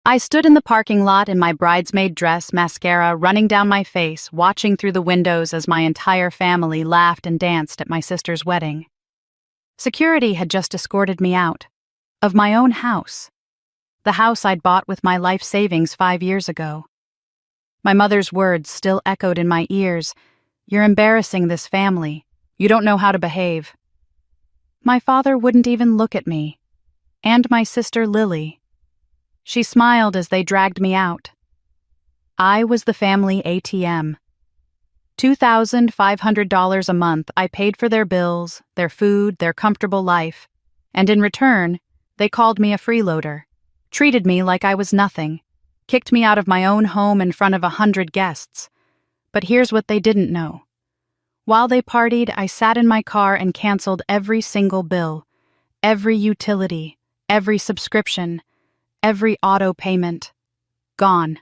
I stood in the parking lot in my bridesmaid dress, mascara running down my face, watching through the windows as my entire family laughed and danced at my sister's wedding. Security had just escorted me out of my own house, the house I'd bought with my life savings 5 years ago. My mother's words still echoed in my ears. "You're embarrassing this family. You don't know how to behave." My father wouldn't even look at me, and my sister Lily. She smiled as they dragged me out. I was the family ATM. $2,500 a month I paid for their bills, their food, their comfortable life, and in return, they called me a freeloader, treated me like I was nothing, kicked me out of my own home in front of 100 guests. But here's what they didn't know. While they partied, I sat in my car and canceled every single bill, every utility, every subscription, every auto payment. Gone.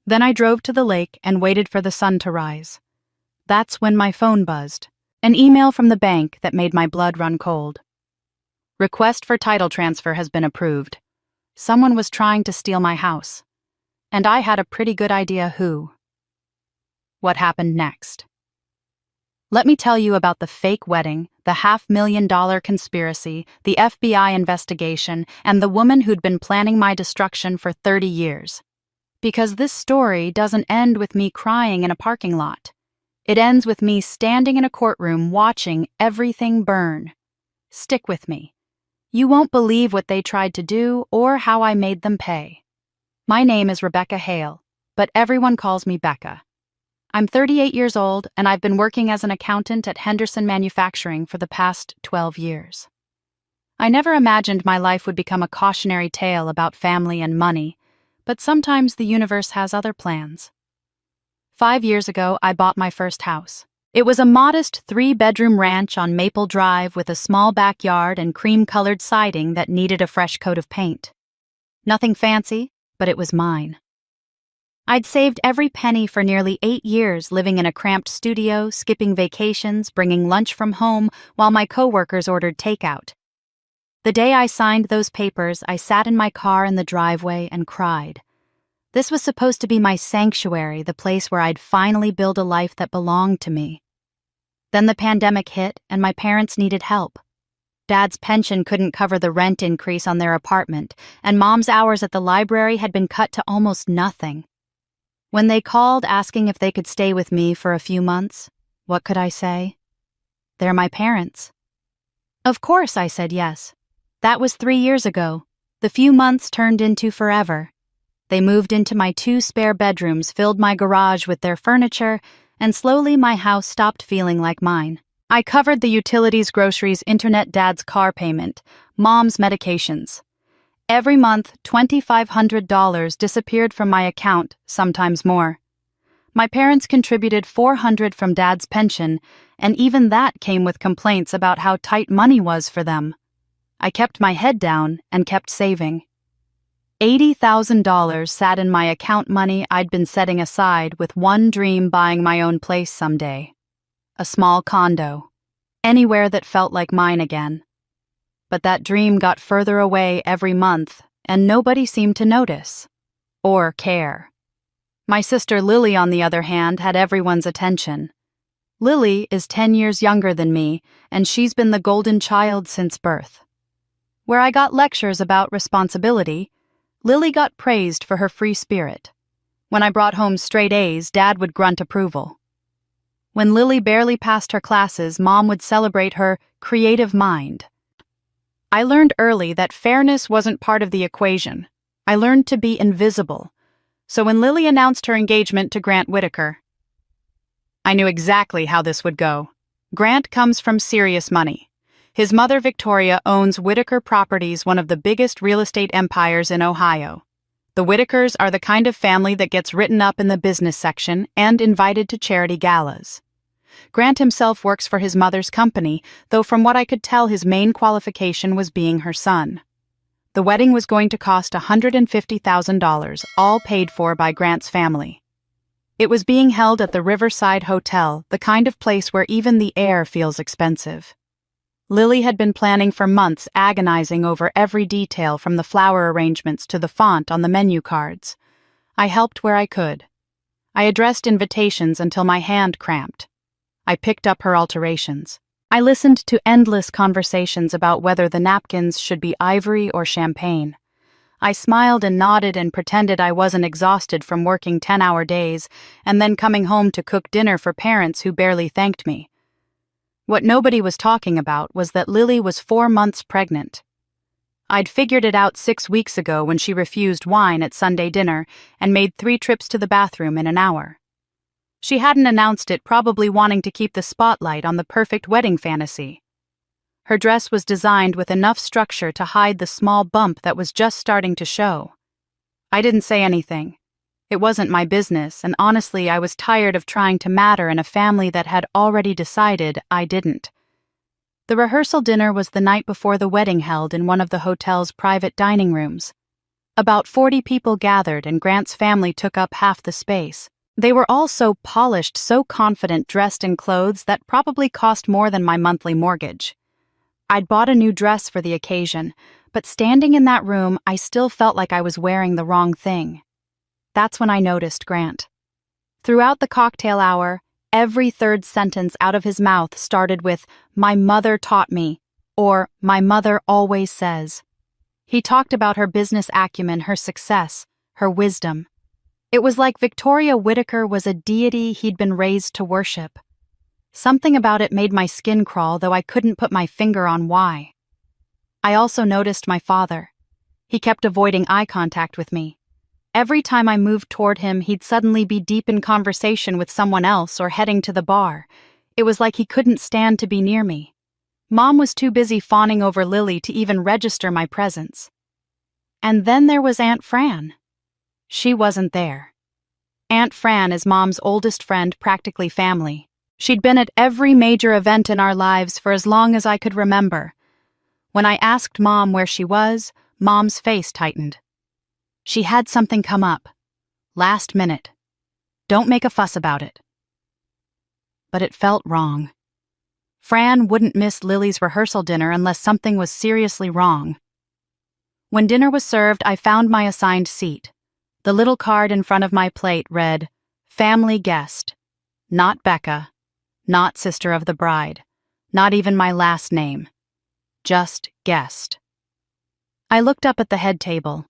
Then I drove to the lake and waited for the sun to rise. That's when my phone buzzed. An email from the bank that made my blood run cold. Request for title transfer has been approved. Someone was trying to steal my house. And I had a pretty good idea who. What happened next? Let me tell you about the fake wedding, the $500,000 conspiracy, the FBI investigation, and the woman who'd been planning my destruction for 30 years. Because this story doesn't end with me crying in a parking lot. It ends with me standing in a courtroom watching everything burn. Stick with me. You won't believe what they tried to do or how I made them pay. My name is Rebecca Hale, but everyone calls me Becca. I'm 38 years old, and I've been working as an accountant at Henderson Manufacturing for the past 12 years. I never imagined my life would become a cautionary tale about family and money, but sometimes the universe has other plans. 5 years ago, I bought my first house. It was a modest 3-bedroom ranch on Maple Drive with a small backyard and cream-colored siding that needed a fresh coat of paint. Nothing fancy, but it was mine. I'd saved every penny for nearly 8 years, living in a cramped studio, skipping vacations, bringing lunch from home while my coworkers ordered takeout. The day I signed those papers, I sat in my car in the driveway and cried. This was supposed to be my sanctuary, the place where I'd finally build a life that belonged to me. Then the pandemic hit, and my parents needed help. Dad's pension couldn't cover the rent increase on their apartment, and Mom's hours at the library had been cut to almost nothing. When they called asking if they could stay with me for a few months, what could I say? They're my parents. Of course I said yes. That was 3 years ago. The few months turned into forever. They moved into my 2 spare bedrooms, filled my garage with their furniture, and slowly my house stopped feeling like mine. I covered the utilities, groceries, internet, Dad's car payment, Mom's medications. Every month, $2,500 disappeared from my account, sometimes more. My parents contributed $400 from Dad's pension, and even that came with complaints about how tight money was for them. I kept my head down and kept saving. $80,000 sat in my account money I'd been setting aside, with one dream: buying my own place someday. A small condo. Anywhere that felt like mine again. But that dream got further away every month, and nobody seemed to notice. Or care. My sister Lily, on the other hand, had everyone's attention. Lily is 10 years younger than me, and she's been the golden child since birth. Where I got lectures about responsibility, Lily got praised for her free spirit. When I brought home straight A's, Dad would grunt approval. When Lily barely passed her classes, Mom would celebrate her creative mind. I learned early that fairness wasn't part of the equation. I learned to be invisible. So when Lily announced her engagement to Grant Whitaker, I knew exactly how this would go. Grant comes from serious money. His mother, Victoria, owns Whitaker Properties, one of the biggest real estate empires in Ohio. The Whitakers are the kind of family that gets written up in the business section and invited to charity galas. Grant himself works for his mother's company, though from what I could tell his main qualification was being her son. The wedding was going to cost $150,000, all paid for by Grant's family. It was being held at the Riverside Hotel, the kind of place where even the air feels expensive. Lily had been planning for months, agonizing over every detail from the flower arrangements to the font on the menu cards. I helped where I could. I addressed invitations until my hand cramped. I picked up her alterations. I listened to endless conversations about whether the napkins should be ivory or champagne. I smiled and nodded and pretended I wasn't exhausted from working 10-hour days and then coming home to cook dinner for parents who barely thanked me. What nobody was talking about was that Lily was 4 months pregnant. I'd figured it out 6 weeks ago when she refused wine at Sunday dinner and made 3 trips to the bathroom in an hour. She hadn't announced it, probably wanting to keep the spotlight on the perfect wedding fantasy. Her dress was designed with enough structure to hide the small bump that was just starting to show. I didn't say anything. It wasn't my business, and honestly, I was tired of trying to matter in a family that had already decided I didn't. The rehearsal dinner was the night before the wedding, held in one of the hotel's private dining rooms. About 40 people gathered, and Grant's family took up half the space. They were all so polished, so confident, dressed in clothes that probably cost more than my monthly mortgage. I'd bought a new dress for the occasion, but standing in that room, I still felt like I was wearing the wrong thing. That's when I noticed Grant. Throughout the cocktail hour, every third sentence out of his mouth started with, "My mother taught me," or "My mother always says." He talked about her business acumen, her success, her wisdom. It was like Victoria Whitaker was a deity he'd been raised to worship. Something about it made my skin crawl, though I couldn't put my finger on why. I also noticed my father. He kept avoiding eye contact with me. Every time I moved toward him, he'd suddenly be deep in conversation with someone else or heading to the bar. It was like he couldn't stand to be near me. Mom was too busy fawning over Lily to even register my presence. And then there was Aunt Fran. She wasn't there. Aunt Fran is Mom's oldest friend, practically family. She'd been at every major event in our lives for as long as I could remember. When I asked Mom where she was, Mom's face tightened. She had something come up. Last minute. Don't make a fuss about it. But it felt wrong. Fran wouldn't miss Lily's rehearsal dinner unless something was seriously wrong. When dinner was served, I found my assigned seat. The little card in front of my plate read, "Family guest. Not Becca. Not sister of the bride. Not even my last name. Just guest." I looked up at the head table.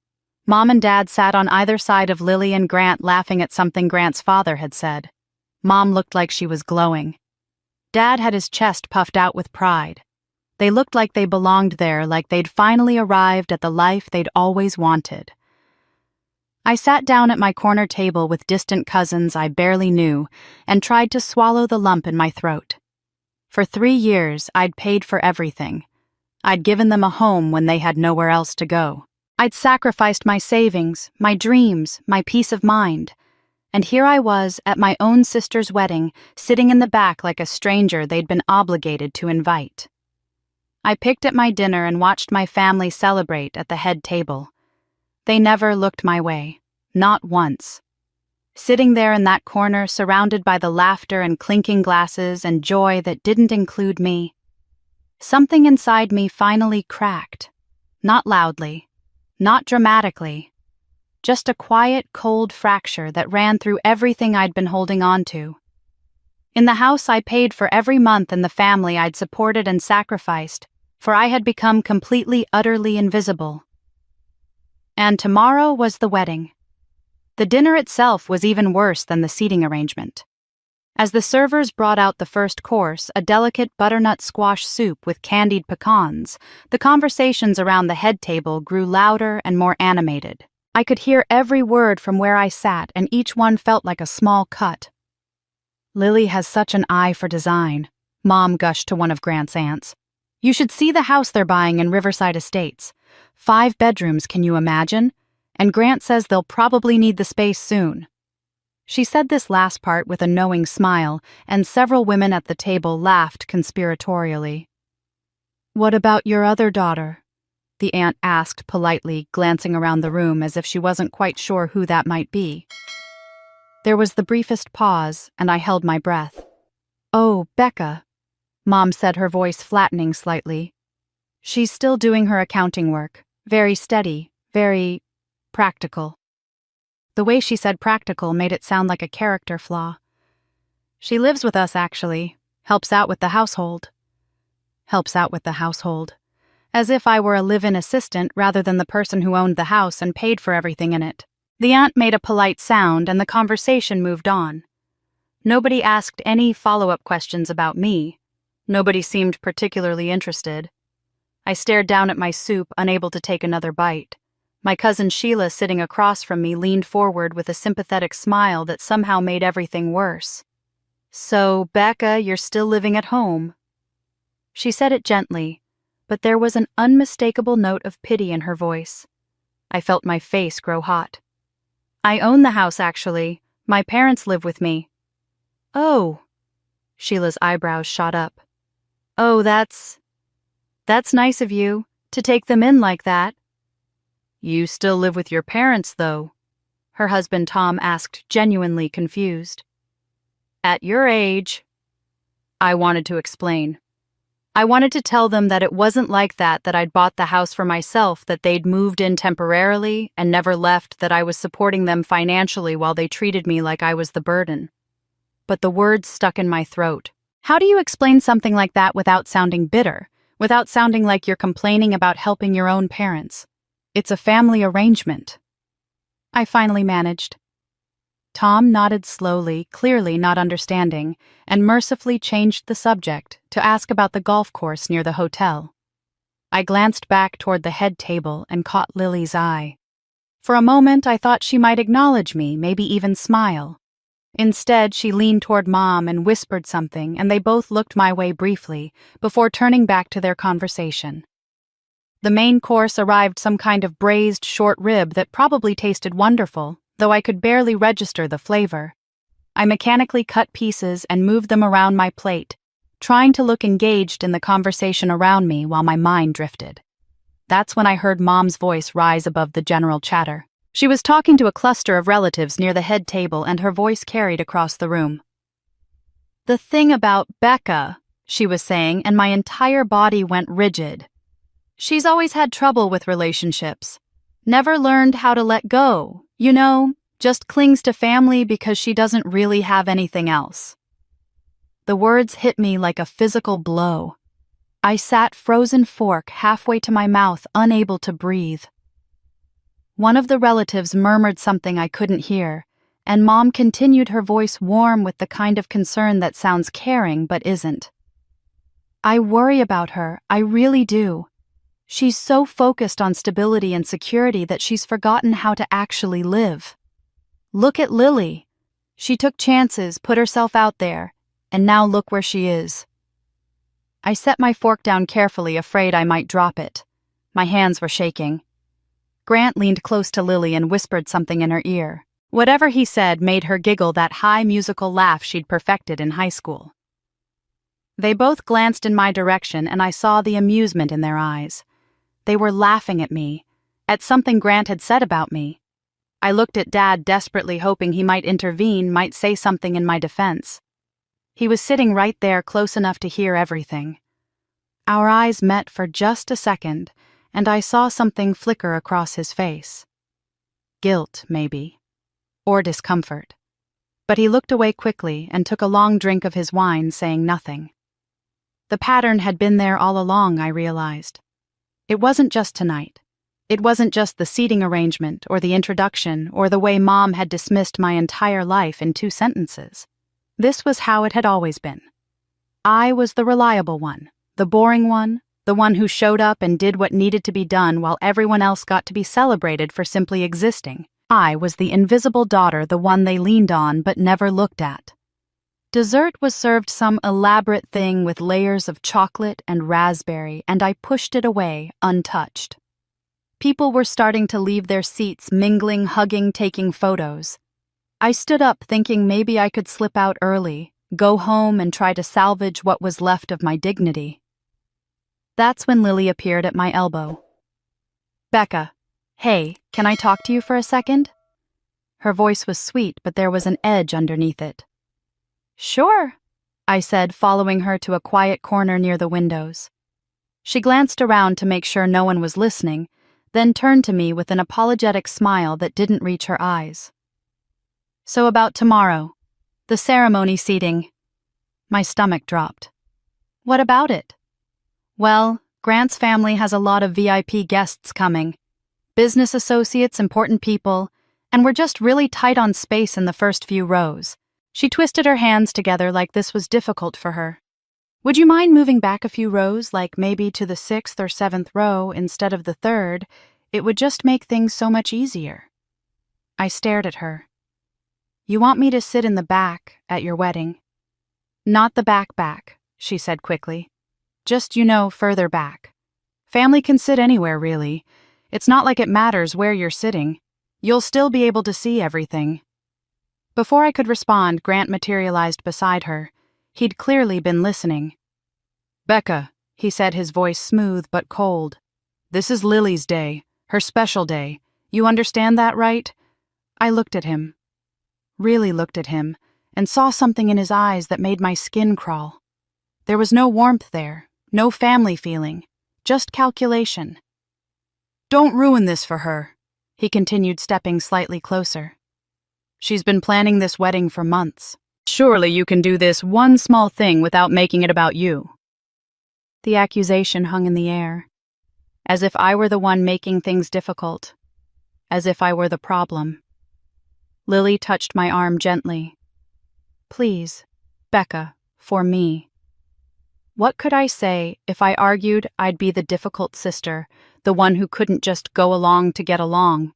Mom and Dad sat on either side of Lily and Grant, laughing at something Grant's father had said. Mom looked like she was glowing. Dad had his chest puffed out with pride. They looked like they belonged there, like they'd finally arrived at the life they'd always wanted. I sat down at my corner table with distant cousins I barely knew and tried to swallow the lump in my throat. For 3 years, I'd paid for everything. I'd given them a home when they had nowhere else to go. I'd sacrificed my savings, my dreams, my peace of mind. And here I was at my own sister's wedding, sitting in the back like a stranger they'd been obligated to invite. I picked at my dinner and watched my family celebrate at the head table. They never looked my way, not once. Sitting there in that corner, surrounded by the laughter and clinking glasses and joy that didn't include me, something inside me finally cracked. Not loudly. Not dramatically, just a quiet, cold fracture that ran through everything I'd been holding on to. In the house I paid for every month and the family I'd supported and sacrificed, for I had become completely, utterly invisible. And tomorrow was the wedding. The dinner itself was even worse than the seating arrangement. As the servers brought out the first course, a delicate butternut squash soup with candied pecans, the conversations around the head table grew louder and more animated. I could hear every word from where I sat, and each one felt like a small cut. "Lily has such an eye for design," Mom gushed to one of Grant's aunts. "You should see the house they're buying in Riverside Estates. 5 bedrooms, can you imagine? And Grant says they'll probably need the space soon." She said this last part with a knowing smile, and several women at the table laughed conspiratorially. "What about your other daughter?" the aunt asked politely, glancing around the room as if she wasn't quite sure who that might be. There was the briefest pause, and I held my breath. "Oh, Becca." Mom said, her voice flattening slightly. She's still doing her accounting work. Very steady, very practical. The way she said practical made it sound like a character flaw. She lives with us, actually. Helps out with the household. Helps out with the household. As if I were a live-in assistant rather than the person who owned the house and paid for everything in it. The aunt made a polite sound and the conversation moved on. Nobody asked any follow-up questions about me. Nobody seemed particularly interested. I stared down at my soup, unable to take another bite. My cousin Sheila, sitting across from me, leaned forward with a sympathetic smile that somehow made everything worse. "So, Becca, you're still living at home." She said it gently, but there was an unmistakable note of pity in her voice. I felt my face grow hot. "I own the house, actually. My parents live with me." "Oh." Sheila's eyebrows shot up. "Oh, that's nice of you, to take them in like that." "You still live with your parents, though?" her husband Tom asked, genuinely confused. "At your age." I wanted to explain. I wanted to tell them that it wasn't like that I'd bought the house for myself, that they'd moved in temporarily and never left, that I was supporting them financially while they treated me like I was the burden. But the words stuck in my throat. How do you explain something like that without sounding bitter, without sounding like you're complaining about helping your own parents? It's a family arrangement. I finally managed. Tom nodded slowly, clearly not understanding, and mercifully changed the subject to ask about the golf course near the hotel. I glanced back toward the head table and caught Lily's eye. For a moment, I thought she might acknowledge me, maybe even smile. Instead, she leaned toward Mom and whispered something, and they both looked my way briefly, before turning back to their conversation. The main course arrived, some kind of braised short rib that probably tasted wonderful, though I could barely register the flavor. I mechanically cut pieces and moved them around my plate, trying to look engaged in the conversation around me while my mind drifted. That's when I heard Mom's voice rise above the general chatter. She was talking to a cluster of relatives near the head table, and her voice carried across the room. "The thing about Becca," she was saying, and my entire body went rigid. "She's always had trouble with relationships. Never learned how to let go. You know, just clings to family because she doesn't really have anything else." The words hit me like a physical blow. I sat frozen fork halfway to my mouth, unable to breathe. One of the relatives murmured something I couldn't hear, and Mom continued, her voice warm with the kind of concern that sounds caring but isn't. "I worry about her, I really do. She's so focused on stability and security that she's forgotten how to actually live. Look at Lily. She took chances, put herself out there, and now look where she is." I set my fork down carefully, afraid I might drop it. My hands were shaking. Grant leaned close to Lily and whispered something in her ear. Whatever he said made her giggle, that high musical laugh she'd perfected in high school. They both glanced in my direction, and I saw the amusement in their eyes. They were laughing at me, at something Grant had said about me. I looked at Dad, desperately hoping he might intervene, might say something in my defense. He was sitting right there, close enough to hear everything. Our eyes met for just a second, and I saw something flicker across his face. Guilt, maybe. Or discomfort. But he looked away quickly and took a long drink of his wine, saying nothing. The pattern had been there all along, I realized. It wasn't just tonight. It wasn't just the seating arrangement or the introduction or the way Mom had dismissed my entire life in 2 sentences. This was how it had always been. I was the reliable one, the boring one, the one who showed up and did what needed to be done while everyone else got to be celebrated for simply existing. I was the invisible daughter, the one they leaned on but never looked at. Dessert was served, some elaborate thing with layers of chocolate and raspberry, and I pushed it away, untouched. People were starting to leave their seats, mingling, hugging, taking photos. I stood up, thinking maybe I could slip out early, go home and try to salvage what was left of my dignity. That's when Lily appeared at my elbow. "Becca, hey, can I talk to you for a second?" Her voice was sweet, but there was an edge underneath it. "Sure." I said, following her to a quiet corner near the windows. She glanced around to make sure no one was listening, then turned to me with an apologetic smile that didn't reach her eyes. So about tomorrow, the ceremony seating. My stomach dropped. What about it? Well, Grant's family has a lot of VIP guests coming. Business associates, important people, and we're just really tight on space in the first few rows. She twisted her hands together like this was difficult for her. Would you mind moving back a few rows, like maybe to the 6th or 7th row instead of the 3rd? It would just make things so much easier. I stared at her. You want me to sit in the back at your wedding? Not the back, she said quickly. Just, further back. Family can sit anywhere, really. It's not like it matters where you're sitting. You'll still be able to see everything. Before I could respond, Grant materialized beside her. He'd clearly been listening. Becca, he said, his voice smooth but cold. This is Lily's day, her special day. You understand that, right? I looked at him. Really looked at him, and saw something in his eyes that made my skin crawl. There was no warmth there, no family feeling, just calculation. Don't ruin this for her, he continued, stepping slightly closer. She's been planning this wedding for months. Surely you can do this one small thing without making it about you. The accusation hung in the air, as if I were the one making things difficult, as if I were the problem. Lily touched my arm gently. Please, Becca, for me. What could I say if I argued I'd be the difficult sister, the one who couldn't just go along to get along?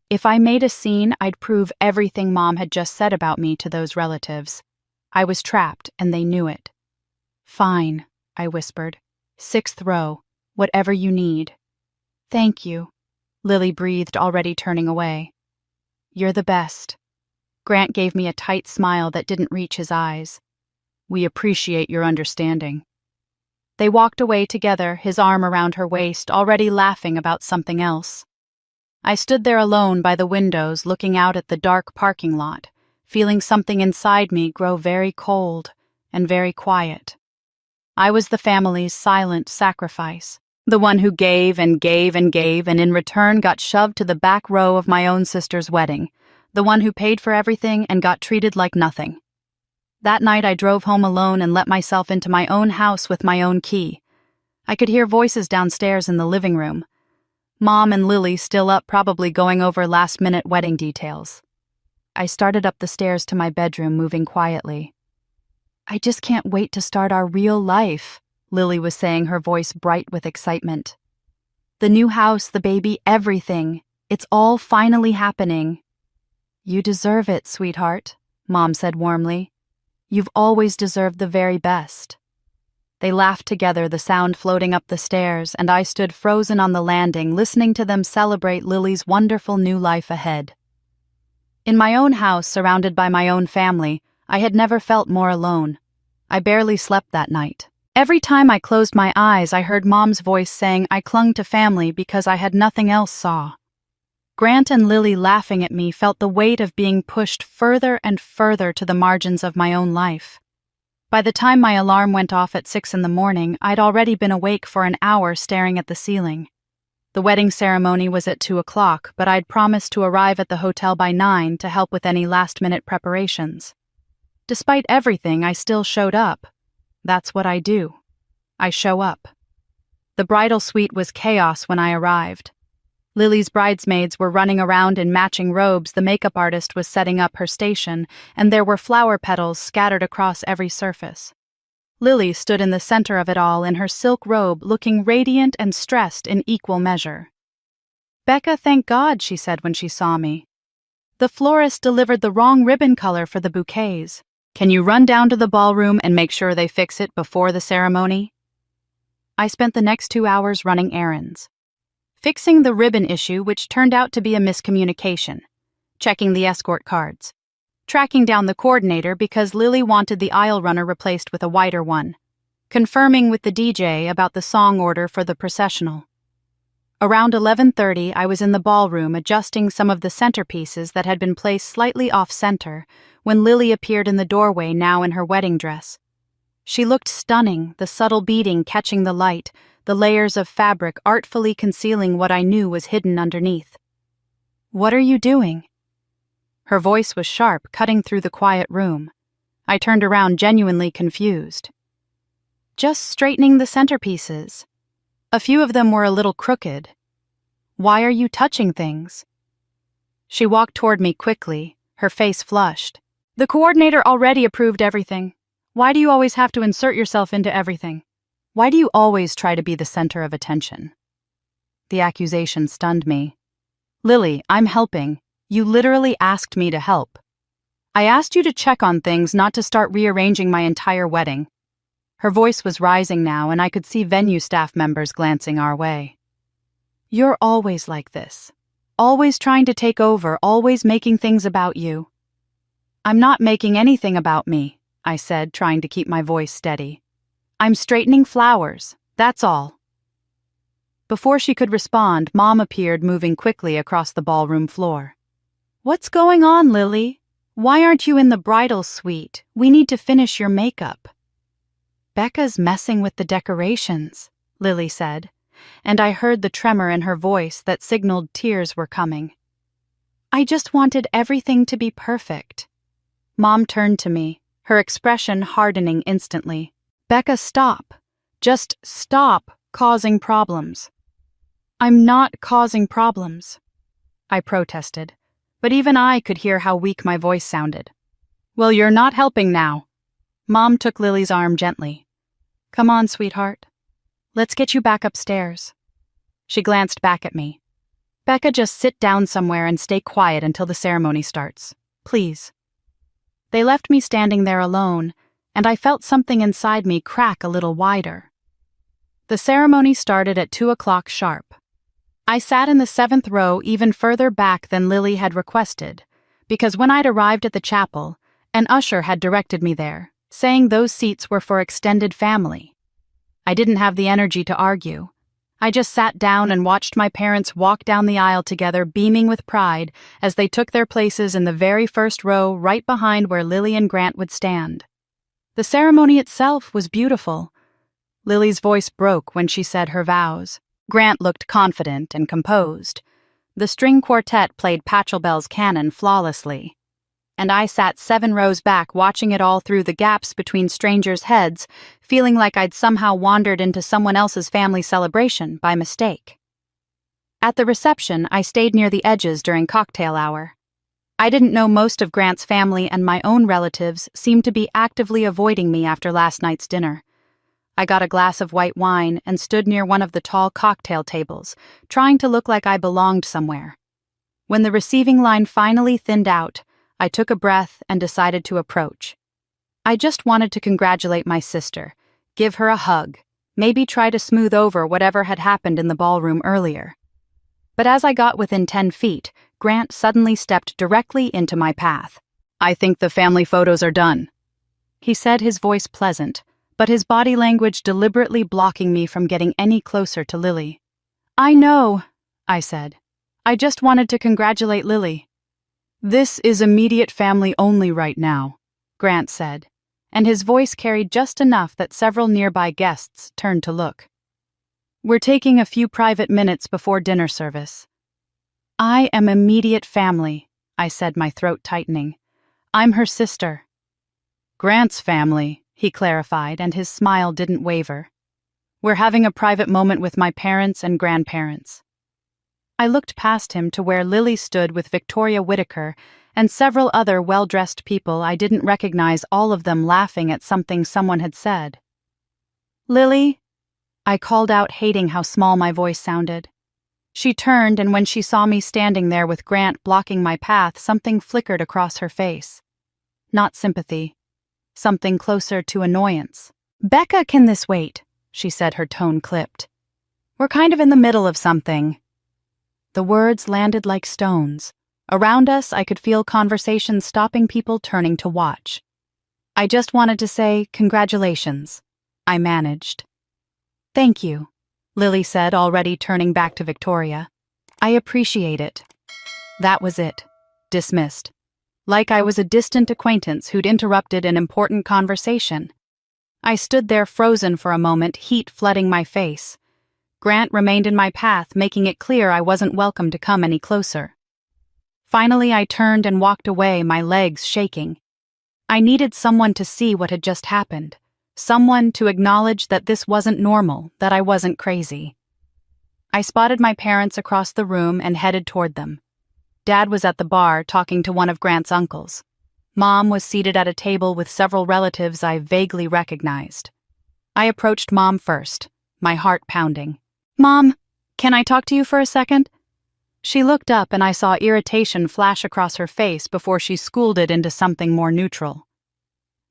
If I made a scene, I'd prove everything Mom had just said about me to those relatives. I was trapped, and they knew it. Fine, I whispered. 6th row, whatever you need. Thank you, Lily breathed, already turning away. You're the best. Grant gave me a tight smile that didn't reach his eyes. We appreciate your understanding. They walked away together, his arm around her waist, already laughing about something else. I stood there alone by the windows, looking out at the dark parking lot, feeling something inside me grow very cold and very quiet. I was the family's silent sacrifice, the one who gave and gave and gave and in return got shoved to the back row of my own sister's wedding, the one who paid for everything and got treated like nothing. That night I drove home alone and let myself into my own house with my own key. I could hear voices downstairs in the living room. Mom and Lily still up, probably going over last-minute wedding details. I started up the stairs to my bedroom, moving quietly. I just can't wait to start our real life, Lily was saying, her voice bright with excitement. The new house, the baby, everything. It's all finally happening. You deserve it, sweetheart, Mom said warmly. You've always deserved the very best. They laughed together, the sound floating up the stairs, and I stood frozen on the landing, listening to them celebrate Lily's wonderful new life ahead. In my own house, surrounded by my own family, I had never felt more alone. I barely slept that night. Every time I closed my eyes, I heard Mom's voice saying I clung to family because I had nothing else saw. Grant and Lily laughing at me felt the weight of being pushed further and further to the margins of my own life. By the time my alarm went off at 6 a.m, I'd already been awake for an hour staring at the ceiling. The wedding ceremony was at 2 o'clock, but I'd promised to arrive at the hotel by 9 to help with any last-minute preparations. Despite everything, I still showed up. That's what I do. I show up. The bridal suite was chaos when I arrived. Lily's bridesmaids were running around in matching robes, the makeup artist was setting up her station, and there were flower petals scattered across every surface. Lily stood in the center of it all in her silk robe, looking radiant and stressed in equal measure. Becca, thank God, she said when she saw me. The florist delivered the wrong ribbon color for the bouquets. Can you run down to the ballroom and make sure they fix it before the ceremony? I spent the next 2 hours running errands. Fixing the ribbon issue, which turned out to be a miscommunication. Checking the escort cards. Tracking down the coordinator because Lily wanted the aisle runner replaced with a wider one. Confirming with the DJ about the song order for the processional. Around 11:30, I was in the ballroom adjusting some of the centerpieces that had been placed slightly off-center when Lily appeared in the doorway, now in her wedding dress. She looked stunning, the subtle beading catching the light, the layers of fabric artfully concealing what I knew was hidden underneath. "What are you doing?" Her voice was sharp, cutting through the quiet room. I turned around, genuinely confused. "Just straightening the centerpieces. A few of them were a little crooked. Why are you touching things?" She walked toward me quickly, her face flushed. "The coordinator already approved everything. Why do you always have to insert yourself into everything? Why do you always try to be the center of attention?" The accusation stunned me. "Lily, I'm helping. You literally asked me to help. I asked you to check on things, not to start rearranging my entire wedding." Her voice was rising now, and I could see venue staff members glancing our way. "You're always like this. Always trying to take over, always making things about you." "I'm not making anything about me," I said, trying to keep my voice steady. "I'm straightening flowers, that's all." Before she could respond, Mom appeared, moving quickly across the ballroom floor. "What's going on, Lily? Why aren't you in the bridal suite? We need to finish your makeup." "Becca's messing with the decorations," Lily said, and I heard the tremor in her voice that signaled tears were coming. "I just wanted everything to be perfect." Mom turned to me, her expression hardening instantly. "Becca, stop. Just stop causing problems." "I'm not causing problems," I protested, but even I could hear how weak my voice sounded. "Well, you're not helping now." Mom took Lily's arm gently. "Come on, sweetheart. Let's get you back upstairs." She glanced back at me. "Becca, just sit down somewhere and stay quiet until the ceremony starts. Please." They left me standing there alone, and I felt something inside me crack a little wider. The ceremony started at 2:00 sharp. I sat in the 7th row, even further back than Lily had requested, because when I'd arrived at the chapel, an usher had directed me there, saying those seats were for extended family. I didn't have the energy to argue. I just sat down and watched my parents walk down the aisle together, beaming with pride as they took their places in the very first row right behind where Lily and Grant would stand. The ceremony itself was beautiful. Lily's voice broke when she said her vows. Grant looked confident and composed. The string quartet played Pachelbel's canon flawlessly. And I sat 7 rows back, watching it all through the gaps between strangers' heads, feeling like I'd somehow wandered into someone else's family celebration by mistake. At the reception, I stayed near the edges during cocktail hour. I didn't know most of Grant's family, and my own relatives seemed to be actively avoiding me after last night's dinner. I got a glass of white wine and stood near one of the tall cocktail tables, trying to look like I belonged somewhere. When the receiving line finally thinned out, I took a breath and decided to approach. I just wanted to congratulate my sister, give her a hug, maybe try to smooth over whatever had happened in the ballroom earlier. But as I got within 10 feet, Grant suddenly stepped directly into my path. "I think the family photos are done," he said, his voice pleasant, but his body language deliberately blocking me from getting any closer to Lily. "I know," I said. "I just wanted to congratulate Lily." "This is immediate family only right now," Grant said, and his voice carried just enough that several nearby guests turned to look. "We're taking a few private minutes before dinner service." "I am immediate family," I said, my throat tightening. "I'm her sister." "Grant's family," he clarified, and his smile didn't waver. "We're having a private moment with my parents and grandparents." I looked past him to where Lily stood with Victoria Whittaker and several other well-dressed people I didn't recognize, all of them laughing at something someone had said. "Lily?" I called out, hating how small my voice sounded. She turned, and when she saw me standing there with Grant blocking my path, something flickered across her face. Not sympathy. Something closer to annoyance. "Becca, can this wait?" she said, her tone clipped. "We're kind of in the middle of something." The words landed like stones. Around us, I could feel conversations stopping, people turning to watch. "I just wanted to say congratulations," I managed. "Thank you," Lily said, already turning back to Victoria. "I appreciate it." That was it. Dismissed. Like I was a distant acquaintance who'd interrupted an important conversation. I stood there frozen for a moment, heat flooding my face. Grant remained in my path, making it clear I wasn't welcome to come any closer. Finally, I turned and walked away, my legs shaking. I needed someone to see what had just happened. Someone to acknowledge that this wasn't normal, that I wasn't crazy. I spotted my parents across the room and headed toward them. Dad was at the bar talking to one of Grant's uncles. Mom was seated at a table with several relatives I vaguely recognized. I approached Mom first, my heart pounding. "Mom, can I talk to you for a second?" She looked up and I saw irritation flash across her face before she schooled it into something more neutral.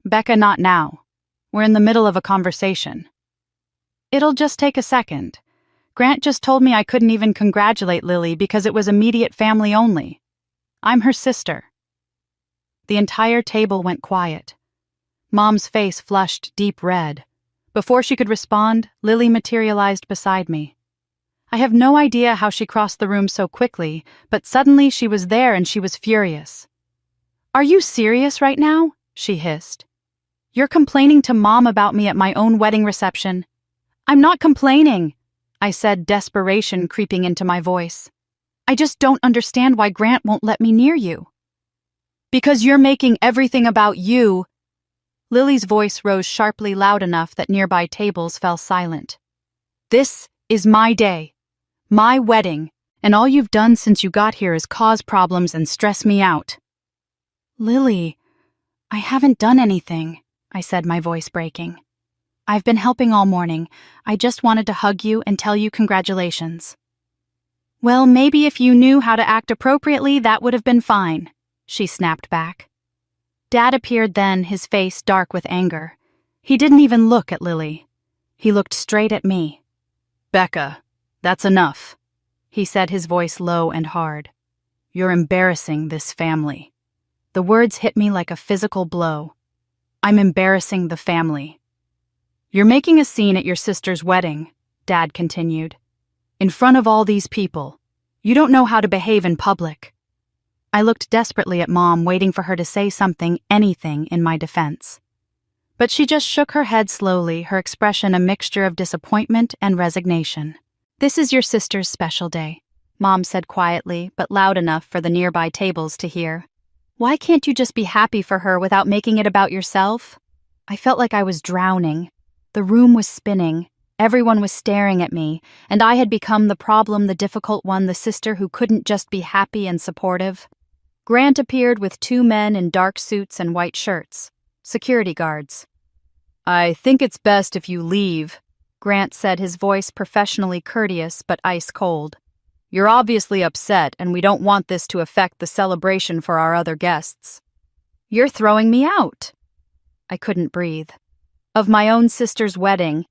"Becca, not now. We're in the middle of a conversation." "It'll just take a second. Grant just told me I couldn't even congratulate Lily because it was immediate family only. I'm her sister." The entire table went quiet. Mom's face flushed deep red. Before she could respond, Lily materialized beside me. I have no idea how she crossed the room so quickly, but suddenly she was there and she was furious. "Are you serious right now?" she hissed. "You're complaining to Mom about me at my own wedding reception." "I'm not complaining," I said, desperation creeping into my voice. "I just don't understand why Grant won't let me near you." "Because you're making everything about you." Lily's voice rose sharply loud enough that nearby tables fell silent. "This is my day, my wedding, and all you've done since you got here is cause problems and stress me out." "Lily, I haven't done anything," I said, my voice breaking. "I've been helping all morning. I just wanted to hug you and tell you congratulations." "Well, maybe if you knew how to act appropriately, that would have been fine," she snapped back. Dad appeared then, his face dark with anger. He didn't even look at Lily. He looked straight at me. "Becca, that's enough," he said, his voice low and hard. "You're embarrassing this family." The words hit me like a physical blow. I'm embarrassing the family. "You're making a scene at your sister's wedding," Dad continued. "In front of all these people. You don't know how to behave in public." I looked desperately at Mom, waiting for her to say something, anything, in my defense. But she just shook her head slowly, her expression a mixture of disappointment and resignation. "This is your sister's special day," Mom said quietly, but loud enough for the nearby tables to hear. "Why can't you just be happy for her without making it about yourself?" I felt like I was drowning. The room was spinning. Everyone was staring at me, and I had become the problem, the difficult one, the sister who couldn't just be happy and supportive. Grant appeared with two men in dark suits and white shirts, security guards. "I think it's best if you leave," Grant said, his voice professionally courteous but ice cold. "You're obviously upset, and we don't want this to affect the celebration for our other guests." "You're throwing me out." I couldn't breathe. "Of my own sister's wedding."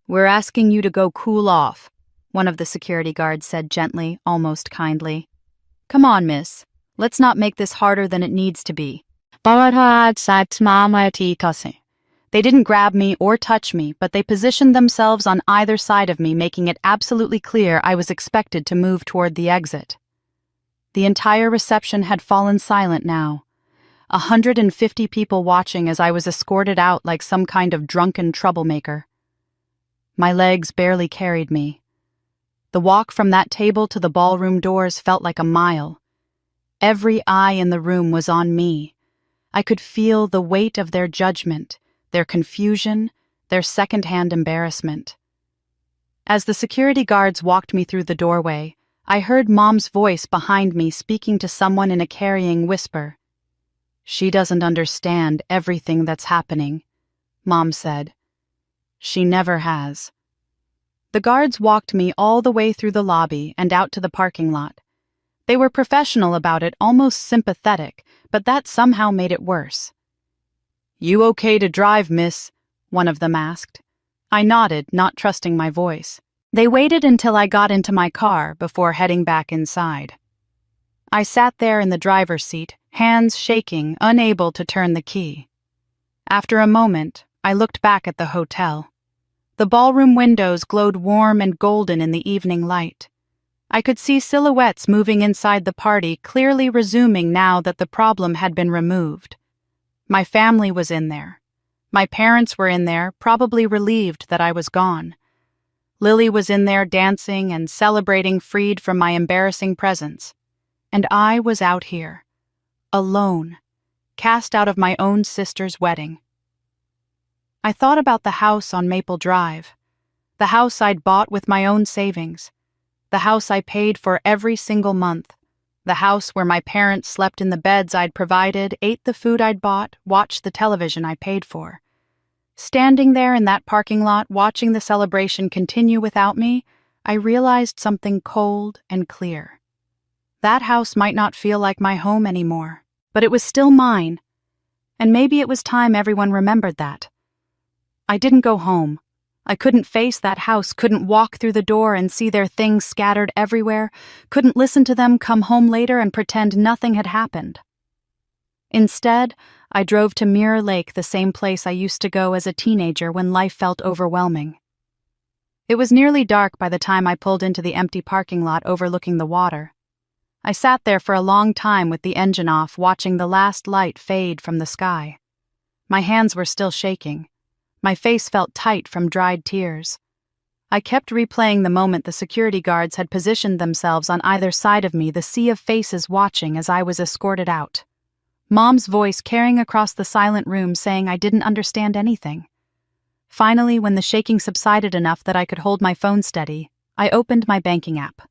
"We're asking you to go cool off," one of the security guards said gently, almost kindly. "Come on, miss. Let's not make this harder than it needs to be." They didn't grab me or touch me, but they positioned themselves on either side of me, making it absolutely clear I was expected to move toward the exit. The entire reception had fallen silent now. 150 people watching as I was escorted out like some kind of drunken troublemaker. My legs barely carried me. The walk from that table to the ballroom doors felt like a mile. Every eye in the room was on me. I could feel the weight of their judgment, their confusion, their secondhand embarrassment. As the security guards walked me through the doorway, I heard Mom's voice behind me speaking to someone in a carrying whisper. "She doesn't understand everything that's happening," Mom said. "She never has." The guards walked me all the way through the lobby and out to the parking lot. They were professional about it, almost sympathetic, but that somehow made it worse. "You okay to drive, miss?" one of them asked. I nodded, not trusting my voice. They waited until I got into my car before heading back inside. I sat there in the driver's seat, hands shaking, unable to turn the key. After a moment, I looked back at the hotel. The ballroom windows glowed warm and golden in the evening light. I could see silhouettes moving inside the party, clearly resuming now that the problem had been removed. My family was in there. My parents were in there, probably relieved that I was gone. Lily was in there dancing and celebrating, freed from my embarrassing presence. And I was out here, alone, cast out of my own sister's wedding. I thought about the house on Maple Drive, the house I'd bought with my own savings, the house I paid for every single month, the house where my parents slept in the beds I'd provided, ate the food I'd bought, watched the television I paid for. Standing there in that parking lot, watching the celebration continue without me, I realized something cold and clear. That house might not feel like my home anymore, but it was still mine. And maybe it was time everyone remembered that. I didn't go home. I couldn't face that house, couldn't walk through the door and see their things scattered everywhere, couldn't listen to them come home later and pretend nothing had happened. Instead, I drove to Mirror Lake, the same place I used to go as a teenager when life felt overwhelming. It was nearly dark by the time I pulled into the empty parking lot overlooking the water. I sat there for a long time with the engine off, watching the last light fade from the sky. My hands were still shaking. My face felt tight from dried tears. I kept replaying the moment the security guards had positioned themselves on either side of me, the sea of faces watching as I was escorted out. Mom's voice carrying across the silent room saying I didn't understand anything. Finally, when the shaking subsided enough that I could hold my phone steady, I opened my banking app.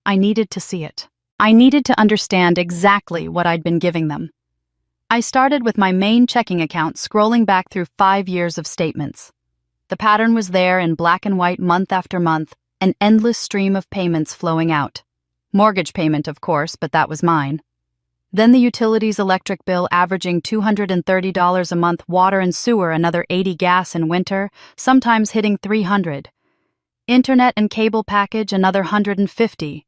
I needed to see it. I needed to understand exactly what I'd been giving them. I started with my main checking account, scrolling back through 5 years of statements. The pattern was there in black and white month after month, an endless stream of payments flowing out. Mortgage payment, of course, but that was mine. Then the utilities electric bill averaging $230 a month, water and sewer another $80, gas in winter, sometimes hitting $300. Internet and cable package another $150.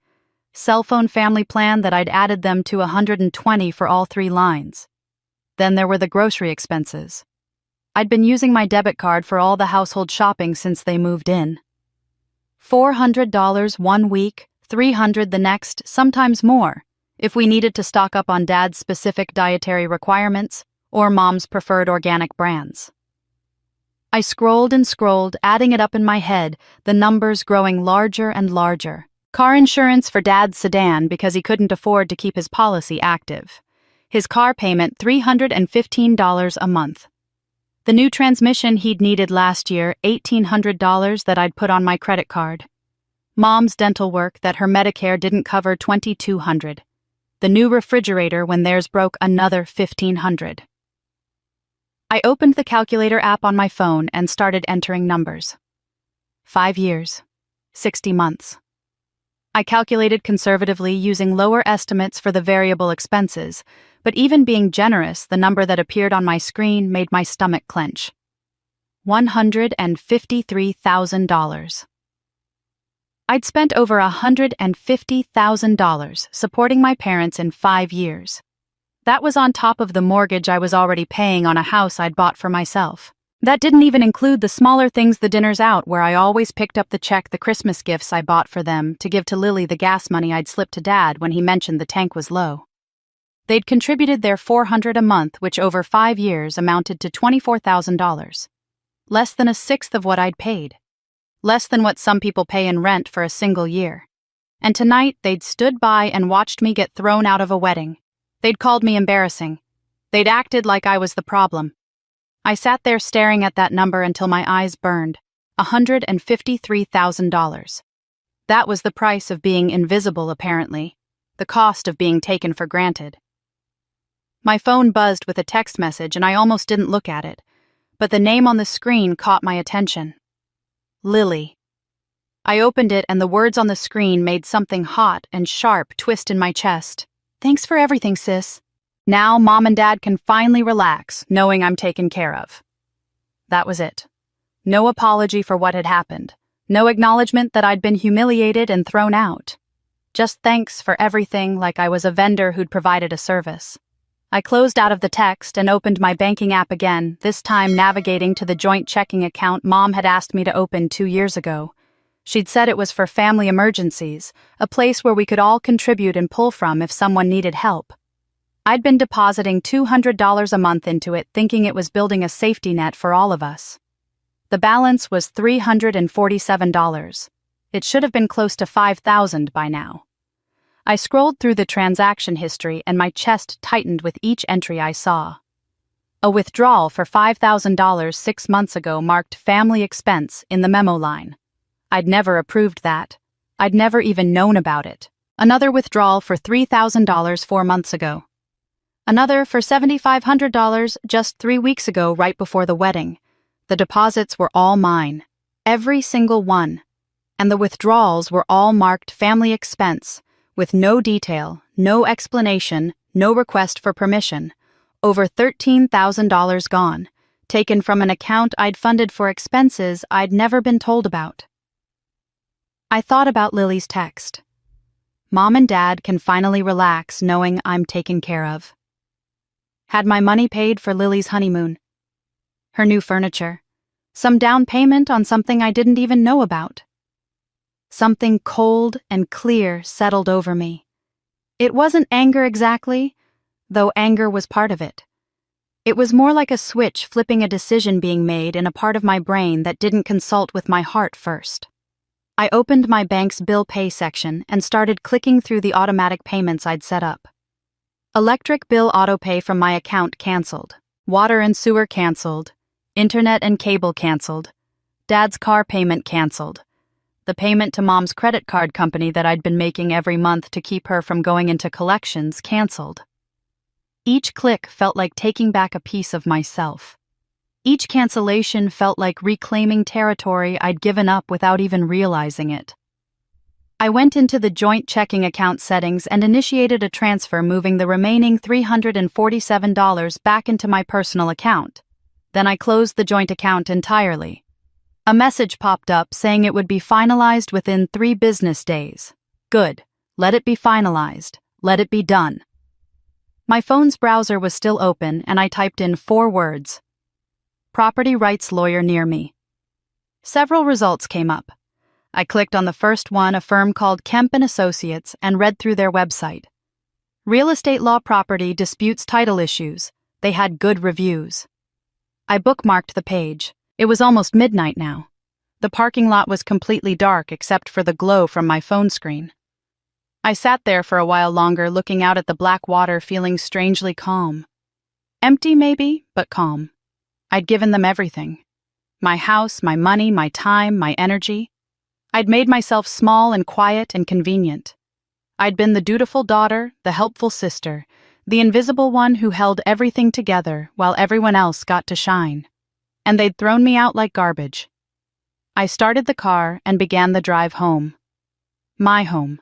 Cell phone family plan that I'd added them to $120 for all 3 lines. Then there were the grocery expenses. I'd been using my debit card for all the household shopping since they moved in. $400 one week, $300 the next, sometimes more, if we needed to stock up on Dad's specific dietary requirements or Mom's preferred organic brands. I scrolled and scrolled, adding it up in my head, the numbers growing larger and larger. Car insurance for Dad's sedan because he couldn't afford to keep his policy active. His car payment $315 a month. The new transmission he'd needed last year, $1,800 that I'd put on my credit card. Mom's dental work that her Medicare didn't cover, $2,200. The new refrigerator when theirs broke, another $1,500. I opened the calculator app on my phone and started entering numbers. 5 years, 60 months. I calculated conservatively using lower estimates for the variable expenses, but even being generous, the number that appeared on my screen made my stomach clench. $153,000. I'd spent over $150,000 supporting my parents in 5 years. That was on top of the mortgage I was already paying on a house I'd bought for myself. That didn't even include the smaller things, the dinners out where I always picked up the check, the Christmas gifts I bought for them, to give to Lily the gas money I'd slipped to Dad when he mentioned the tank was low. They'd contributed their $400 a month, which over 5 years amounted to $24,000. Less than a sixth of what I'd paid. Less than what some people pay in rent for a single year. And tonight, they'd stood by and watched me get thrown out of a wedding. They'd called me embarrassing. They'd acted like I was the problem. I sat there staring at that number until my eyes burned. $153,000. That was the price of being invisible, apparently. The cost of being taken for granted. My phone buzzed with a text message and I almost didn't look at it, but the name on the screen caught my attention. Lily. I opened it and the words on the screen made something hot and sharp twist in my chest. Thanks for everything, sis. Now Mom and Dad can finally relax, knowing I'm taken care of. That was it. No apology for what had happened. No acknowledgement that I'd been humiliated and thrown out. Just thanks for everything, like I was a vendor who'd provided a service. I closed out of the text and opened my banking app again, this time navigating to the joint checking account Mom had asked me to open 2 years ago. She'd said it was for family emergencies, a place where we could all contribute and pull from if someone needed help. I'd been depositing $200 a month into it, thinking it was building a safety net for all of us. The balance was $347. It should have been close to $5,000 by now. I scrolled through the transaction history and my chest tightened with each entry I saw. A withdrawal for $5,000 6 months ago marked family expense in the memo line. I'd never approved that. I'd never even known about it. Another withdrawal for $3,000 4 months ago. Another for $7,500 just 3 weeks ago, right before the wedding. The deposits were all mine. Every single one. And the withdrawals were all marked family expense, with no detail, no explanation, no request for permission. Over $13,000 gone, taken from an account I'd funded for expenses I'd never been told about. I thought about Lily's text. Mom and Dad can finally relax knowing I'm taken care of. Had my money paid for Lily's honeymoon. Her new furniture. Some down payment on something I didn't even know about. Something cold and clear settled over me. It wasn't anger exactly, though anger was part of it. It was more like a switch flipping a decision being made in a part of my brain that didn't consult with my heart first. I opened my bank's bill pay section and started clicking through the automatic payments I'd set up. Electric bill autopay from my account canceled. Water and sewer canceled. Internet and cable canceled. Dad's car payment canceled. The payment to Mom's credit card company that I'd been making every month to keep her from going into collections canceled. Each click felt like taking back a piece of myself. Each cancellation felt like reclaiming territory I'd given up without even realizing it. I went into the joint checking account settings and initiated a transfer, moving the remaining $347 back into my personal account. Then I closed the joint account entirely. A message popped up saying it would be finalized within 3 business days. Good. Let it be finalized. Let it be done. My phone's browser was still open and I typed in 4 words. Property rights lawyer near me. Several results came up. I clicked on the first one, a firm called Kemp & Associates, and read through their website. Real estate law property disputes title issues. They had good reviews. I bookmarked the page. It was almost midnight now. The parking lot was completely dark except for the glow from my phone screen. I sat there for a while longer, looking out at the black water, feeling strangely calm. Empty maybe, but calm. I'd given them everything. My house, my money, my time, my energy. I'd made myself small and quiet and convenient. I'd been the dutiful daughter, the helpful sister, the invisible one who held everything together while everyone else got to shine. And they'd thrown me out like garbage. I started the car and began the drive home. My home.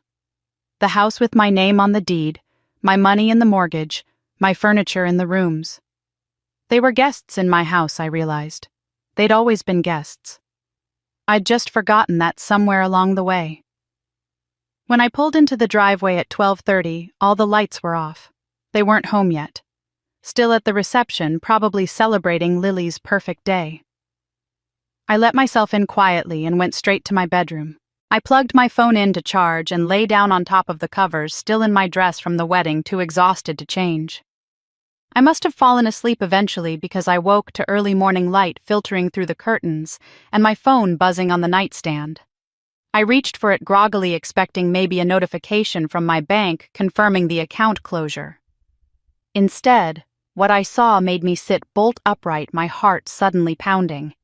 The house with my name on the deed, my money in the mortgage, my furniture in the rooms. They were guests in my house, I realized. They'd always been guests. I'd just forgotten that somewhere along the way. When I pulled into the driveway at 12:30, all the lights were off. They weren't home yet. Still at the reception, probably celebrating Lily's perfect day. I let myself in quietly and went straight to my bedroom. I plugged my phone in to charge and lay down on top of the covers, still in my dress from the wedding, too exhausted to change. I must have fallen asleep eventually because I woke to early morning light filtering through the curtains and my phone buzzing on the nightstand. I reached for it groggily, expecting maybe a notification from my bank confirming the account closure. Instead, what I saw made me sit bolt upright, my heart suddenly pounding.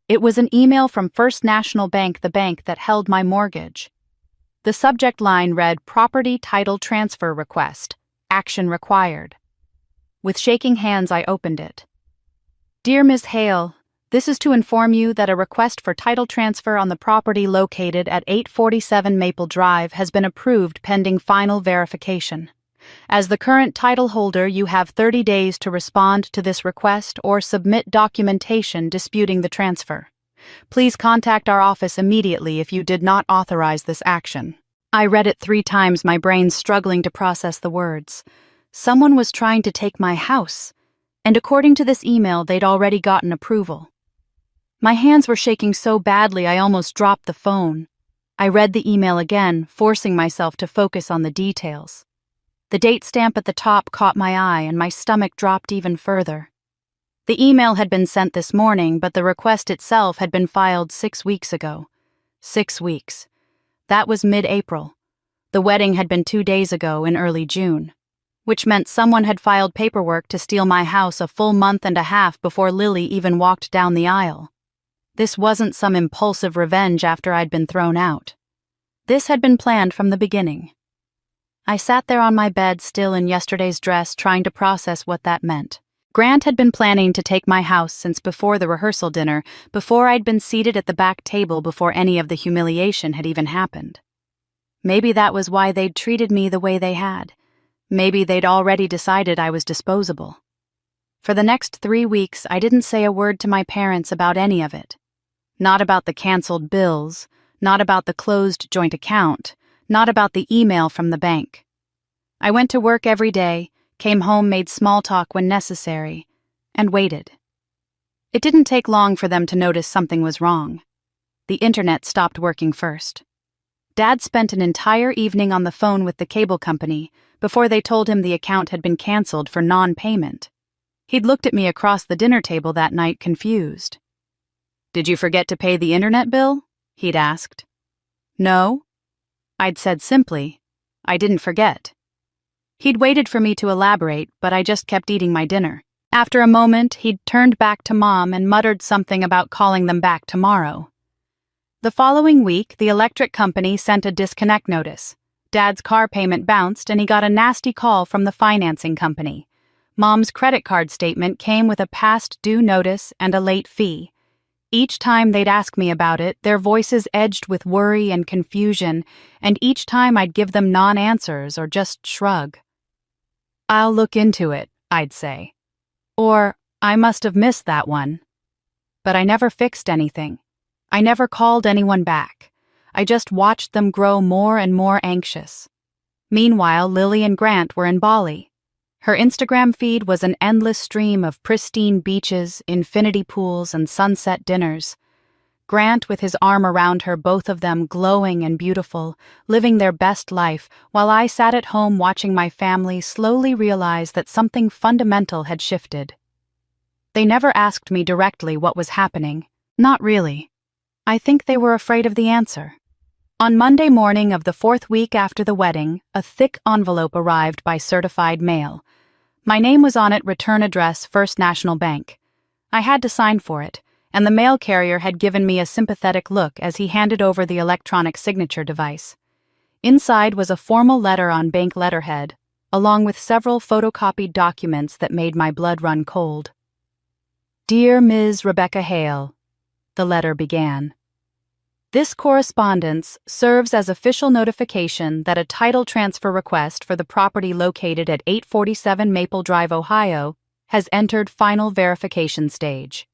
It was an email from First National Bank, the bank that held my mortgage. The subject line read, "Property Title Transfer Request. Action Required." With shaking hands, I opened it. "Dear Ms. Hale, this is to inform you that a request for title transfer on the property located at 847 Maple Drive has been approved pending final verification. As the current title holder, you have 30 days to respond to this request or submit documentation disputing the transfer. Please contact our office immediately if you did not authorize this action." I read it 3 times, my brain struggling to process the words. Someone was trying to take my house, and according to this email, they'd already gotten approval. My hands were shaking so badly I almost dropped the phone. I read the email again, forcing myself to focus on the details. The date stamp at the top caught my eye and my stomach dropped even further. The email had been sent this morning, but the request itself had been filed 6 weeks ago. 6 weeks. That was mid-April. The wedding had been 2 days ago in early June, which meant someone had filed paperwork to steal my house a full month and a half before Lily even walked down the aisle. This wasn't some impulsive revenge after I'd been thrown out. This had been planned from the beginning. I sat there on my bed still in yesterday's dress trying to process what that meant. Grant had been planning to take my house since before the rehearsal dinner, before I'd been seated at the back table before any of the humiliation had even happened. Maybe that was why they'd treated me the way they had. Maybe they'd already decided I was disposable. For the next 3 weeks, I didn't say a word to my parents about any of it. Not about the canceled bills, not about the closed joint account, not about the email from the bank. I went to work every day, came home, made small talk when necessary, and waited. It didn't take long for them to notice something was wrong. The internet stopped working first. Dad spent an entire evening on the phone with the cable company before they told him the account had been canceled for non-payment. He'd looked at me across the dinner table that night, confused. "Did you forget to pay the internet bill?" he'd asked. "No," I'd said simply. I didn't forget. He'd waited for me to elaborate, but I just kept eating my dinner. After a moment, he'd turned back to Mom and muttered something about calling them back tomorrow. The following week, the electric company sent a disconnect notice. Dad's car payment bounced and he got a nasty call from the financing company. Mom's credit card statement came with a past due notice and a late fee. Each time they'd ask me about it, their voices edged with worry and confusion, and each time I'd give them non-answers or just shrug. "I'll look into it," I'd say. Or, "I must have missed that one." But I never fixed anything. I never called anyone back. I just watched them grow more and more anxious. Meanwhile, Lily and Grant were in Bali. Her Instagram feed was an endless stream of pristine beaches, infinity pools, and sunset dinners. Grant with his arm around her, both of them glowing and beautiful, living their best life, while I sat at home watching my family slowly realize that something fundamental had shifted. They never asked me directly what was happening. Not really. I think they were afraid of the answer. On Monday morning of the 4th week after the wedding, a thick envelope arrived by certified mail. My name was on it, return address, First National Bank. I had to sign for it, and the mail carrier had given me a sympathetic look as he handed over the electronic signature device. Inside was a formal letter on bank letterhead, along with several photocopied documents that made my blood run cold. "Dear Ms. Rebecca Hale," the letter began. "This correspondence serves as official notification that a title transfer request for the property located at 847 Maple Drive, Ohio, has entered final verification stage.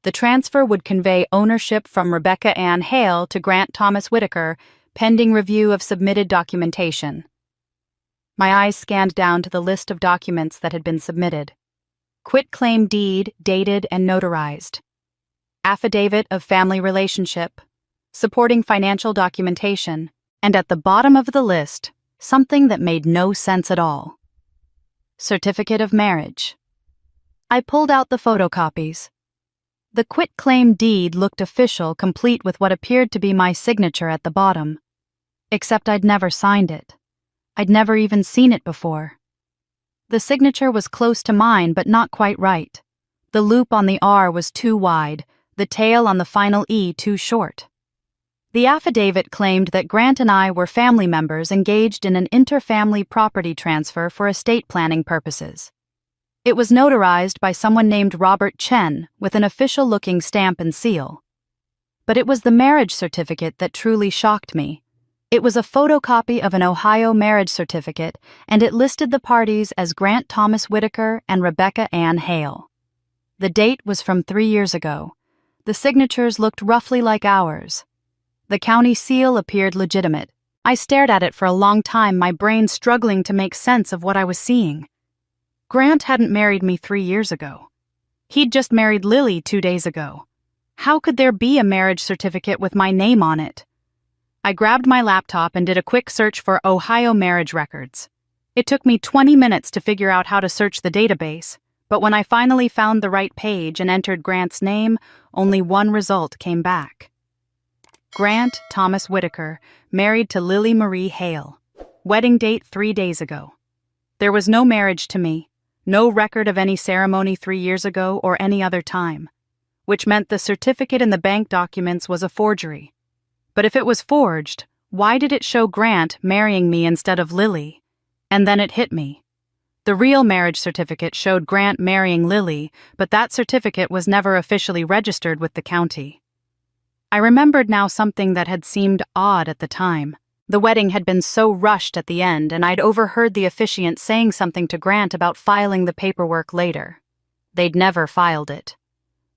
The transfer would convey ownership from Rebecca Ann Hale to Grant Thomas Whitaker, pending review of submitted documentation." My eyes scanned down to the list of documents that had been submitted. Quitclaim deed, dated and notarized. Affidavit of family relationship. Supporting financial documentation, and at the bottom of the list, something that made no sense at all. Certificate of marriage. I pulled out the photocopies. The quitclaim deed looked official, complete with what appeared to be my signature at the bottom. Except I'd never signed it. I'd never even seen it before. The signature was close to mine, but not quite right. The loop on the R was too wide, the tail on the final E too short. The affidavit claimed that Grant and I were family members engaged in an inter-family property transfer for estate planning purposes. It was notarized by someone named Robert Chen with an official-looking stamp and seal. But it was the marriage certificate that truly shocked me. It was a photocopy of an Ohio marriage certificate, and it listed the parties as Grant Thomas Whitaker and Rebecca Ann Hale. The date was from 3 years ago. The signatures looked roughly like ours. The county seal appeared legitimate. I stared at it for a long time, my brain struggling to make sense of what I was seeing. Grant hadn't married me 3 years ago. He'd just married Lily 2 days ago. How could there be a marriage certificate with my name on it? I grabbed my laptop and did a quick search for Ohio marriage records. It took me 20 minutes to figure out how to search the database, but when I finally found the right page and entered Grant's name, only one result came back. Grant Thomas Whitaker, married to Lily Marie Hale. Wedding date 3 days ago. There was no marriage to me, no record of any ceremony 3 years ago or any other time, which meant the certificate in the bank documents was a forgery. But if it was forged, why did it show Grant marrying me instead of Lily? And then it hit me. The real marriage certificate showed Grant marrying Lily, but that certificate was never officially registered with the county. I remembered now something that had seemed odd at the time. The wedding had been so rushed at the end, and I'd overheard the officiant saying something to Grant about filing the paperwork later. They'd never filed it.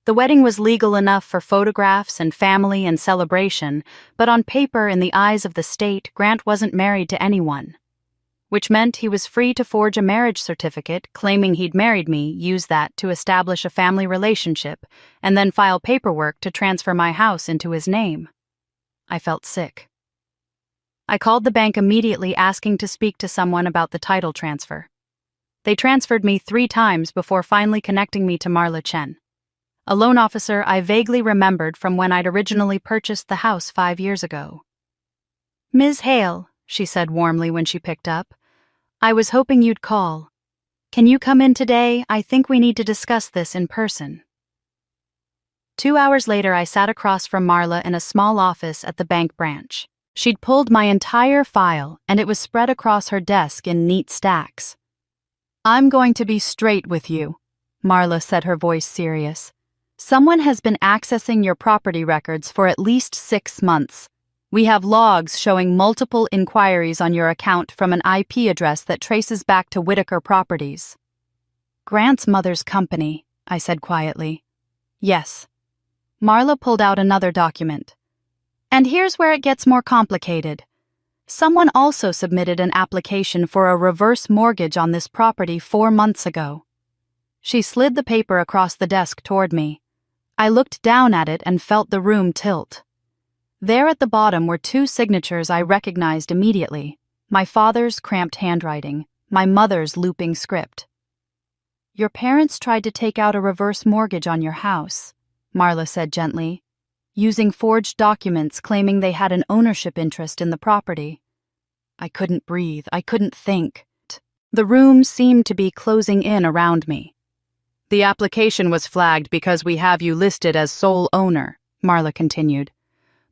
The wedding was legal enough for photographs and family and celebration, but on paper, in the eyes of the state, Grant wasn't married to anyone. Which meant he was free to forge a marriage certificate claiming he'd married me, use that to establish a family relationship, and then file paperwork to transfer my house into his name. I felt sick. I called the bank immediately asking to speak to someone about the title transfer. They transferred me 3 times before finally connecting me to Marla Chen, a loan officer I vaguely remembered from when I'd originally purchased the house 5 years ago. "Ms. Hale," she said warmly when she picked up, "I was hoping you'd call. Can you come in today? I think we need to discuss this in person." 2 hours later, I sat across from Marla in a small office at the bank branch. She'd pulled my entire file, and it was spread across her desk in neat stacks. "I'm going to be straight with you," Marla said, her voice serious. "Someone has been accessing your property records for at least 6 months. We have logs showing multiple inquiries on your account from an IP address that traces back to Whitaker Properties." "Grant's mother's company," I said quietly. "Yes." Marla pulled out another document. "And here's where it gets more complicated. Someone also submitted an application for a reverse mortgage on this property 4 months ago." She slid the paper across the desk toward me. I looked down at it and felt the room tilt. There at the bottom were 2 signatures I recognized immediately, my father's cramped handwriting, my mother's looping script. "Your parents tried to take out a reverse mortgage on your house," Marla said gently, "using forged documents claiming they had an ownership interest in the property." I couldn't breathe. I couldn't think. The room seemed to be closing in around me. "The application was flagged because we have you listed as sole owner," Marla continued.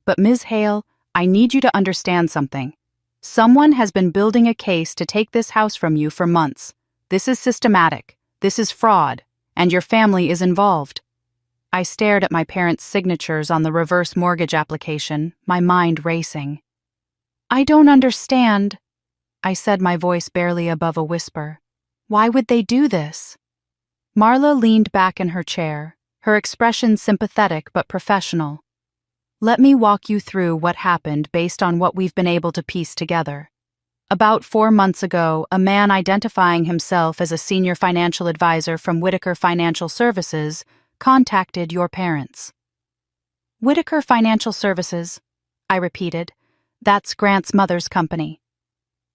"But Ms. Hale, I need you to understand something. Someone has been building a case to take this house from you for months. This is systematic. This is fraud. And your family is involved." I stared at my parents' signatures on the reverse mortgage application, my mind racing. "I don't understand," I said, my voice barely above a whisper. "Why would they do this?" Marla leaned back in her chair, her expression sympathetic but professional. "Let me walk you through what happened based on what we've been able to piece together. About 4 months ago, a man identifying himself as a senior financial advisor from Whitaker Financial Services contacted your parents." "Whitaker Financial Services," I repeated. "That's Grant's mother's company."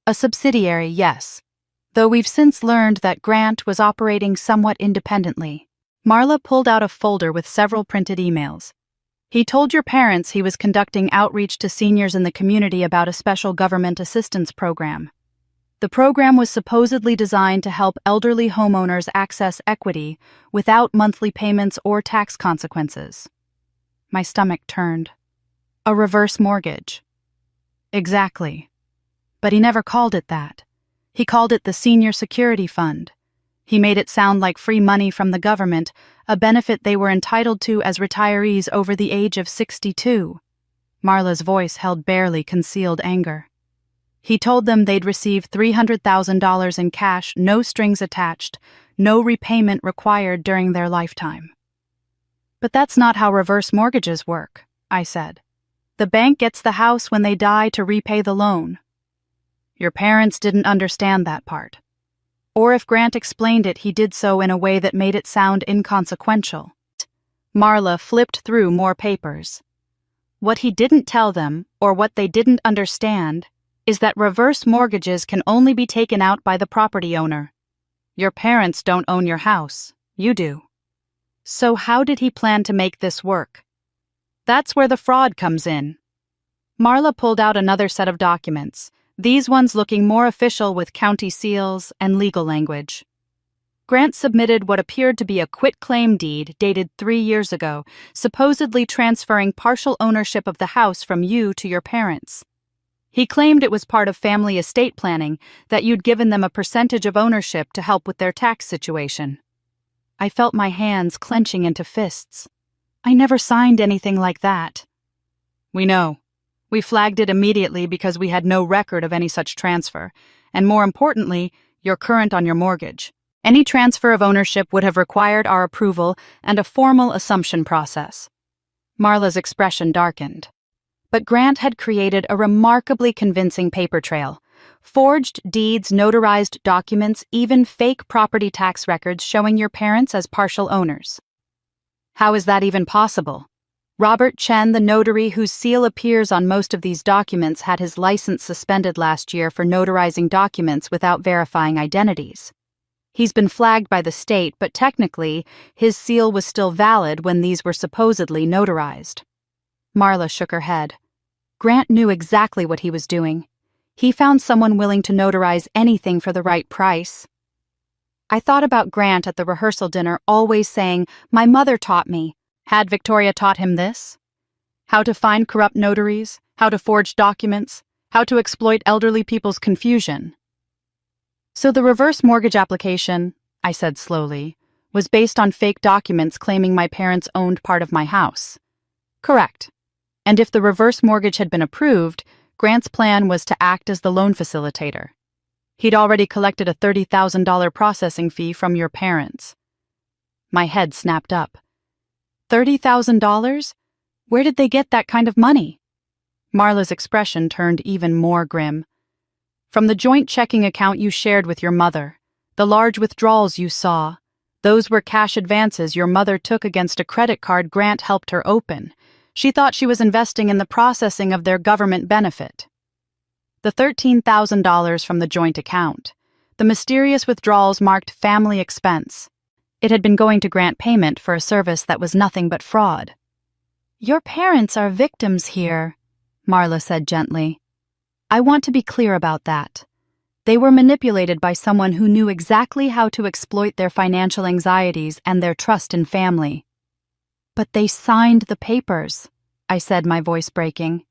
"A subsidiary, yes. Though we've since learned that Grant was operating somewhat independently." Marla pulled out a folder with several printed emails. "He told your parents he was conducting outreach to seniors in the community about a special government assistance program. The program was supposedly designed to help elderly homeowners access equity without monthly payments or tax consequences." My stomach turned. "A reverse mortgage." "Exactly. But he never called it that. He called it the Senior Security Fund. He made it sound like free money from the government, a benefit they were entitled to as retirees over the age of 62. Marla's voice held barely concealed anger. "He told them they'd receive $300,000 in cash, no strings attached, no repayment required during their lifetime." "But that's not how reverse mortgages work," I said. "The bank gets the house when they die to repay the loan." "Your parents didn't understand that part. Or if Grant explained it, he did so in a way that made it sound inconsequential." Marla flipped through more papers. "What he didn't tell them, or what they didn't understand, is that reverse mortgages can only be taken out by the property owner. Your parents don't own your house, you do. So how did he plan to make this work? That's where the fraud comes in. Marla pulled out another set of documents, these ones looking more official with county seals and legal language. Grant submitted what appeared to be a quitclaim deed dated 3 years ago, supposedly transferring partial ownership of the house from you to your parents. He claimed it was part of family estate planning, that you'd given them a percentage of ownership to help with their tax situation. I felt my hands clenching into fists. I never signed anything like that. We know. We flagged it immediately because we had no record of any such transfer, and more importantly, you're current on your mortgage. Any transfer of ownership would have required our approval and a formal assumption process. Marla's expression darkened. But Grant had created a remarkably convincing paper trail. Forged deeds, notarized documents, even fake property tax records showing your parents as partial owners. How is that even possible? Robert Chen, the notary whose seal appears on most of these documents, had his license suspended last year for notarizing documents without verifying identities. He's been flagged by the state, but technically, his seal was still valid when these were supposedly notarized. Marla shook her head. Grant knew exactly what he was doing. He found someone willing to notarize anything for the right price. I thought about Grant at the rehearsal dinner always saying, "My mother taught me." Had Victoria taught him this? How to find corrupt notaries, how to forge documents, how to exploit elderly people's confusion. So the reverse mortgage application, I said slowly, was based on fake documents claiming my parents owned part of my house. Correct. And if the reverse mortgage had been approved, Grant's plan was to act as the loan facilitator. He'd already collected a $30,000 processing fee from your parents. My head snapped up. $30,000? Where did they get that kind of money? Marla's expression turned even more grim. From the joint checking account you shared with your mother, the large withdrawals you saw, those were cash advances your mother took against a credit card Grant helped her open. She thought she was investing in the processing of their government benefit. The $13,000 from the joint account, the mysterious withdrawals marked family expense. It had been going to Grant payment for a service that was nothing but fraud. Your parents are victims here, Marla said gently. I want to be clear about that. They were manipulated by someone who knew exactly how to exploit their financial anxieties and their trust in family. But they signed the papers, I said, my voice breaking.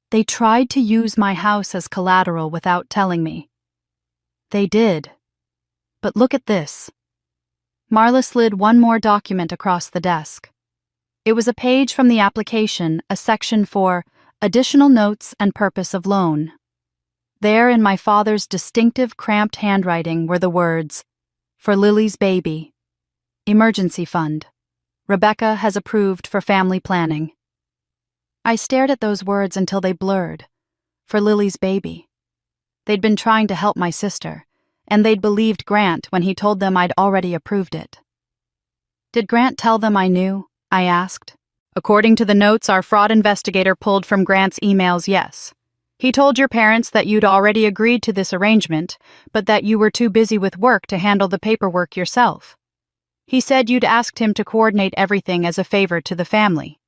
They tried to use my house as collateral without telling me. They did. But look at this. Marla slid one more document across the desk. It was a page from the application, a section for additional notes and purpose of loan. There, in my father's distinctive cramped handwriting, were the words, "For Lily's baby. Emergency fund. Rebecca has approved for family planning." I stared at those words until they blurred. For Lily's baby. They'd been trying to help my sister, and they'd believed Grant when he told them I'd already approved it. Did Grant tell them I knew? I asked. According to the notes our fraud investigator pulled from Grant's emails, yes. He told your parents that you'd already agreed to this arrangement, but that you were too busy with work to handle the paperwork yourself. He said you'd asked him to coordinate everything as a favor to the family.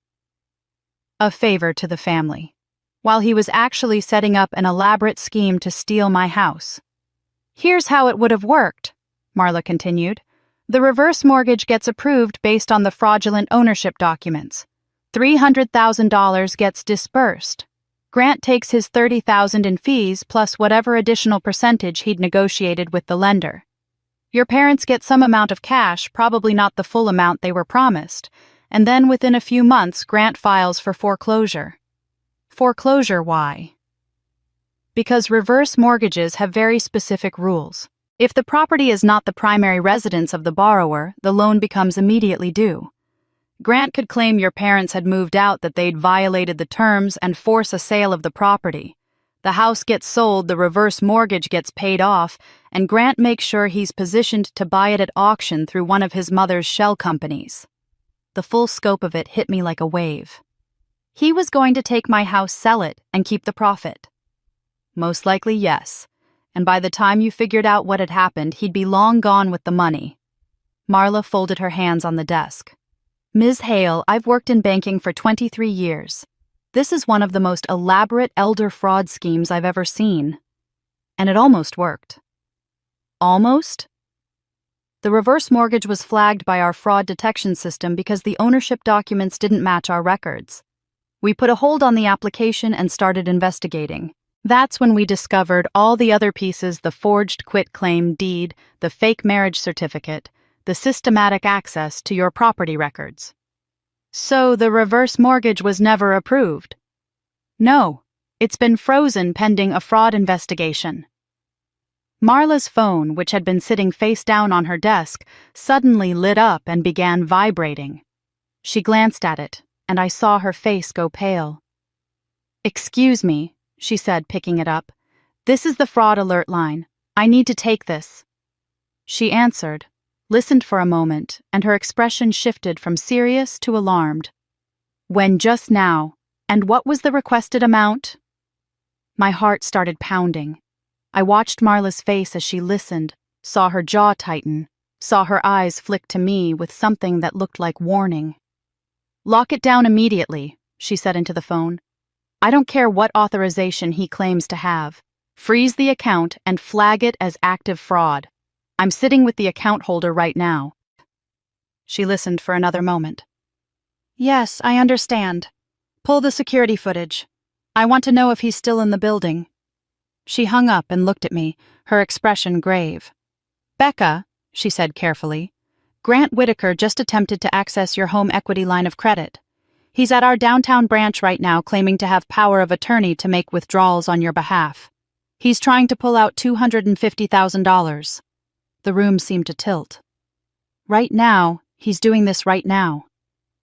A favor to the family, while he was actually setting up an elaborate scheme to steal my house. Here's how it would have worked, Marla continued. The reverse mortgage gets approved based on the fraudulent ownership documents. $300,000 gets disbursed. Grant takes his $30,000 in fees plus whatever additional percentage he'd negotiated with the lender. Your parents get some amount of cash, probably not the full amount they were promised, and then within a few months Grant files for foreclosure. Foreclosure, why? Because reverse mortgages have very specific rules. If the property is not the primary residence of the borrower, the loan becomes immediately due. Grant could claim your parents had moved out, that they'd violated the terms, and force a sale of the property. The house gets sold, the reverse mortgage gets paid off, and Grant makes sure he's positioned to buy it at auction through one of his mother's shell companies. The full scope of it hit me like a wave. He was going to take my house, sell it, and keep the profit. Most likely, yes. And by the time you figured out what had happened, he'd be long gone with the money. Marla folded her hands on the desk. Ms. Hale, I've worked in banking for 23 years. This is one of the most elaborate elder fraud schemes I've ever seen. And it almost worked. Almost? The reverse mortgage was flagged by our fraud detection system because the ownership documents didn't match our records. We put a hold on the application and started investigating. That's when we discovered all the other pieces: the forged quitclaim deed, the fake marriage certificate, the systematic access to your property records. So the reverse mortgage was never approved? No, it's been frozen pending a fraud investigation. Marla's phone, which had been sitting face down on her desk, suddenly lit up and began vibrating. She glanced at it, and I saw her face go pale. "Excuse me," she said, picking it up. "This is the fraud alert line. I need to take this." She answered, listened for a moment, and her expression shifted from serious to alarmed. "When just now? And what was the requested amount?" My heart started pounding. I watched Marla's face as she listened, saw her jaw tighten, saw her eyes flick to me with something that looked like warning. "Lock it down immediately," she said into the phone. "I don't care what authorization he claims to have. Freeze the account and flag it as active fraud. I'm sitting with the account holder right now." She listened for another moment. "Yes, I understand. Pull the security footage. I want to know if he's still in the building." She hung up and looked at me, her expression grave. "Becca," she said carefully, "Grant Whitaker just attempted to access your home equity line of credit. He's at our downtown branch right now claiming to have power of attorney to make withdrawals on your behalf. He's trying to pull out $250,000. The room seemed to tilt. "Right now, he's doing this right now.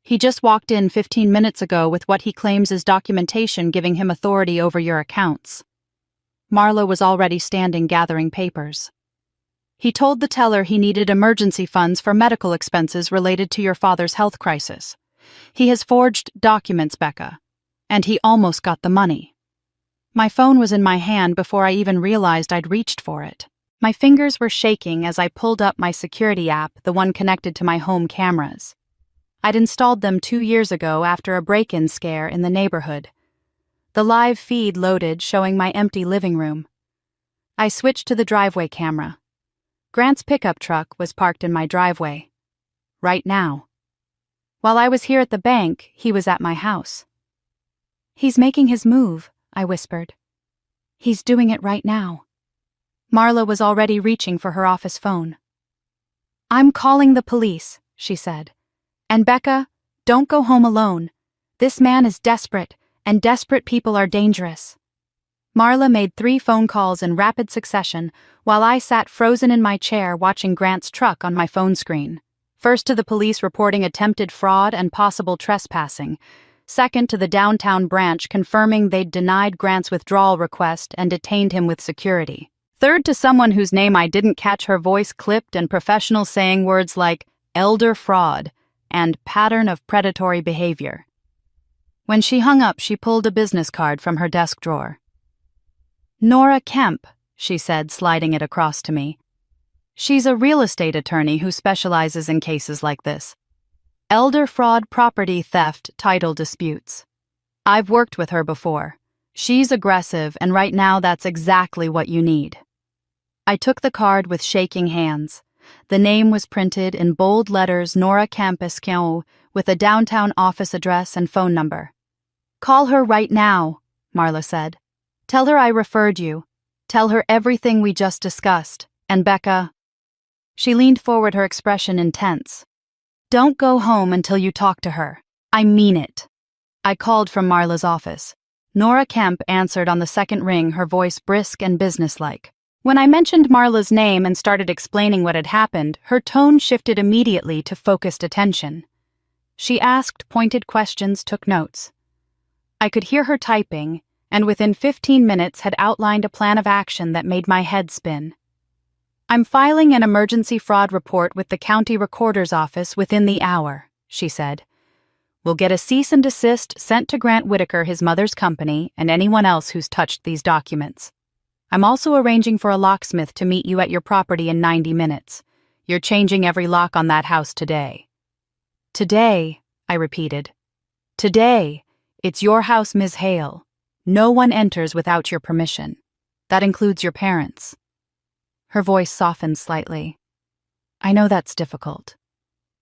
He just walked in 15 minutes ago with what he claims is documentation giving him authority over your accounts." Marla was already standing gathering papers. "He told the teller he needed emergency funds for medical expenses related to your father's health crisis. He has forged documents, Becca, and he almost got the money." My phone was in my hand before I even realized I'd reached for it. My fingers were shaking as I pulled up my security app, the one connected to my home cameras. I'd installed them 2 years ago after a break-in scare in the neighborhood. The live feed loaded, showing my empty living room. I switched to the driveway camera. Grant's pickup truck was parked in my driveway. Right now. While I was here at the bank, he was at my house. "He's making his move," I whispered. "He's doing it right now." Marla was already reaching for her office phone. "I'm calling the police," she said. "And Becca, don't go home alone. This man is desperate, and desperate people are dangerous." Marla made 3 phone calls in rapid succession while I sat frozen in my chair watching Grant's truck on my phone screen. First to the police reporting attempted fraud and possible trespassing. Second to the downtown branch confirming they'd denied Grant's withdrawal request and detained him with security. Third to someone whose name I didn't catch, her voice clipped and professional, saying words like elder fraud and pattern of predatory behavior. When she hung up, she pulled a business card from her desk drawer. "Nora Kemp," she said, sliding it across to me. "She's a real estate attorney who specializes in cases like this. Elder fraud, property theft, title disputes. I've worked with her before. She's aggressive, and right now that's exactly what you need." I took the card with shaking hands. The name was printed in bold letters, Nora Kemp Esquion, with a downtown office address and phone number. "Call her right now," Marla said. "Tell her I referred you. Tell her everything we just discussed. And Becca..." She leaned forward, her expression intense. "Don't go home until you talk to her. I mean it." I called from Marla's office. Nora Kemp answered on the second ring, her voice brisk and businesslike. When I mentioned Marla's name and started explaining what had happened, her tone shifted immediately to focused attention. She asked pointed questions, took notes. I could hear her typing, and within 15 minutes had outlined a plan of action that made my head spin. "I'm filing an emergency fraud report with the county recorder's office within the hour," she said. "We'll get a cease and desist sent to Grant Whitaker, his mother's company, and anyone else who's touched these documents. I'm also arranging for a locksmith to meet you at your property in 90 minutes. You're changing every lock on that house today." "Today," I repeated. "Today. It's your house, Ms. Hale. No one enters without your permission. That includes your parents." Her voice softened slightly. "I know that's difficult.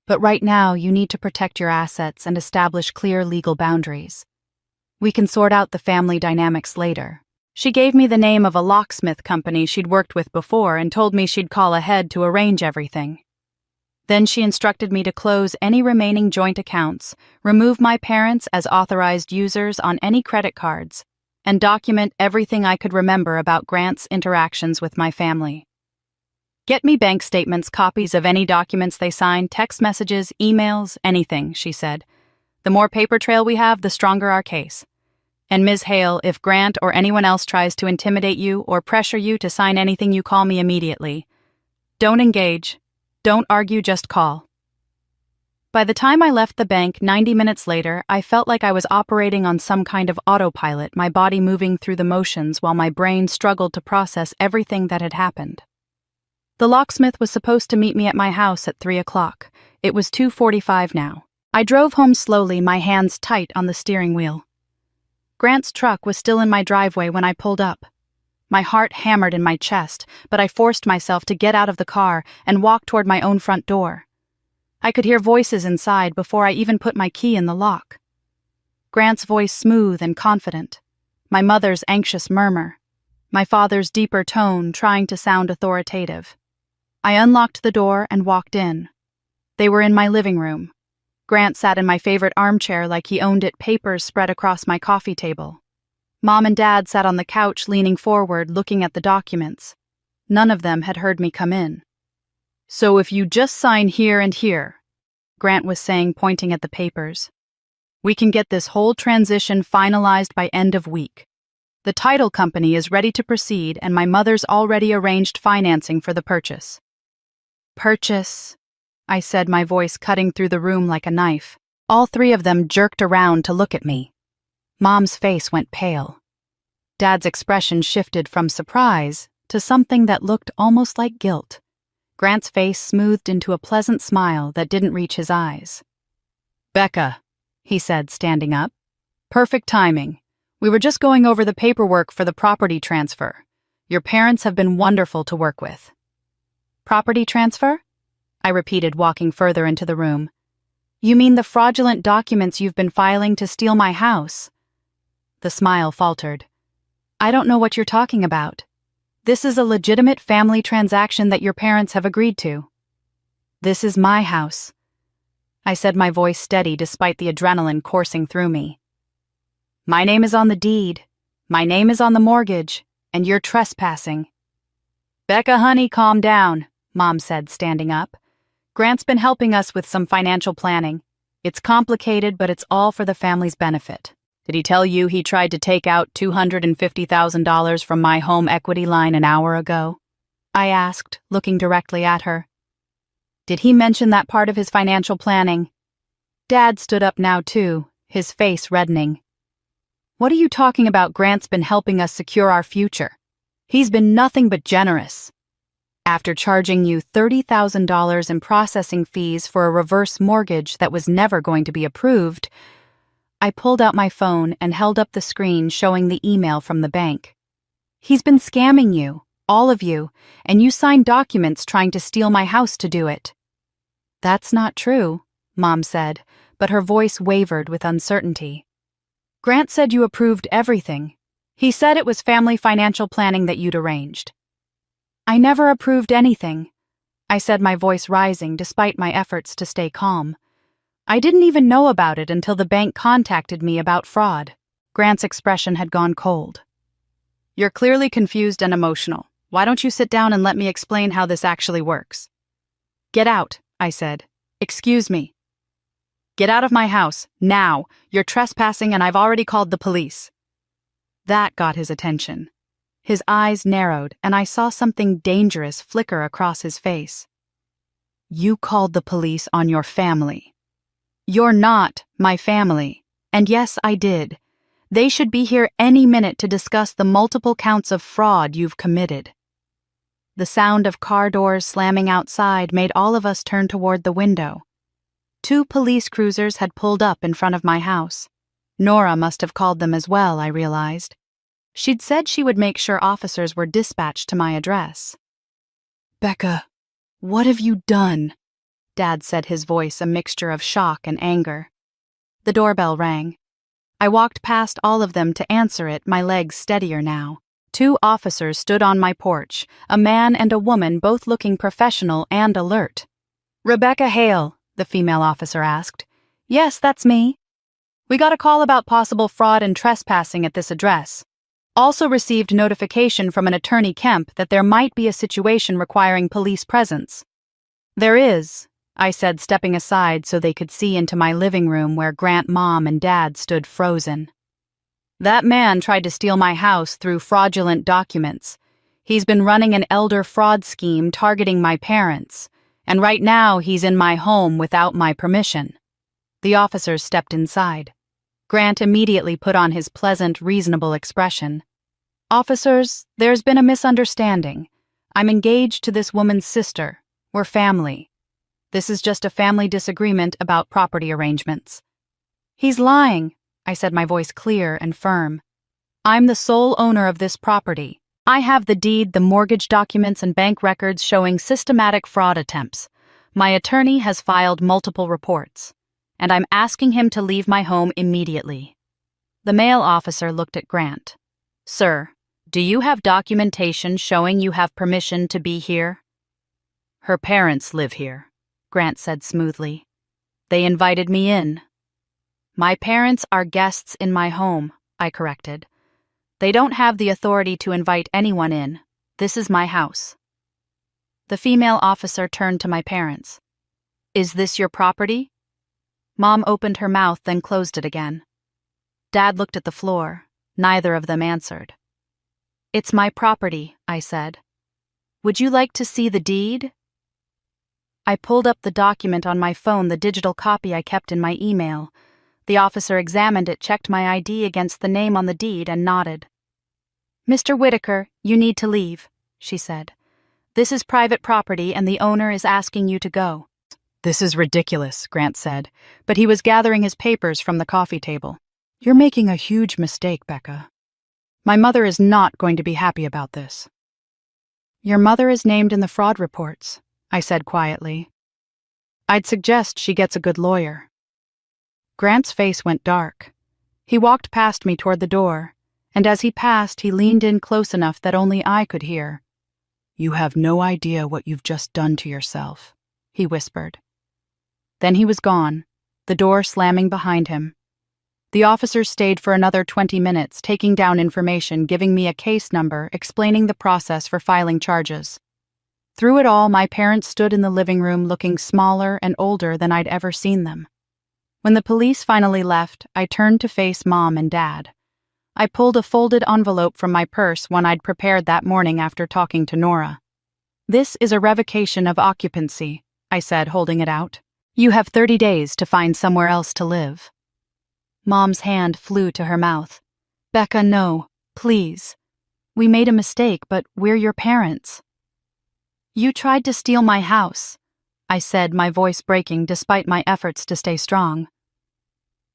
But right now, you need to protect your assets and establish clear legal boundaries. We can sort out the family dynamics later." She gave me the name of a locksmith company she'd worked with before and told me she'd call ahead to arrange everything. Then she instructed me to close any remaining joint accounts, remove my parents as authorized users on any credit cards, and document everything I could remember about Grant's interactions with my family. "Get me bank statements, copies of any documents they signed, text messages, emails, anything," she said. "The more paper trail we have, the stronger our case. And Ms. Hale, if Grant or anyone else tries to intimidate you or pressure you to sign anything, you call me immediately. Don't engage. Don't argue, just call." By the time I left the bank 90 minutes later, I felt like I was operating on some kind of autopilot, my body moving through the motions while my brain struggled to process everything that had happened. The locksmith was supposed to meet me at my house at 3 o'clock. It was 2:45 now. I drove home slowly, my hands tight on the steering wheel. Grant's truck was still in my driveway when I pulled up. My heart hammered in my chest, but I forced myself to get out of the car and walk toward my own front door. I could hear voices inside before I even put my key in the lock. Grant's voice smooth and confident, my mother's anxious murmur, my father's deeper tone trying to sound authoritative. I unlocked the door and walked in. They were in my living room. Grant sat in my favorite armchair like he owned it, papers spread across my coffee table. Mom and Dad sat on the couch leaning forward, looking at the documents. None of them had heard me come in. "So if you just sign here and here," Grant was saying, pointing at the papers, "we can get this whole transition finalized by end of week. The title company is ready to proceed and my mother's already arranged financing for the purchase." "Purchase," I said, my voice cutting through the room like a knife. All three of them jerked around to look at me. Mom's face went pale. Dad's expression shifted from surprise to something that looked almost like guilt. Grant's face smoothed into a pleasant smile that didn't reach his eyes. "Becca," he said, standing up. "Perfect timing. We were just going over the paperwork for the property transfer. Your parents have been wonderful to work with." "Property transfer?" I repeated, walking further into the room. "You mean the fraudulent documents you've been filing to steal my house?" The smile faltered. "I don't know what you're talking about. This is a legitimate family transaction that your parents have agreed to." "This is my house," I said, my voice steady despite the adrenaline coursing through me. "My name is on the deed, my name is on the mortgage, and you're trespassing." "Becca, honey, calm down," Mom said, standing up. "Grant's been helping us with some financial planning. It's complicated, but it's all for the family's benefit." "Did he tell you he tried to take out $250,000 from my home equity line an hour ago?" I asked, looking directly at her. "Did he mention that part of his financial planning?" Dad stood up now too, his face reddening. "What are you talking about? Grant's been helping us secure our future. He's been nothing but generous. After charging you $30,000 in processing fees for a reverse mortgage that was never going to be approved," I pulled out my phone and held up the screen showing the email from the bank. "He's been scamming you, all of you, and you signed documents trying to steal my house to do it." "That's not true," Mom said, but her voice wavered with uncertainty. "Grant said you approved everything. He said it was family financial planning that you'd arranged." "I never approved anything," I said, my voice rising despite my efforts to stay calm. "I didn't even know about it until the bank contacted me about fraud." Grant's expression had gone cold. "You're clearly confused and emotional. Why don't you sit down and let me explain how this actually works?" "Get out," I said. "Excuse me." "Get out of my house, now. You're trespassing and I've already called the police." That got his attention. His eyes narrowed, and I saw something dangerous flicker across his face. "You called the police on your family." "You're not my family." And yes, I did. They should be here any minute to discuss the multiple counts of fraud you've committed." The sound of car doors slamming outside made all of us turn toward the window. 2 police cruisers had pulled up in front of my house. Nora must have called them as well, I realized. She'd said she would make sure officers were dispatched to my address. "Becca, what have you done?" Dad said, his voice a mixture of shock and anger. The doorbell rang. I walked past all of them to answer it, my legs steadier now. 2 officers stood on my porch, a man and a woman both looking professional and alert. "Rebecca Hale," the female officer asked. "Yes, that's me. We got a call about possible fraud and trespassing at this address. Also received notification from an attorney Kemp that there might be a situation requiring police presence." "There is," I said, stepping aside so they could see into my living room where Grant, Mom, and Dad stood frozen. "That man tried to steal my house through fraudulent documents. He's been running an elder fraud scheme targeting my parents, and right now he's in my home without my permission." The officers stepped inside. Grant immediately put on his pleasant, reasonable expression. "Officers, there's been a misunderstanding. I'm engaged to this woman's sister. We're family. This is just a family disagreement about property arrangements." "He's lying," I said, my voice clear and firm. "I'm the sole owner of this property. I have the deed, the mortgage documents, and bank records showing systematic fraud attempts. My attorney has filed multiple reports, and I'm asking him to leave my home immediately." The male officer looked at Grant. "Sir, do you have documentation showing you have permission to be here?" "Her parents live here," Grant said smoothly. "They invited me in." "My parents are guests in my home," I corrected. "They don't have the authority to invite anyone in. This is my house." The female officer turned to my parents. "Is this your property?" Mom opened her mouth, then closed it again. Dad looked at the floor. Neither of them answered. "It's my property," I said. "Would you like to see the deed?" I pulled up the document on my phone, the digital copy I kept in my email. The officer examined it, checked my ID against the name on the deed, and nodded. "Mr. Whitaker, you need to leave," she said. "This is private property and the owner is asking you to go." "This is ridiculous," Grant said, but he was gathering his papers from the coffee table. "You're making a huge mistake, Becca. My mother is not going to be happy about this." "Your mother is named in the fraud reports," I said quietly. "I'd suggest she gets a good lawyer." Grant's face went dark. He walked past me toward the door, and as he passed, he leaned in close enough that only I could hear. "You have no idea what you've just done to yourself," he whispered. Then he was gone, the door slamming behind him. The officers stayed for another 20 minutes, taking down information, giving me a case number, explaining the process for filing charges. Through it all, my parents stood in the living room looking smaller and older than I'd ever seen them. When the police finally left, I turned to face Mom and Dad. I pulled a folded envelope from my purse, one I'd prepared that morning after talking to Nora. "This is a revocation of occupancy," I said, holding it out. "You have 30 days to find somewhere else to live." Mom's hand flew to her mouth. "Becca, no, please. We made a mistake, but we're your parents." "You tried to steal my house," I said, my voice breaking despite my efforts to stay strong.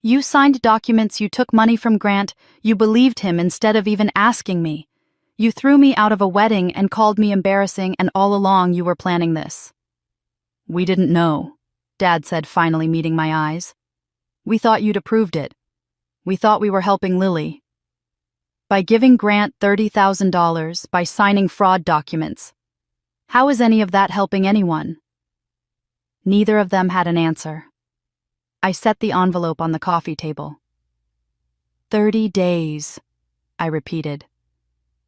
"You signed documents, you took money from Grant, you believed him instead of even asking me. You threw me out of a wedding and called me embarrassing, and all along you were planning this." "We didn't know," Dad said, finally meeting my eyes. "We thought you'd approved it. We thought we were helping Lily. By giving Grant $30,000, by signing fraud documents. How is any of that helping anyone?" Neither of them had an answer. I set the envelope on the coffee table. 30 days, I repeated.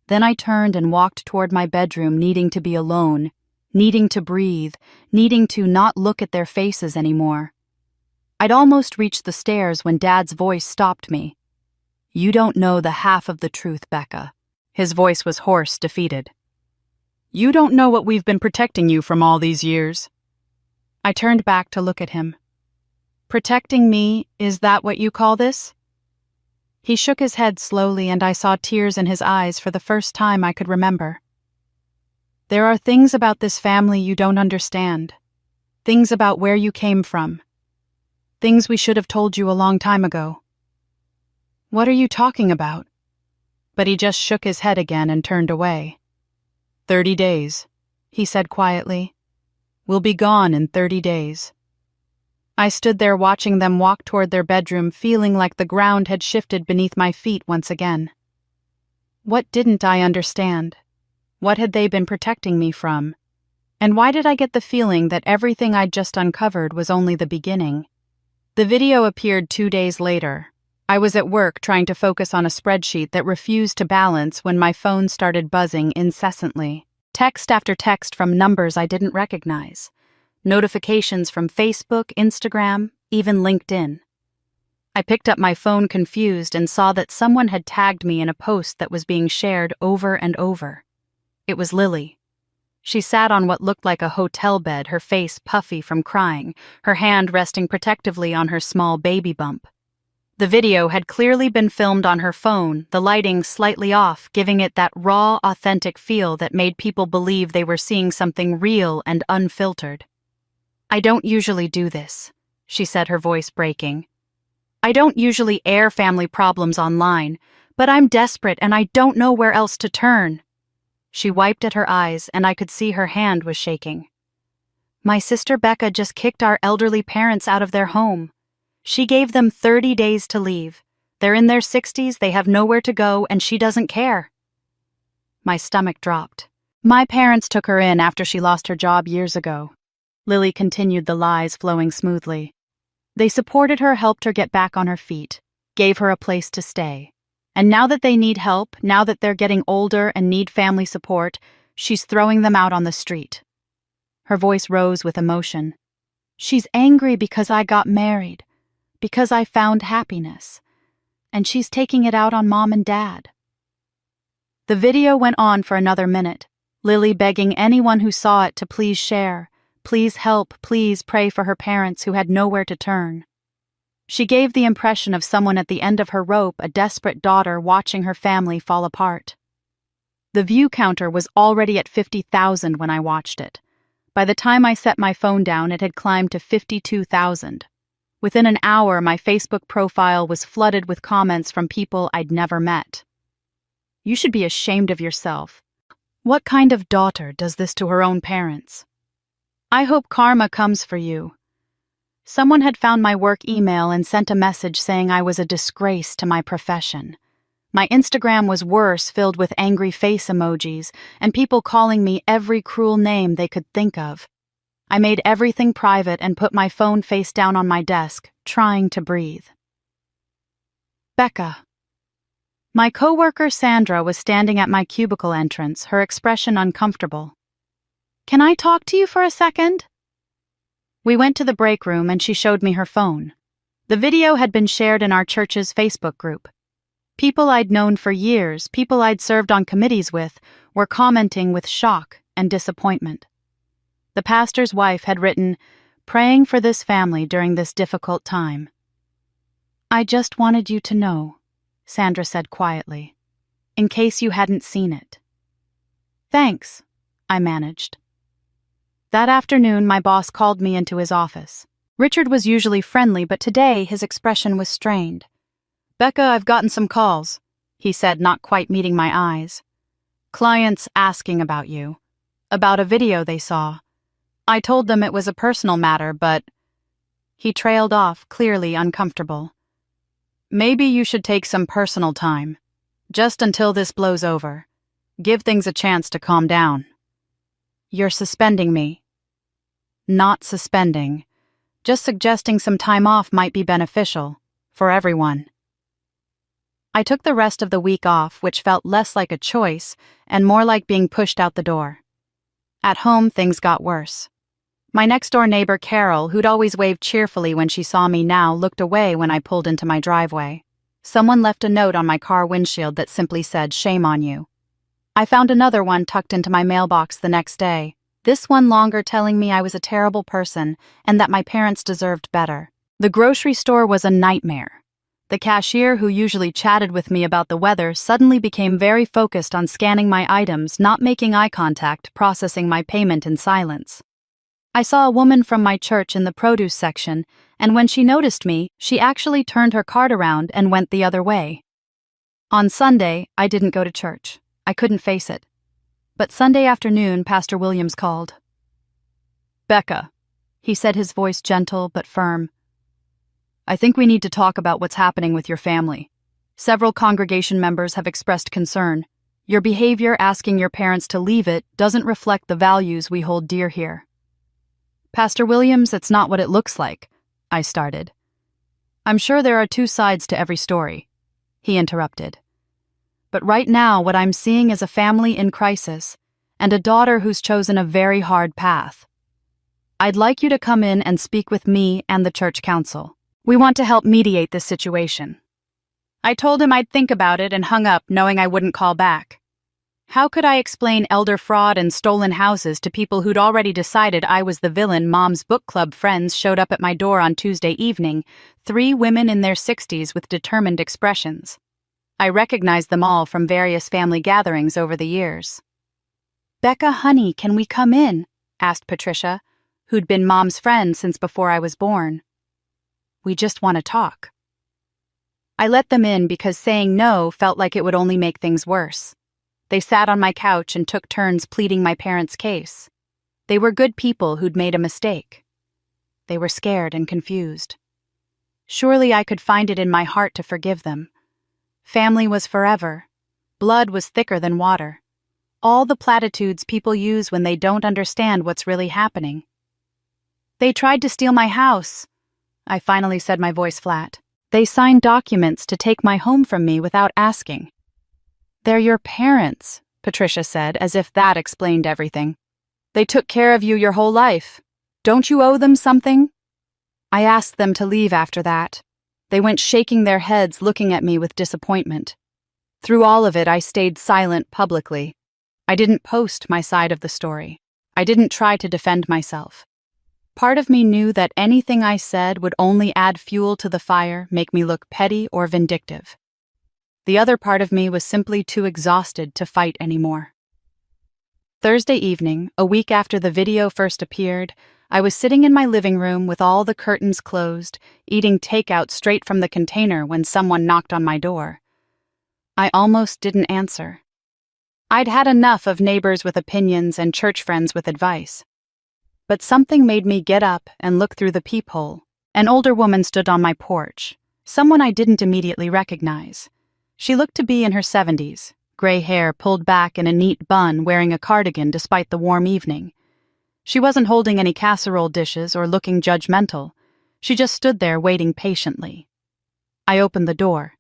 Then I turned and walked toward my bedroom, needing to be alone, needing to breathe, needing to not look at their faces anymore. I'd almost reached the stairs when Dad's voice stopped me. "You don't know the half of the truth, Becca." His voice was hoarse, defeated. "You don't know what we've been protecting you from all these years." I turned back to look at him. "Protecting me, is that what you call this?" He shook his head slowly, and I saw tears in his eyes for the first time I could remember. There are things about this family you don't understand. Things about where you came from. Things we should have told you a long time ago. What are you talking about? But he just shook his head again and turned away. 30 days, he said quietly. We'll be gone in 30 days. I stood there watching them walk toward their bedroom, feeling like the ground had shifted beneath my feet once again. What didn't I understand? What had they been protecting me from? And why did I get the feeling that everything I'd just uncovered was only the beginning? The video appeared 2 days later. I was at work trying to focus on a spreadsheet that refused to balance when my phone started buzzing incessantly. Text after text from numbers I didn't recognize. Notifications from Facebook, Instagram, even LinkedIn. I picked up my phone confused and saw that someone had tagged me in a post that was being shared over and over. It was Lily. She sat on what looked like a hotel bed, her face puffy from crying, her hand resting protectively on her small baby bump. The video had clearly been filmed on her phone, the lighting slightly off, giving it that raw, authentic feel that made people believe they were seeing something real and unfiltered. I don't usually do this, she said, her voice breaking. I don't usually air family problems online, but I'm desperate and I don't know where else to turn. She wiped at her eyes and I could see her hand was shaking. My sister Becca just kicked our elderly parents out of their home. She gave them 30 days to leave. They're in their 60s, they have nowhere to go, and she doesn't care. My stomach dropped. My parents took her in after she lost her job years ago. Lily continued, the lies flowing smoothly. They supported her, helped her get back on her feet, gave her a place to stay. And now that they need help, now that they're getting older and need family support, she's throwing them out on the street. Her voice rose with emotion. She's angry because I got married, because I found happiness, and she's taking it out on Mom and Dad. The video went on for another minute, Lily begging anyone who saw it to please share. Please help, please pray for her parents who had nowhere to turn. She gave the impression of someone at the end of her rope, a desperate daughter watching her family fall apart. The view counter was already at 50,000 when I watched it. By the time I set my phone down, it had climbed to 52,000. Within an hour, my Facebook profile was flooded with comments from people I'd never met. You should be ashamed of yourself. What kind of daughter does this to her own parents? I hope karma comes for you. Someone had found my work email and sent a message saying I was a disgrace to my profession. My Instagram was worse, filled with angry face emojis and people calling me every cruel name they could think of. I made everything private and put my phone face down on my desk, trying to breathe. Becca. My coworker Sandra was standing at my cubicle entrance, her expression uncomfortable. Can I talk to you for a second? We went to the break room and she showed me her phone. The video had been shared in our church's Facebook group. People I'd known for years, people I'd served on committees with, were commenting with shock and disappointment. The pastor's wife had written, "Praying for this family during this difficult time." I just wanted you to know, Sandra said quietly, in case you hadn't seen it. Thanks, I managed. That afternoon, my boss called me into his office. Richard was usually friendly, but today his expression was strained. Becca, I've gotten some calls, he said, not quite meeting my eyes. Clients asking about you, about a video they saw. I told them it was a personal matter, but... He trailed off, clearly uncomfortable. Maybe you should take some personal time, just until this blows over. Give things a chance to calm down. You're suspending me. Not suspending. Just suggesting some time off might be beneficial, for everyone. I took the rest of the week off, which felt less like a choice and more like being pushed out the door. At home, things got worse. My next-door neighbor, Carol, who'd always waved cheerfully when she saw me now, looked away when I pulled into my driveway. Someone left a note on my car windshield that simply said, "Shame on you." I found another one tucked into my mailbox the next day, this one longer, telling me I was a terrible person and that my parents deserved better. The grocery store was a nightmare. The cashier who usually chatted with me about the weather suddenly became very focused on scanning my items, not making eye contact, processing my payment in silence. I saw a woman from my church in the produce section, and when she noticed me, she actually turned her cart around and went the other way. On Sunday, I didn't go to church. I couldn't face it. But Sunday afternoon, Pastor Williams called. "Becca," he said, his voice gentle but firm. "I think we need to talk about what's happening with your family. Several congregation members have expressed concern. Your behavior asking your parents to leave it doesn't reflect the values we hold dear here." "Pastor Williams, it's not what it looks like," I started. "I'm sure there are two sides to every story," he interrupted. "But right now what I'm seeing is a family in crisis and a daughter who's chosen a very hard path. I'd like you to come in and speak with me and the church council. We want to help mediate this situation." I told him I'd think about it and hung up, knowing I wouldn't call back. How could I explain elder fraud and stolen houses to people who'd already decided I was the villain? Mom's book club friends showed up at my door on Tuesday evening, 3 women in their 60s with determined expressions. I recognized them all from various family gatherings over the years. "Becca, honey, can we come in?" asked Patricia, who'd been Mom's friend since before I was born. "We just want to talk." I let them in because saying no felt like it would only make things worse. They sat on my couch and took turns pleading my parents' case. They were good people who'd made a mistake. They were scared and confused. Surely I could find it in my heart to forgive them. Family was forever. Blood was thicker than water. All the platitudes people use when they don't understand what's really happening. "They tried to steal my house," I finally said, my voice flat. "They signed documents to take my home from me without asking." "They're your parents," Patricia said, as if that explained everything. "They took care of you your whole life. Don't you owe them something?" I asked them to leave after that. They went shaking their heads, looking at me with disappointment. Through all of it, I stayed silent publicly. I didn't post my side of the story. I didn't try to defend myself. Part of me knew that anything I said would only add fuel to the fire, make me look petty or vindictive. The other part of me was simply too exhausted to fight anymore. Thursday evening, a week after the video first appeared, I was sitting in my living room with all the curtains closed, eating takeout straight from the container when someone knocked on my door. I almost didn't answer. I'd had enough of neighbors with opinions and church friends with advice. But something made me get up and look through the peephole. An older woman stood on my porch, someone I didn't immediately recognize. She looked to be in her 70s, gray hair pulled back in a neat bun, wearing a cardigan despite the warm evening. She wasn't holding any casserole dishes or looking judgmental. She just stood there waiting patiently. I opened the door.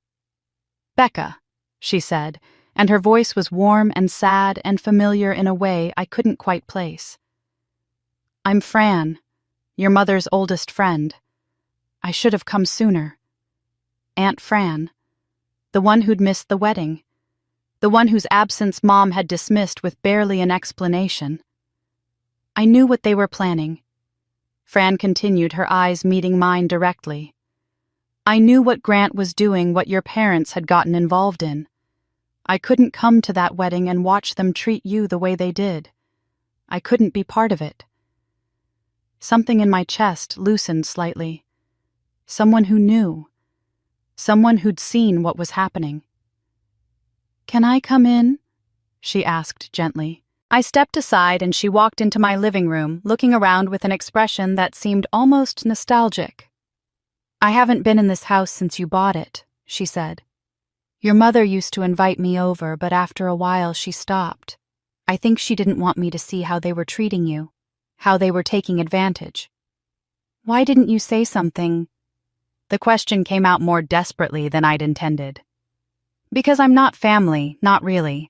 "Becca," she said, and her voice was warm and sad and familiar in a way I couldn't quite place. "I'm Fran, your mother's oldest friend. I should have come sooner. Aunt Fran, the one who'd missed the wedding, the one whose absence Mom had dismissed with barely an explanation. I knew what they were planning." Fran continued, her eyes meeting mine directly. "I knew what Grant was doing, what your parents had gotten involved in. I couldn't come to that wedding and watch them treat you the way they did. I couldn't be part of it." Something in my chest loosened slightly. Someone who knew. Someone who'd seen what was happening. "Can I come in?" she asked gently. I stepped aside and she walked into my living room, looking around with an expression that seemed almost nostalgic. "I haven't been in this house since you bought it," she said. "Your mother used to invite me over, but after a while she stopped. I think she didn't want me to see how they were treating you, how they were taking advantage. Why didn't you say something?" The question came out more desperately than I'd intended. "Because I'm not family, not really.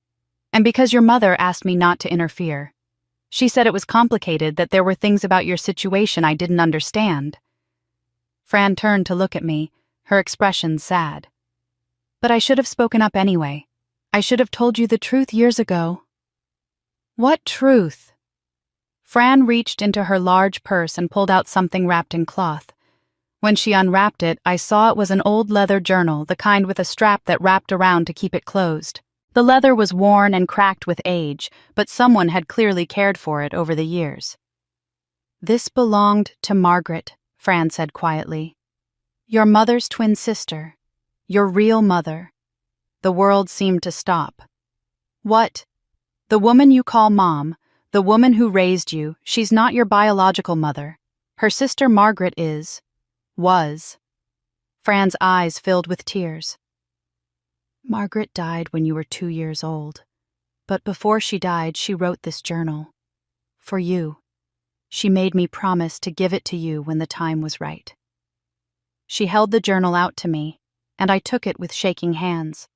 And because your mother asked me not to interfere. She said it was complicated, that there were things about your situation I didn't understand." Fran turned to look at me, her expression sad. "But I should have spoken up anyway. I should have told you the truth years ago." "What truth?" Fran reached into her large purse and pulled out something wrapped in cloth. When she unwrapped it, I saw it was an old leather journal, the kind with a strap that wrapped around to keep it closed. The leather was worn and cracked with age, but someone had clearly cared for it over the years. "This belonged to Margaret," Fran said quietly. "Your mother's twin sister. Your real mother." The world seemed to stop. "What? The woman you call Mom, the woman who raised you, she's not your biological mother. Her sister Margaret was." Fran's eyes filled with tears. "Margaret died when you were 2 years old. But before she died, she wrote this journal. For you. She made me promise to give it to you when the time was right." She held the journal out to me, and I took it with shaking hands.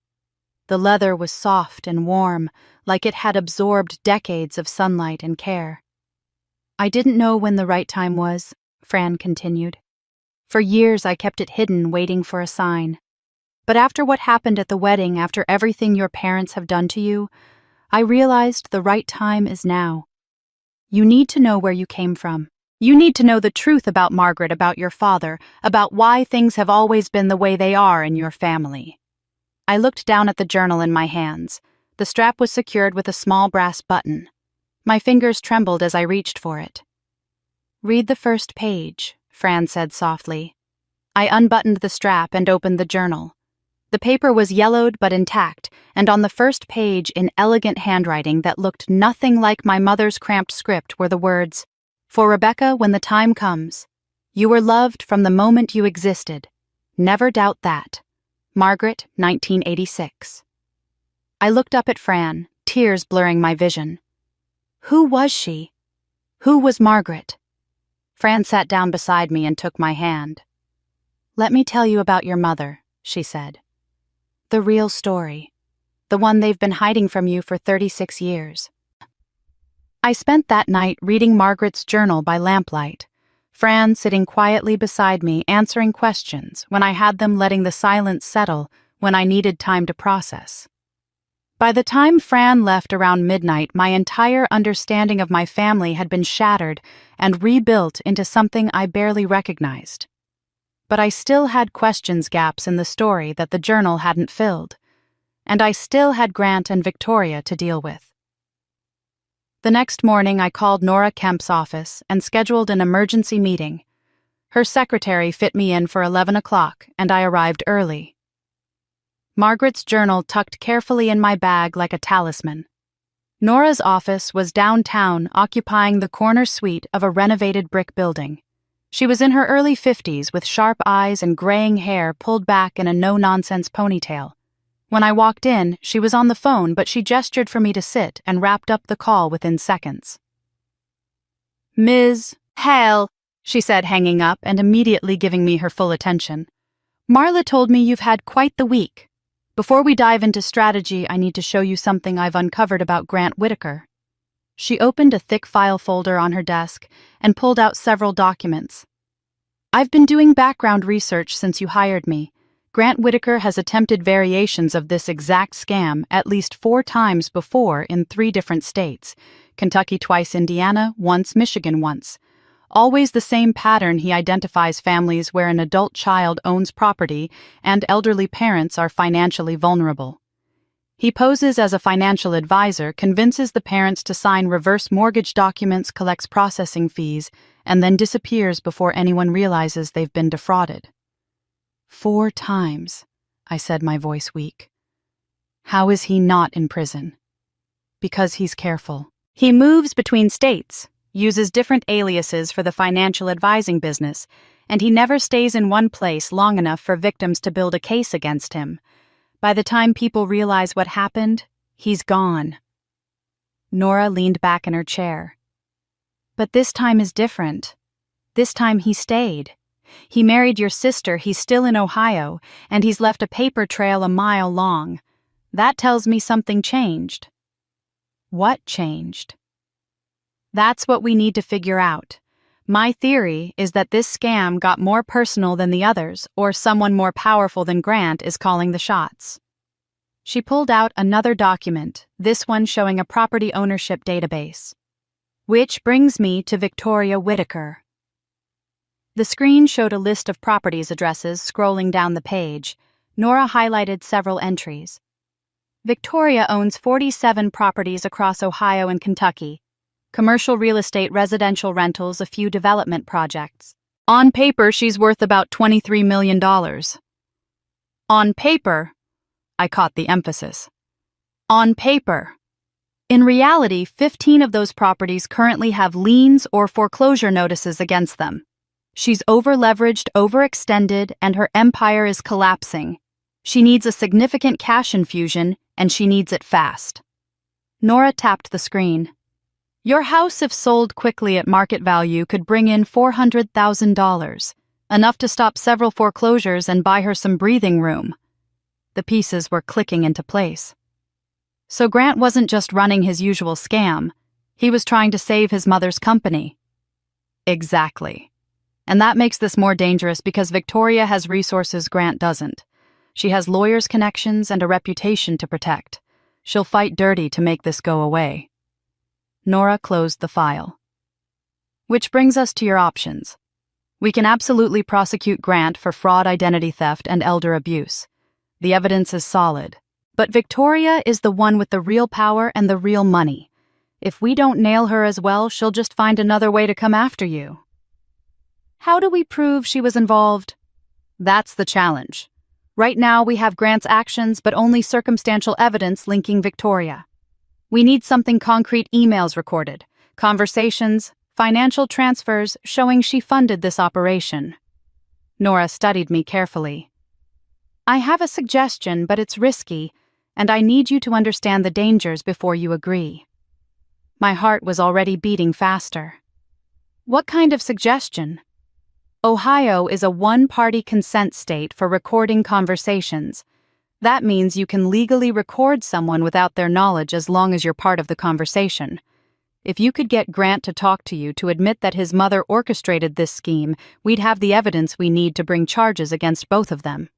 The leather was soft and warm, like it had absorbed decades of sunlight and care. "I didn't know when the right time was," Fran continued. "For years I kept it hidden, waiting for a sign. But after what happened at the wedding, after everything your parents have done to you, I realized the right time is now. You need to know where you came from. You need to know the truth about Margaret, about your father, about why things have always been the way they are in your family." I looked down at the journal in my hands. The strap was secured with a small brass button. My fingers trembled as I reached for it. "Read the first page," Fran said softly. I unbuttoned the strap and opened the journal. The paper was yellowed but intact, and on the first page, in elegant handwriting that looked nothing like my mother's cramped script, were the words, "For Rebecca, when the time comes. You were loved from the moment you existed. Never doubt that. Margaret, 1986. I looked up at Fran, tears blurring my vision. Who was she? Who was Margaret? Fran sat down beside me and took my hand. "Let me tell you about your mother," she said. "The real story. The one they've been hiding from you for 36 years. I spent that night reading Margaret's journal by lamplight, Fran sitting quietly beside me answering questions when I had them, letting the silence settle when I needed time to process. By the time Fran left around midnight, my entire understanding of my family had been shattered and rebuilt into something I barely recognized. But I still had gaps in the story that the journal hadn't filled, and I still had Grant and Victoria to deal with. The next morning, I called Nora Kemp's office and scheduled an emergency meeting. Her secretary fit me in for 11 o'clock, and I arrived early. Margaret's journal tucked carefully in my bag like a talisman. Nora's office was downtown, occupying the corner suite of a renovated brick building. She was in her early 50s with sharp eyes and graying hair pulled back in a no-nonsense ponytail. When I walked in, she was on the phone, but she gestured for me to sit and wrapped up the call within seconds. "Ms. Hale," she said, hanging up and immediately giving me her full attention. "Marla told me you've had quite the week. Before we dive into strategy, I need to show you something I've uncovered about Grant Whitaker." She opened a thick file folder on her desk and pulled out several documents. "I've been doing background research since you hired me. Grant Whitaker has attempted variations of this exact scam at least 4 times before in 3 different states, Kentucky twice, Indiana once, Michigan once. Always the same pattern. He identifies families where an adult child owns property and elderly parents are financially vulnerable. He poses as a financial advisor, convinces the parents to sign reverse mortgage documents, collects processing fees, and then disappears before anyone realizes they've been defrauded." 4 times, I said, my voice weak. "How is he not in prison?" "Because he's careful. He moves between states, uses different aliases for the financial advising business, and he never stays in one place long enough for victims to build a case against him. By the time people realize what happened, he's gone." Nora leaned back in her chair. "But this time is different. This time he stayed. He married your sister, he's still in Ohio, and he's left a paper trail a mile long. That tells me something changed." "What changed?" "That's what we need to figure out. My theory is that this scam got more personal than the others, or someone more powerful than Grant is calling the shots." She pulled out another document, this one showing a property ownership database. "Which brings me to Victoria Whitaker." The screen showed a list of properties addresses scrolling down the page. Nora highlighted several entries. Victoria owns 47 properties across Ohio and Kentucky. Commercial real estate, residential rentals, a few development projects. On paper, she's worth about $23 million. On paper, I caught the emphasis. On paper. In reality, 15 of those properties currently have liens or foreclosure notices against them. She's over-leveraged, overextended, and her empire is collapsing. She needs a significant cash infusion, and she needs it fast. Nora tapped the screen. Your house, if sold quickly at market value, could bring in $400,000, enough to stop several foreclosures and buy her some breathing room. The pieces were clicking into place. So Grant wasn't just running his usual scam. He was trying to save his mother's company. Exactly. And that makes this more dangerous because Victoria has resources Grant doesn't. She has lawyers' connections and a reputation to protect. She'll fight dirty to make this go away. Nora closed the file. Which brings us to your options. We can absolutely prosecute Grant for fraud, identity theft, and elder abuse. The evidence is solid. But Victoria is the one with the real power and the real money. If we don't nail her as well, she'll just find another way to come after you. How do we prove she was involved? That's the challenge. Right now, we have Grant's actions, but only circumstantial evidence linking Victoria. We need something concrete: emails recorded, conversations, financial transfers showing she funded this operation. Nora studied me carefully. I have a suggestion, but it's risky, and I need you to understand the dangers before you agree. My heart was already beating faster. What kind of suggestion? Ohio is a one-party consent state for recording conversations. That means you can legally record someone without their knowledge as long as you're part of the conversation. If you could get Grant to talk to you to admit that his mother orchestrated this scheme, we'd have the evidence we need to bring charges against both of them.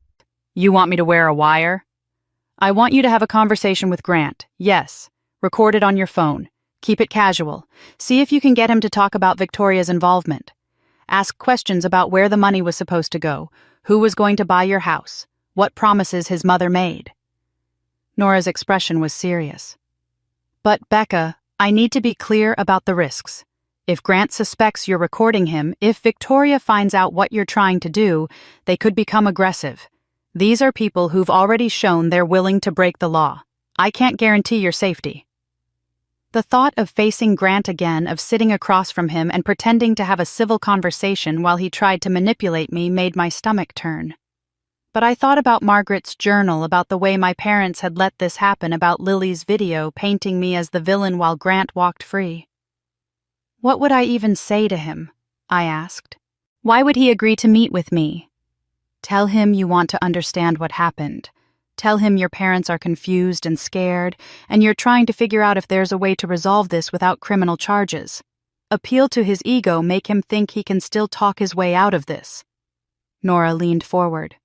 You want me to wear a wire? I want you to have a conversation with Grant. Yes. Record it on your phone. Keep it casual. See if you can get him to talk about Victoria's involvement. Ask questions about where the money was supposed to go, who was going to buy your house, what promises his mother made. Nora's expression was serious. But, Becca, I need to be clear about the risks. If Grant suspects you're recording him, if Victoria finds out what you're trying to do, they could become aggressive. These are people who've already shown they're willing to break the law. I can't guarantee your safety. The thought of facing Grant again, of sitting across from him and pretending to have a civil conversation while he tried to manipulate me, made my stomach turn. But I thought about Margaret's journal, about the way my parents had let this happen, about Lily's video painting me as the villain while Grant walked free. What would I even say to him? I asked. Why would he agree to meet with me? Tell him you want to understand what happened. Tell him your parents are confused and scared, and you're trying to figure out if there's a way to resolve this without criminal charges. Appeal to his ego, make him think he can still talk his way out of this. Nora leaned forward.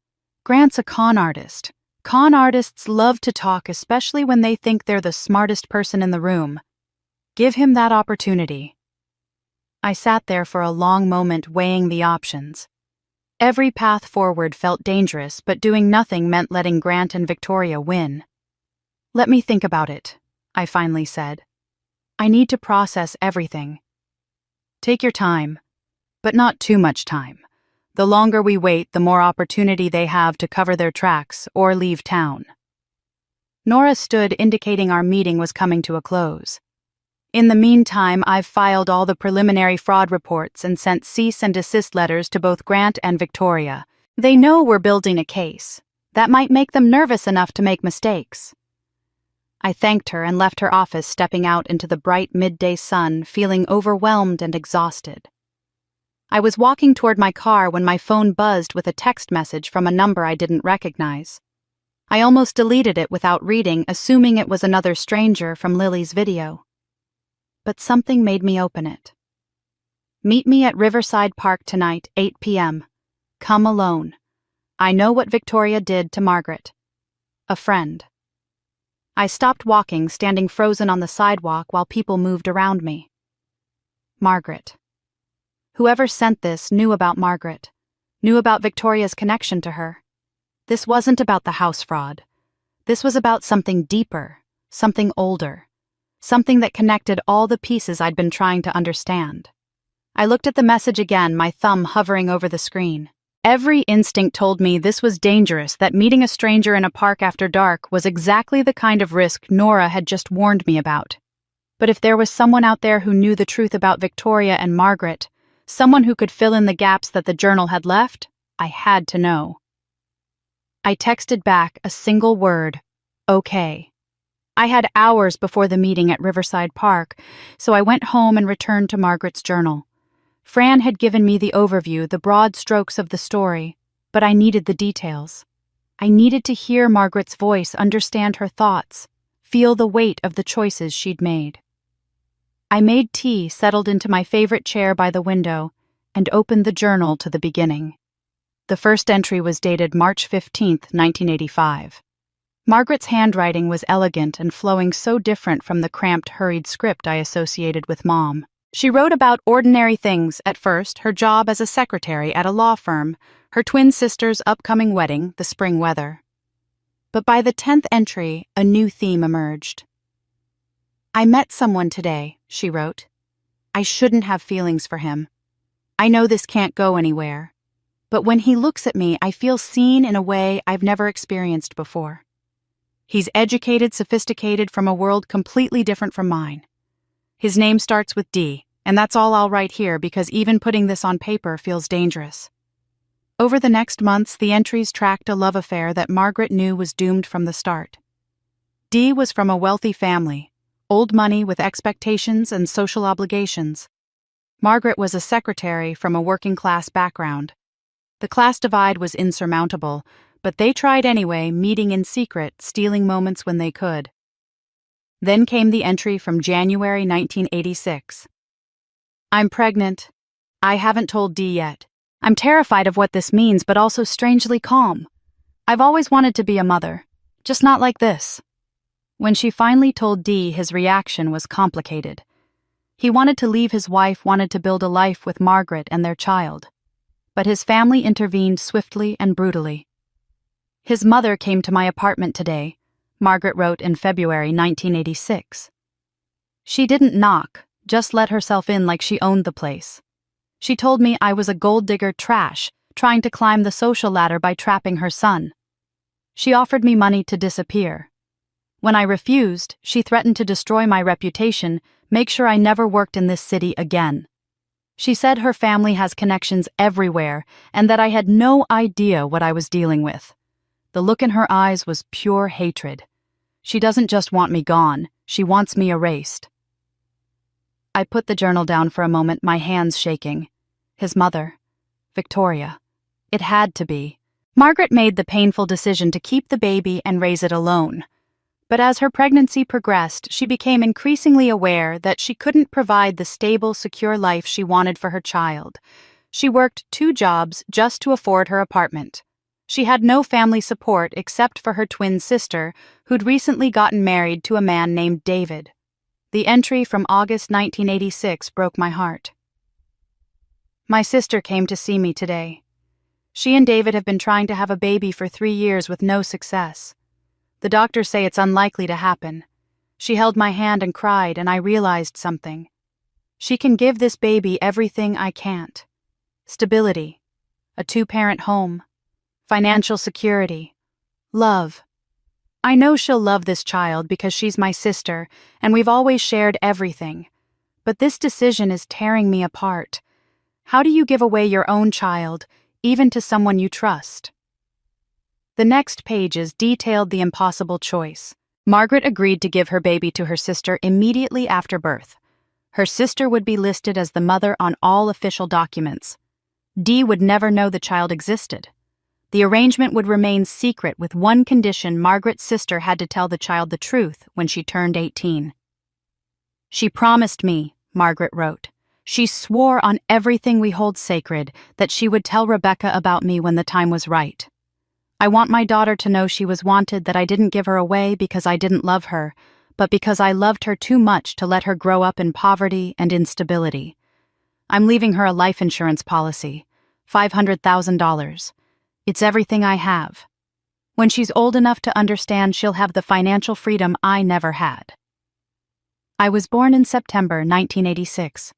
Grant's a con artist. Con artists love to talk, especially when they think they're the smartest person in the room. Give him that opportunity. I sat there for a long moment, weighing the options. Every path forward felt dangerous, but doing nothing meant letting Grant and Victoria win. Let me think about it, I finally said. I need to process everything. Take your time, but not too much time. The longer we wait, the more opportunity they have to cover their tracks or leave town. Nora stood, indicating our meeting was coming to a close. In the meantime, I've filed all the preliminary fraud reports and sent cease and desist letters to both Grant and Victoria. They know we're building a case. That might make them nervous enough to make mistakes. I thanked her and left her office, stepping out into the bright midday sun, feeling overwhelmed and exhausted. I was walking toward my car when my phone buzzed with a text message from a number I didn't recognize. I almost deleted it without reading, assuming it was another stranger from Lily's video. But something made me open it. Meet me at Riverside Park tonight, 8 p.m. Come alone. I know what Victoria did to Margaret. A friend. I stopped walking, standing frozen on the sidewalk while people moved around me. Margaret. Whoever sent this knew about Margaret, knew about Victoria's connection to her. This wasn't about the house fraud. This was about something deeper, something older, something that connected all the pieces I'd been trying to understand. I looked at the message again, my thumb hovering over the screen. Every instinct told me this was dangerous, that meeting a stranger in a park after dark was exactly the kind of risk Nora had just warned me about. But if there was someone out there who knew the truth about Victoria and Margaret, someone who could fill in the gaps that the journal had left, I had to know. I texted back a single word, okay. I had hours before the meeting at Riverside Park, so I went home and returned to Margaret's journal. Fran had given me the overview, the broad strokes of the story, but I needed the details. I needed to hear Margaret's voice, understand her thoughts, feel the weight of the choices she'd made. I made tea, settled into my favorite chair by the window, and opened the journal to the beginning. The first entry was dated March 15, 1985. Margaret's handwriting was elegant and flowing, so different from the cramped, hurried script I associated with Mom. She wrote about ordinary things at first: her job as a secretary at a law firm, her twin sister's upcoming wedding, the spring weather. But by the 10th entry, a new theme emerged. I met someone today, she wrote. I shouldn't have feelings for him. I know this can't go anywhere. But when he looks at me, I feel seen in a way I've never experienced before. He's educated, sophisticated, from a world completely different from mine. His name starts with D, and that's all I'll write here because even putting this on paper feels dangerous. Over the next months, the entries tracked a love affair that Margaret knew was doomed from the start. D was from a wealthy family, old money with expectations and social obligations. Margaret was a secretary from a working-class background. The class divide was insurmountable, but they tried anyway, meeting in secret, stealing moments when they could. Then came the entry from January 1986. I'm pregnant. I haven't told Dee yet. I'm terrified of what this means, but also strangely calm. I've always wanted to be a mother, just not like this. When she finally told Dee, his reaction was complicated. He wanted to leave his wife, wanted to build a life with Margaret and their child. But his family intervened swiftly and brutally. His mother came to my apartment today, Margaret wrote in February 1986. She didn't knock, just let herself in like she owned the place. She told me I was a gold digger trash, trying to climb the social ladder by trapping her son. She offered me money to disappear. When I refused, she threatened to destroy my reputation, make sure I never worked in this city again. She said her family has connections everywhere and that I had no idea what I was dealing with. The look in her eyes was pure hatred. She doesn't just want me gone, she wants me erased. I put the journal down for a moment, my hands shaking. His mother, Victoria. It had to be. Margaret made the painful decision to keep the baby and raise it alone. But as her pregnancy progressed, she became increasingly aware that she couldn't provide the stable, secure life she wanted for her child. She worked 2 jobs just to afford her apartment. She had no family support except for her twin sister, who'd recently gotten married to a man named David. The entry from August 1986 broke my heart. My sister came to see me today. She and David have been trying to have a baby for 3 years with no success. The doctors say it's unlikely to happen. She held my hand and cried, and I realized something. She can give this baby everything I can't. Stability, a 2-parent home, financial security, love. I know she'll love this child because she's my sister, and we've always shared everything. But this decision is tearing me apart. How do you give away your own child, even to someone you trust? The next pages detailed the impossible choice. Margaret agreed to give her baby to her sister immediately after birth. Her sister would be listed as the mother on all official documents. Dee would never know the child existed. The arrangement would remain secret with one condition: Margaret's sister had to tell the child the truth when she turned 18. She promised me, Margaret wrote. She swore on everything we hold sacred that she would tell Rebecca about me when the time was right. I want my daughter to know she was wanted, that I didn't give her away because I didn't love her, but because I loved her too much to let her grow up in poverty and instability. I'm leaving her a life insurance policy, $500,000. It's everything I have. When she's old enough to understand, she'll have the financial freedom I never had. I was born in September 1986.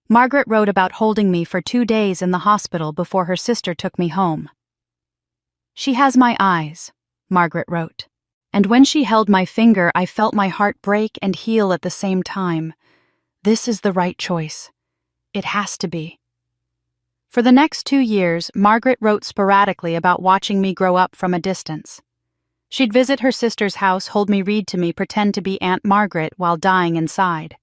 Margaret wrote about holding me for 2 days in the hospital before her sister took me home. She has my eyes, Margaret wrote, and when she held my finger, I felt my heart break and heal at the same time. This is the right choice. It has to be. For the next 2 years, Margaret wrote sporadically about watching me grow up from a distance. She'd visit her sister's house, hold me, read to me, pretend to be Aunt Margaret while dying inside.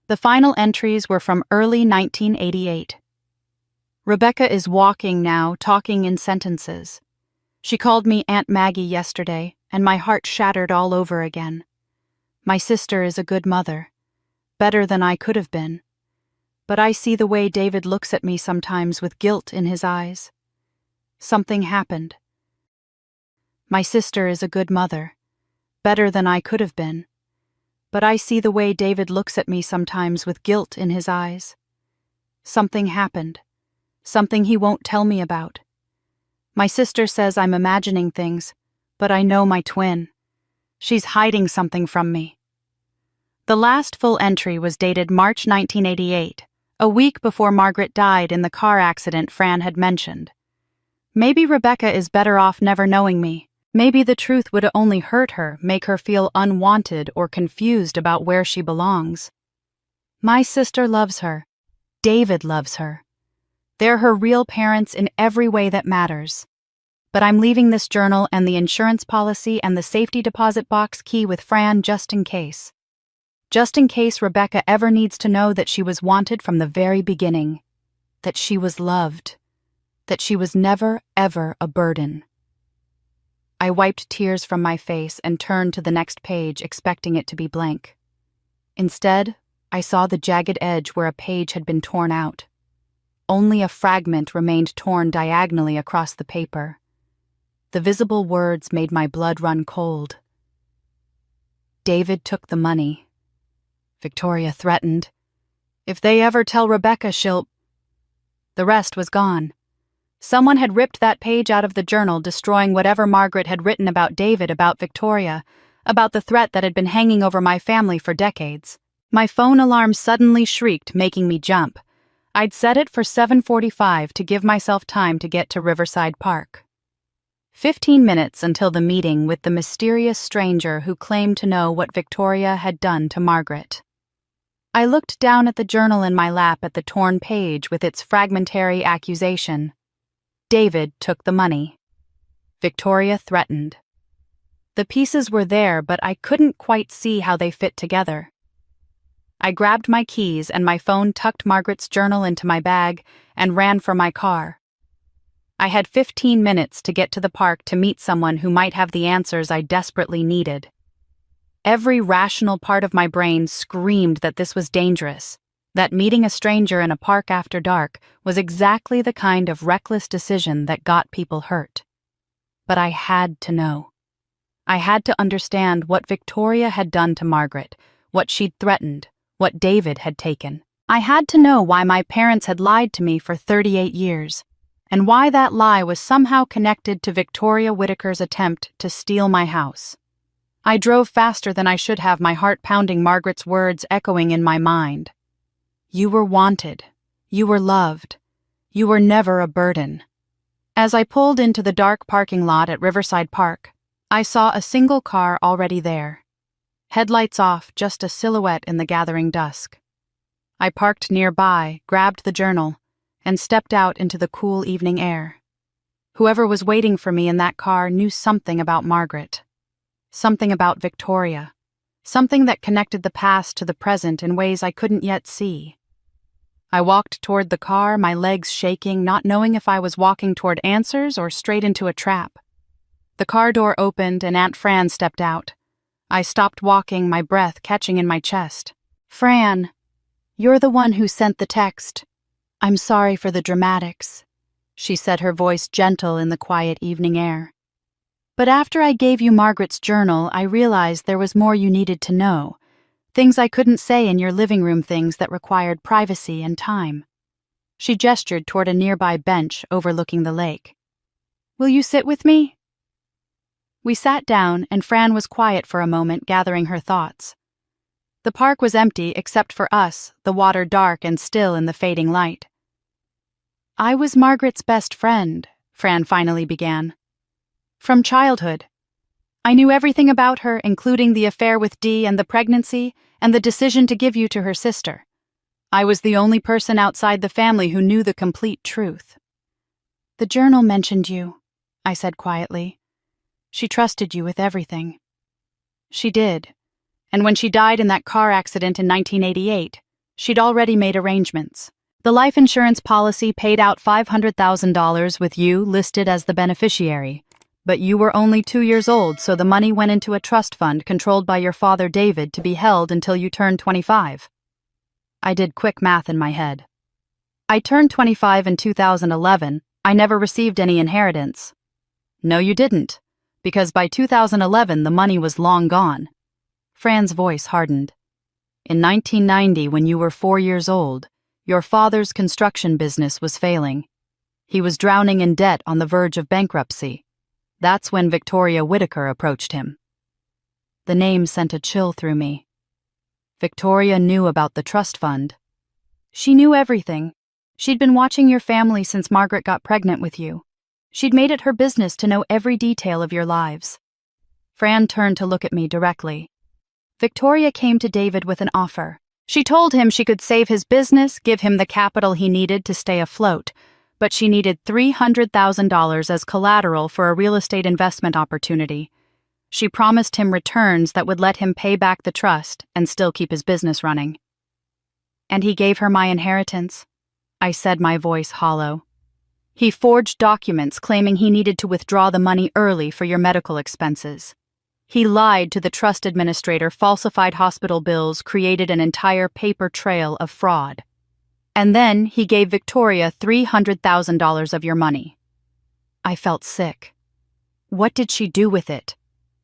The final entries were from early 1988. Rebecca is walking now, talking in sentences. She called me Aunt Maggie yesterday, and my heart shattered all over again. My sister is a good mother, better than I could have been. But I see the way David looks at me sometimes with guilt in his eyes. Something happened. My sister is a good mother, better than I could have been. But I see the way David looks at me sometimes with guilt in his eyes. Something happened. Something he won't tell me about. My sister says I'm imagining things, but I know my twin. She's hiding something from me. The last full entry was dated March 1988, a week before Margaret died in the car accident Fran had mentioned. Maybe Rebecca is better off never knowing me. Maybe the truth would only hurt her, make her feel unwanted or confused about where she belongs. My sister loves her. David loves her. They're her real parents in every way that matters. But I'm leaving this journal and the insurance policy and the safety deposit box key with Fran just in case. Just in case Rebecca ever needs to know that she was wanted from the very beginning, that she was loved, that she was never, ever a burden. I wiped tears from my face and turned to the next page, expecting it to be blank. Instead, I saw the jagged edge where a page had been torn out. Only a fragment remained torn diagonally across the paper. The visible words made my blood run cold. David took the money. Victoria threatened, "If they ever tell Rebecca, she'll..." The rest was gone. Someone had ripped that page out of the journal, destroying whatever Margaret had written about David, about Victoria, about the threat that had been hanging over my family for decades. My phone alarm suddenly shrieked, making me jump. I'd set it for 7:45 to give myself time to get to Riverside Park. 15 minutes until the meeting with the mysterious stranger who claimed to know what Victoria had done to Margaret. I looked down at the journal in my lap at the torn page with its fragmentary accusation. David took the money. Victoria threatened. The pieces were there, but I couldn't quite see how they fit together. I grabbed my keys and my phone, tucked Margaret's journal into my bag, and ran for my car. I had 15 minutes to get to the park to meet someone who might have the answers I desperately needed. Every rational part of my brain screamed that this was dangerous, that meeting a stranger in a park after dark was exactly the kind of reckless decision that got people hurt. But I had to know. I had to understand what Victoria had done to Margaret, what she'd threatened, what David had taken. I had to know why my parents had lied to me for 38 years, and why that lie was somehow connected to Victoria Whitaker's attempt to steal my house. I drove faster than I should have, my heart pounding, Margaret's words echoing in my mind. You were wanted. You were loved. You were never a burden. As I pulled into the dark parking lot at Riverside Park, I saw a single car already there. Headlights off, just a silhouette in the gathering dusk. I parked nearby, grabbed the journal, and stepped out into the cool evening air. Whoever was waiting for me in that car knew something about Margaret. Something about Victoria. Something that connected the past to the present in ways I couldn't yet see. I walked toward the car, my legs shaking, not knowing if I was walking toward answers or straight into a trap. The car door opened and Aunt Fran stepped out. I stopped walking, my breath catching in my chest. "Fran, you're the one who sent the text. I'm sorry for the dramatics," she said, her voice gentle in the quiet evening air. "But after I gave you Margaret's journal, I realized there was more you needed to know. Things I couldn't say in your living room, things that required privacy and time. She gestured toward a nearby bench overlooking the lake. Will you sit with me? We sat down, and Fran was quiet for a moment, gathering her thoughts. The park was empty except for us, the water dark and still in the fading light. I was Margaret's best friend, Fran finally began. From childhood. I knew everything about her, including the affair with Dee and the pregnancy, and the decision to give you to her sister. I was the only person outside the family who knew the complete truth. The journal mentioned you, I said quietly. She trusted you with everything. She did. And when she died in that car accident in 1988, she'd already made arrangements. The life insurance policy paid out $500,000 with you listed as the beneficiary. But you were only 2 years old, so the money went into a trust fund controlled by your father David to be held until you turned 25. I did quick math in my head. I turned 25 in 2011. I never received any inheritance. No, you didn't, because by 2011 the money was long gone. Fran's voice hardened. In 1990, when you were 4 years old, your father's construction business was failing. He was drowning in debt on the verge of bankruptcy. That's when Victoria Whitaker approached him. The name sent a chill through me. Victoria knew about the trust fund. She knew everything. She'd been watching your family since Margaret got pregnant with you. She'd made it her business to know every detail of your lives. Fran turned to look at me directly. Victoria came to David with an offer. She told him she could save his business, give him the capital he needed to stay afloat, but she needed $300,000 as collateral for a real estate investment opportunity. She promised him returns that would let him pay back the trust and still keep his business running. And he gave her my inheritance, I said, my voice hollow. He forged documents claiming he needed to withdraw the money early for your medical expenses. He lied to the trust administrator, falsified hospital bills, created an entire paper trail of fraud. And then he gave Victoria $300,000 of your money. I felt sick. What did she do with it?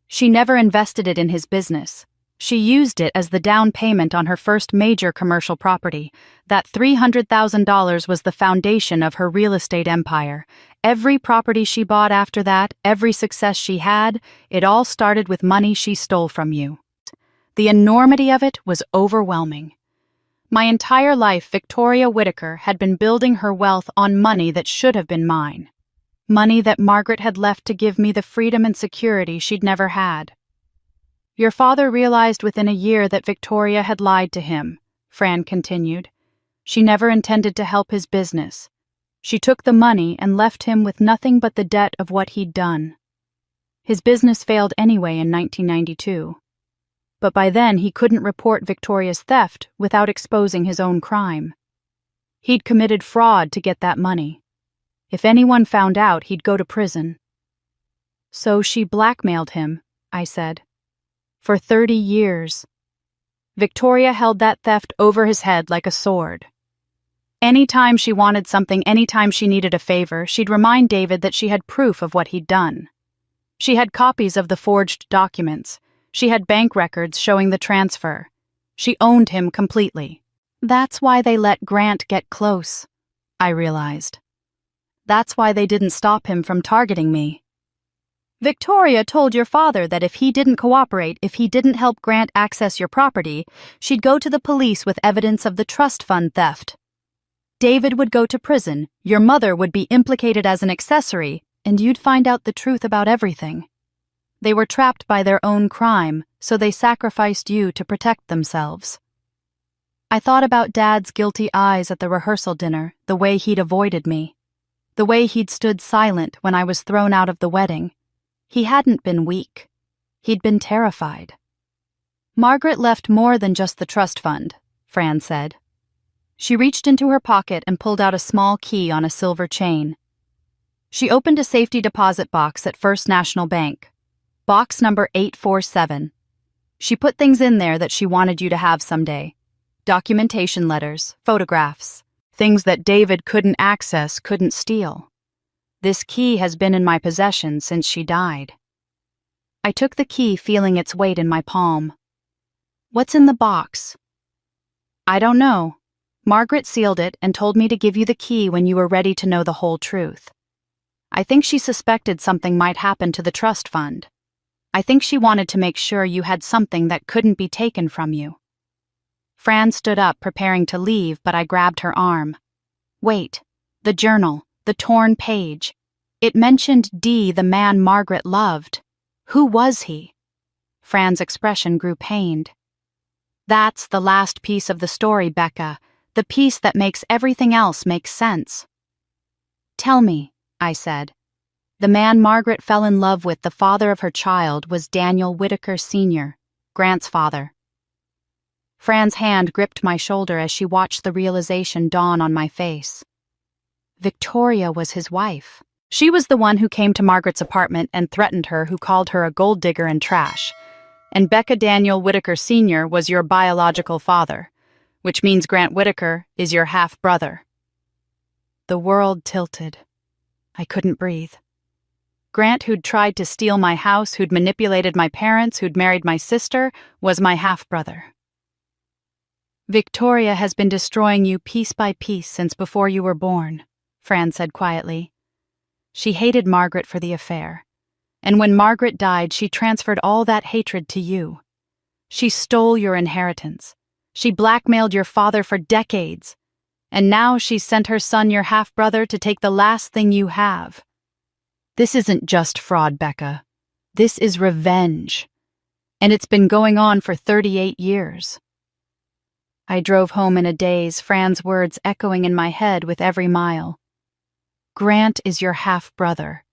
She never invested it in his business. She used it as the down payment on her first major commercial property. That $300,000 was the foundation of her real estate empire. Every property she bought after that, every success she had, it all started with money she stole from you. The enormity of it was overwhelming. My entire life, Victoria Whitaker had been building her wealth on money that should have been mine. Money that Margaret had left to give me the freedom and security she'd never had. Your father realized within a year that Victoria had lied to him, Fran continued. She never intended to help his business. She took the money and left him with nothing but the debt of what he'd done. His business failed anyway in 1992. But by then he couldn't report Victoria's theft without exposing his own crime. He'd committed fraud to get that money. If anyone found out, he'd go to prison. So she blackmailed him, I said. For 30 years. Victoria held that theft over his head like a sword. Anytime she wanted something, anytime she needed a favor, she'd remind David that she had proof of what he'd done. She had copies of the forged documents. She had bank records showing the transfer. She owned him completely. That's why they let Grant get close, I realized. That's why they didn't stop him from targeting me. Victoria told your father that if he didn't cooperate, if he didn't help Grant access your property, she'd go to the police with evidence of the trust fund theft. David would go to prison, your mother would be implicated as an accessory, and you'd find out the truth about everything. They were trapped by their own crime, so they sacrificed you to protect themselves. I thought about Dad's guilty eyes at the rehearsal dinner, the way he'd avoided me, the way he'd stood silent when I was thrown out of the wedding. He hadn't been weak. He'd been terrified. Margaret left more than just the trust fund, Fran said. She reached into her pocket and pulled out a small key on a silver chain. She opened a safety deposit box at First National Bank, box number 847. She put things in there that she wanted you to have someday. Documentation letters, photographs, things that David couldn't access, couldn't steal. This key has been in my possession since she died. I took the key, feeling its weight in my palm. What's in the box? I don't know. Margaret sealed it and told me to give you the key when you were ready to know the whole truth. I think she suspected something might happen to the trust fund. I think she wanted to make sure you had something that couldn't be taken from you. Fran stood up, preparing to leave, but I grabbed her arm. Wait, the journal, the torn page. It mentioned D, the man Margaret loved. Who was he? Fran's expression grew pained. That's the last piece of the story, Becca, the piece that makes everything else make sense. Tell me, I said. The man Margaret fell in love with, the father of her child, was Daniel Whitaker Sr., Grant's father. Fran's hand gripped my shoulder as she watched the realization dawn on my face. Victoria was his wife. She was the one who came to Margaret's apartment and threatened her, who called her a gold digger and trash. And Becca Daniel Whitaker Sr. was your biological father, which means Grant Whitaker is your half-brother. The world tilted. I couldn't breathe. Grant, who'd tried to steal my house, who'd manipulated my parents, who'd married my sister, was my half-brother. Victoria has been destroying you piece by piece since before you were born, Fran said quietly. She hated Margaret for the affair, and when Margaret died, she transferred all that hatred to you. She stole your inheritance. She blackmailed your father for decades, and now she's sent her son, your half-brother, to take the last thing you have. This isn't just fraud, Becca. This is revenge. And it's been going on for 38 years. I drove home in a daze, Fran's words echoing in my head with every mile. Grant is your half-brother.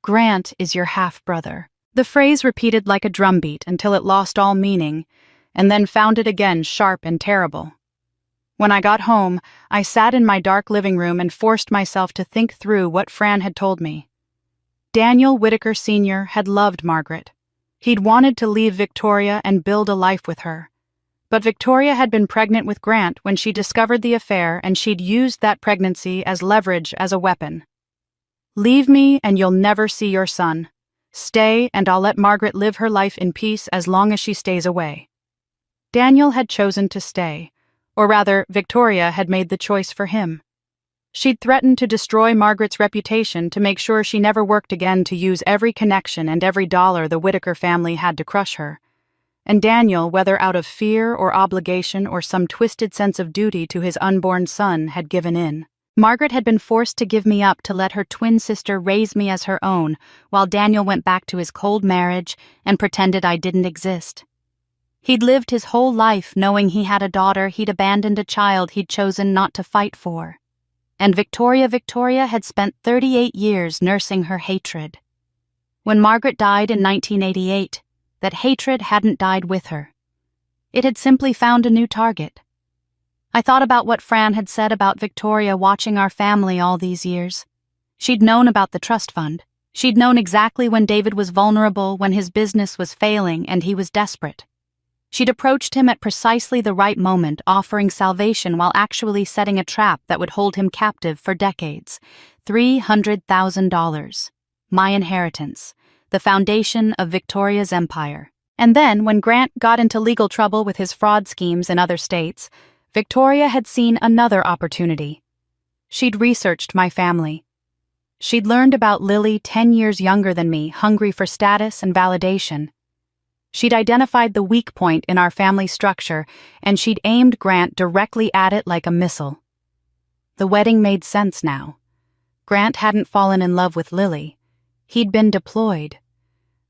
Grant is your half-brother. The phrase repeated like a drumbeat until it lost all meaning, and then found it again sharp and terrible. When I got home, I sat in my dark living room and forced myself to think through what Fran had told me. Daniel Whitaker Sr. had loved Margaret. He'd wanted to leave Victoria and build a life with her. But Victoria had been pregnant with Grant when she discovered the affair, and she'd used that pregnancy as leverage, as a weapon. Leave me and you'll never see your son. Stay and I'll let Margaret live her life in peace as long as she stays away. Daniel had chosen to stay, or rather, Victoria had made the choice for him. She'd threatened to destroy Margaret's reputation to make sure she never worked again, to use every connection and every dollar the Whitaker family had to crush her. And Daniel, whether out of fear or obligation or some twisted sense of duty to his unborn son, had given in. Margaret had been forced to give me up to let her twin sister raise me as her own, while Daniel went back to his cold marriage and pretended I didn't exist. He'd lived his whole life knowing he had a daughter, he'd abandoned a child he'd chosen not to fight for. And Victoria had spent 38 years nursing her hatred. When Margaret died in 1988, that hatred hadn't died with her. It had simply found a new target. I thought about what Fran had said about Victoria watching our family all these years. She'd known about the trust fund. She'd known exactly when David was vulnerable, when his business was failing and he was desperate. She'd approached him at precisely the right moment, offering salvation while actually setting a trap that would hold him captive for decades. $300,000. My inheritance. The foundation of Victoria's empire. And then, when Grant got into legal trouble with his fraud schemes in other states, Victoria had seen another opportunity. She'd researched my family. She'd learned about Lily, 10 years younger than me, hungry for status and validation. She'd identified the weak point in our family structure, and she'd aimed Grant directly at it like a missile. The wedding made sense now. Grant hadn't fallen in love with Lily. He'd been deployed.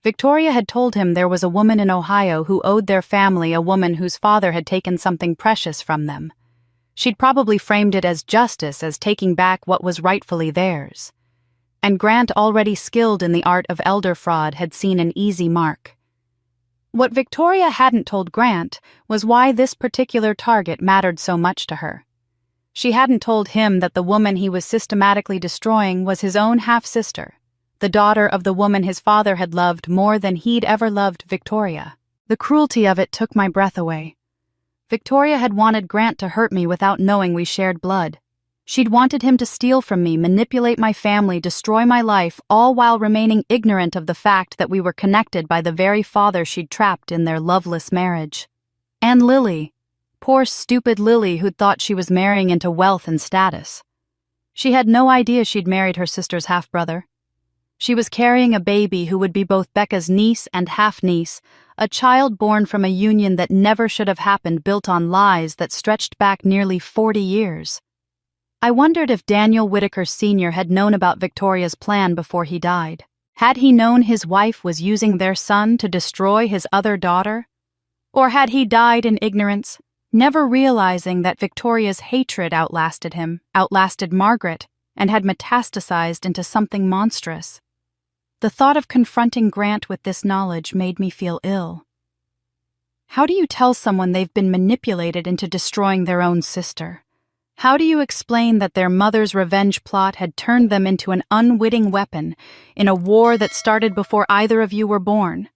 Victoria had told him there was a woman in Ohio who owed their family, a woman whose father had taken something precious from them. She'd probably framed it as justice, as taking back what was rightfully theirs. And Grant, already skilled in the art of elder fraud, had seen an easy mark. What Victoria hadn't told Grant was why this particular target mattered so much to her. She hadn't told him that the woman he was systematically destroying was his own half-sister, the daughter of the woman his father had loved more than he'd ever loved Victoria. The cruelty of it took my breath away. Victoria had wanted Grant to hurt me without knowing we shared blood. She'd wanted him to steal from me, manipulate my family, destroy my life, all while remaining ignorant of the fact that we were connected by the very father she'd trapped in their loveless marriage. And Lily. Poor stupid Lily who'd thought she was marrying into wealth and status. She had no idea she'd married her sister's half-brother. She was carrying a baby who would be both Becca's niece and half-niece, a child born from a union that never should have happened, built on lies that stretched back nearly 40 years. I wondered if Daniel Whitaker Sr. had known about Victoria's plan before he died. Had he known his wife was using their son to destroy his other daughter? Or had he died in ignorance, never realizing that Victoria's hatred outlasted him, outlasted Margaret, and had metastasized into something monstrous? The thought of confronting Grant with this knowledge made me feel ill. How do you tell someone they've been manipulated into destroying their own sister? How do you explain that their mother's revenge plot had turned them into an unwitting weapon in a war that started before either of you were born?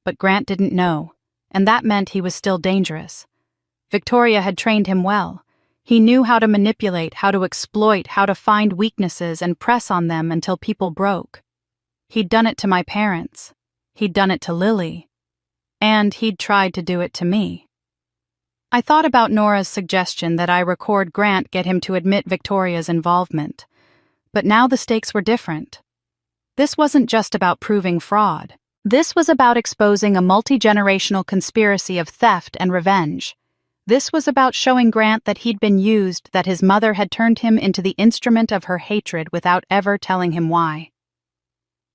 But Grant didn't know, and that meant he was still dangerous. Victoria had trained him well. He knew how to manipulate, how to exploit, how to find weaknesses and press on them until people broke. He'd done it to my parents. He'd done it to Lily. And he'd tried to do it to me. I thought about Nora's suggestion that I record Grant, get him to admit Victoria's involvement. But now the stakes were different. This wasn't just about proving fraud. This was about exposing a multi-generational conspiracy of theft and revenge. This was about showing Grant that he'd been used, that his mother had turned him into the instrument of her hatred without ever telling him why.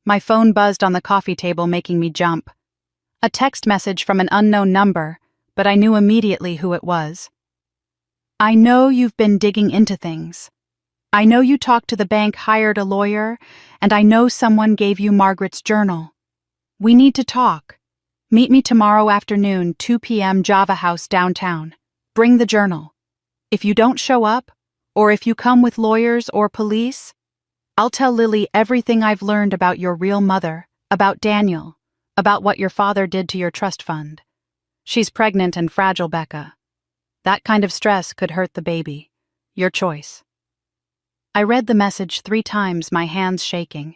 My phone buzzed on the coffee table, making me jump. A text message from an unknown number, but I knew immediately who it was. I know you've been digging into things. I know you talked to the bank, hired a lawyer, and I know someone gave you Margaret's journal. We need to talk. Meet me tomorrow afternoon, 2 p.m. Java House downtown. Bring the journal. If you don't show up, or if you come with lawyers or police, I'll tell Lily everything I've learned about your real mother, about Daniel, about what your father did to your trust fund. She's pregnant and fragile, Becca. That kind of stress could hurt the baby. Your choice. I read the message 3 times, my hands shaking.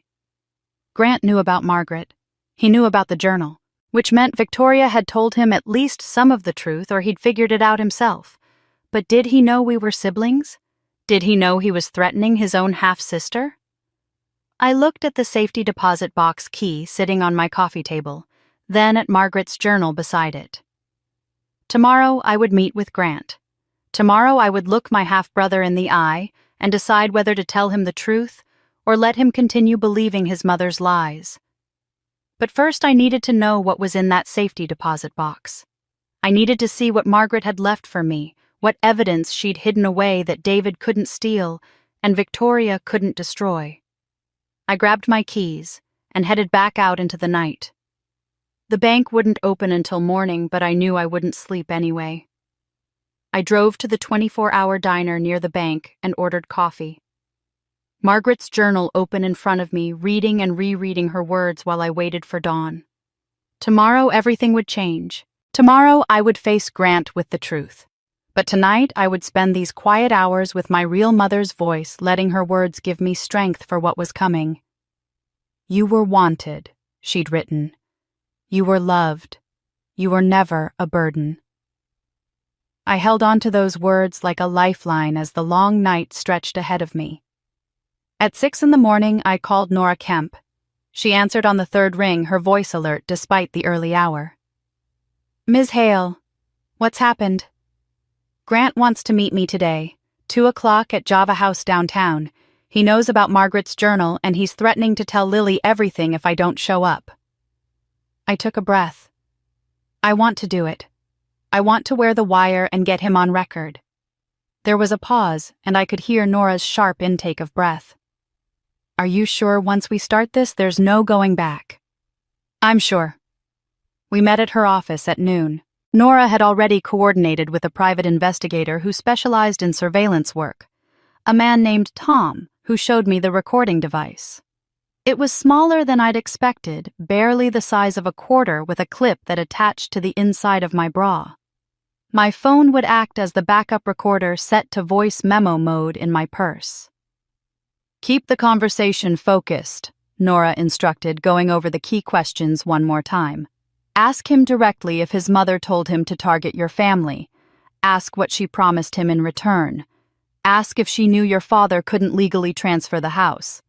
Grant knew about Margaret. He knew about the journal, which meant Victoria had told him at least some of the truth, or he'd figured it out himself. But did he know we were siblings? Did he know he was threatening his own half-sister? I looked at the safety deposit box key sitting on my coffee table, then at Margaret's journal beside it. Tomorrow I would meet with Grant. Tomorrow I would look my half-brother in the eye and decide whether to tell him the truth or let him continue believing his mother's lies. But first I needed to know what was in that safety deposit box. I needed to see what Margaret had left for me, what evidence she'd hidden away that David couldn't steal and Victoria couldn't destroy. I grabbed my keys and headed back out into the night. The bank wouldn't open until morning, but I knew I wouldn't sleep anyway. I drove to the 24-hour diner near the bank and ordered coffee. Margaret's journal open in front of me, reading and rereading her words while I waited for dawn. Tomorrow everything would change. Tomorrow I would face Grant with the truth. But tonight I would spend these quiet hours with my real mother's voice, letting her words give me strength for what was coming. You were wanted, she'd written. You were loved. You were never a burden. I held on to those words like a lifeline as the long night stretched ahead of me. At 6 a.m, I called Nora Kemp. She answered on the 3rd ring, her voice alert despite the early hour. Ms. Hale, what's happened? Grant wants to meet me today, 2 o'clock at Java House downtown. He knows about Margaret's journal and he's threatening to tell Lily everything if I don't show up. I took a breath. I want to do it. I want to wear the wire and get him on record. There was a pause, and I could hear Nora's sharp intake of breath. Are you sure once we start this, there's no going back? I'm sure. We met at her office at noon. Nora had already coordinated with a private investigator who specialized in surveillance work, a man named Tom, who showed me the recording device. It was smaller than I'd expected, barely the size of a quarter, with a clip that attached to the inside of my bra. My phone would act as the backup recorder set to voice memo mode in my purse. Keep the conversation focused, Nora instructed, going over the key questions one more time. Ask him directly if his mother told him to target your family. Ask what she promised him in return. Ask if she knew your father couldn't legally transfer the house.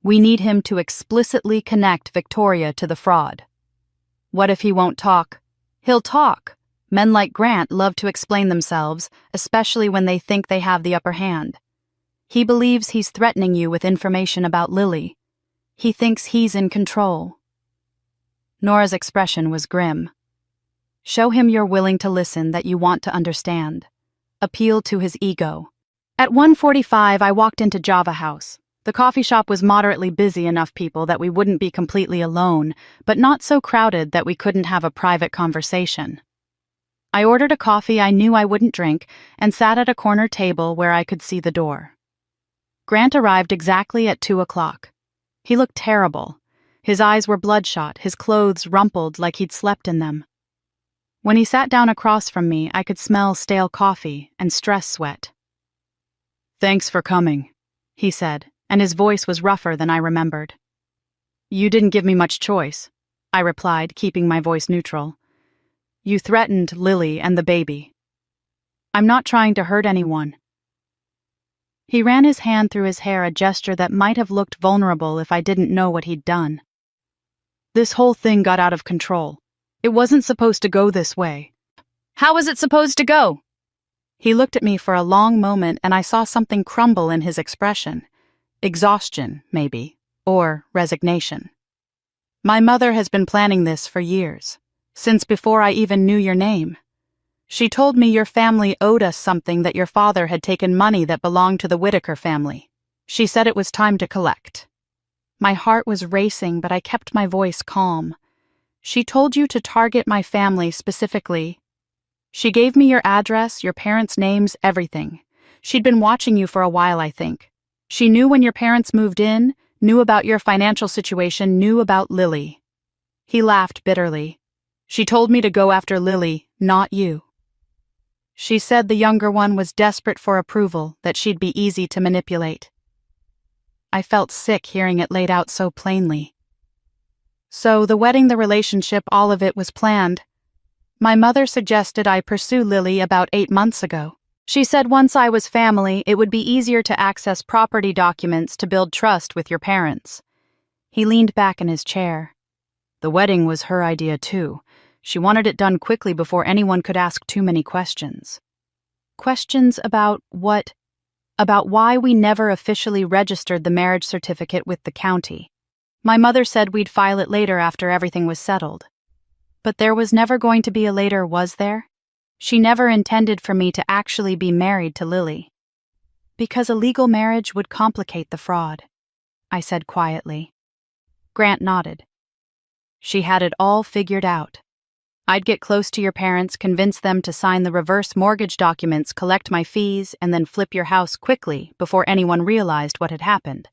We need him to explicitly connect Victoria to the fraud. What if he won't talk? He'll talk. Men like Grant love to explain themselves, especially when they think they have the upper hand. He believes he's threatening you with information about Lily. He thinks he's in control. Nora's expression was grim. Show him you're willing to listen, that you want to understand. Appeal to his ego. At 1:45, I walked into Java House. The coffee shop was moderately busy enough people that we wouldn't be completely alone, but not so crowded that we couldn't have a private conversation. I ordered a coffee I knew I wouldn't drink and sat at a corner table where I could see the door. Grant arrived exactly at 2 o'clock. He looked terrible. His eyes were bloodshot, his clothes rumpled like he'd slept in them. When he sat down across from me, I could smell stale coffee and stress sweat. "Thanks for coming," he said, and his voice was rougher than I remembered. "You didn't give me much choice," I replied, keeping my voice neutral. "You threatened Lily and the baby. I'm not trying to hurt anyone." He ran his hand through his hair, a gesture that might have looked vulnerable if I didn't know what he'd done. "This whole thing got out of control. It wasn't supposed to go this way." "How was it supposed to go?" He looked at me for a long moment, and I saw something crumble in his expression. Exhaustion, maybe, or resignation. "My mother has been planning this for years, since before I even knew your name. She told me your family owed us something, that your father had taken money that belonged to the Whitaker family. She said it was time to collect." My heart was racing, but I kept my voice calm. "She told you to target my family specifically. She gave me your address, your parents' names, everything. She'd been watching you for a while, I think. She knew when your parents moved in, knew about your financial situation, knew about Lily." He laughed bitterly. "She told me to go after Lily, not you. She said the younger one was desperate for approval, that she'd be easy to manipulate." I felt sick hearing it laid out so plainly. "So the wedding, the relationship, all of it was planned. My mother suggested I pursue Lily about 8 months ago. She said once I was family, it would be easier to access property documents to build trust with your parents." He leaned back in his chair. "The wedding was her idea too. She wanted it done quickly before anyone could ask too many questions." "Questions about what?" "About why we never officially registered the marriage certificate with the county. My mother said we'd file it later after everything was settled. But there was never going to be a later, was there? She never intended for me to actually be married to Lily. Because a legal marriage would complicate the fraud," I said quietly. Grant nodded. "She had it all figured out. I'd get close to your parents, convince them to sign the reverse mortgage documents, collect my fees, and then flip your house quickly before anyone realized what had happened.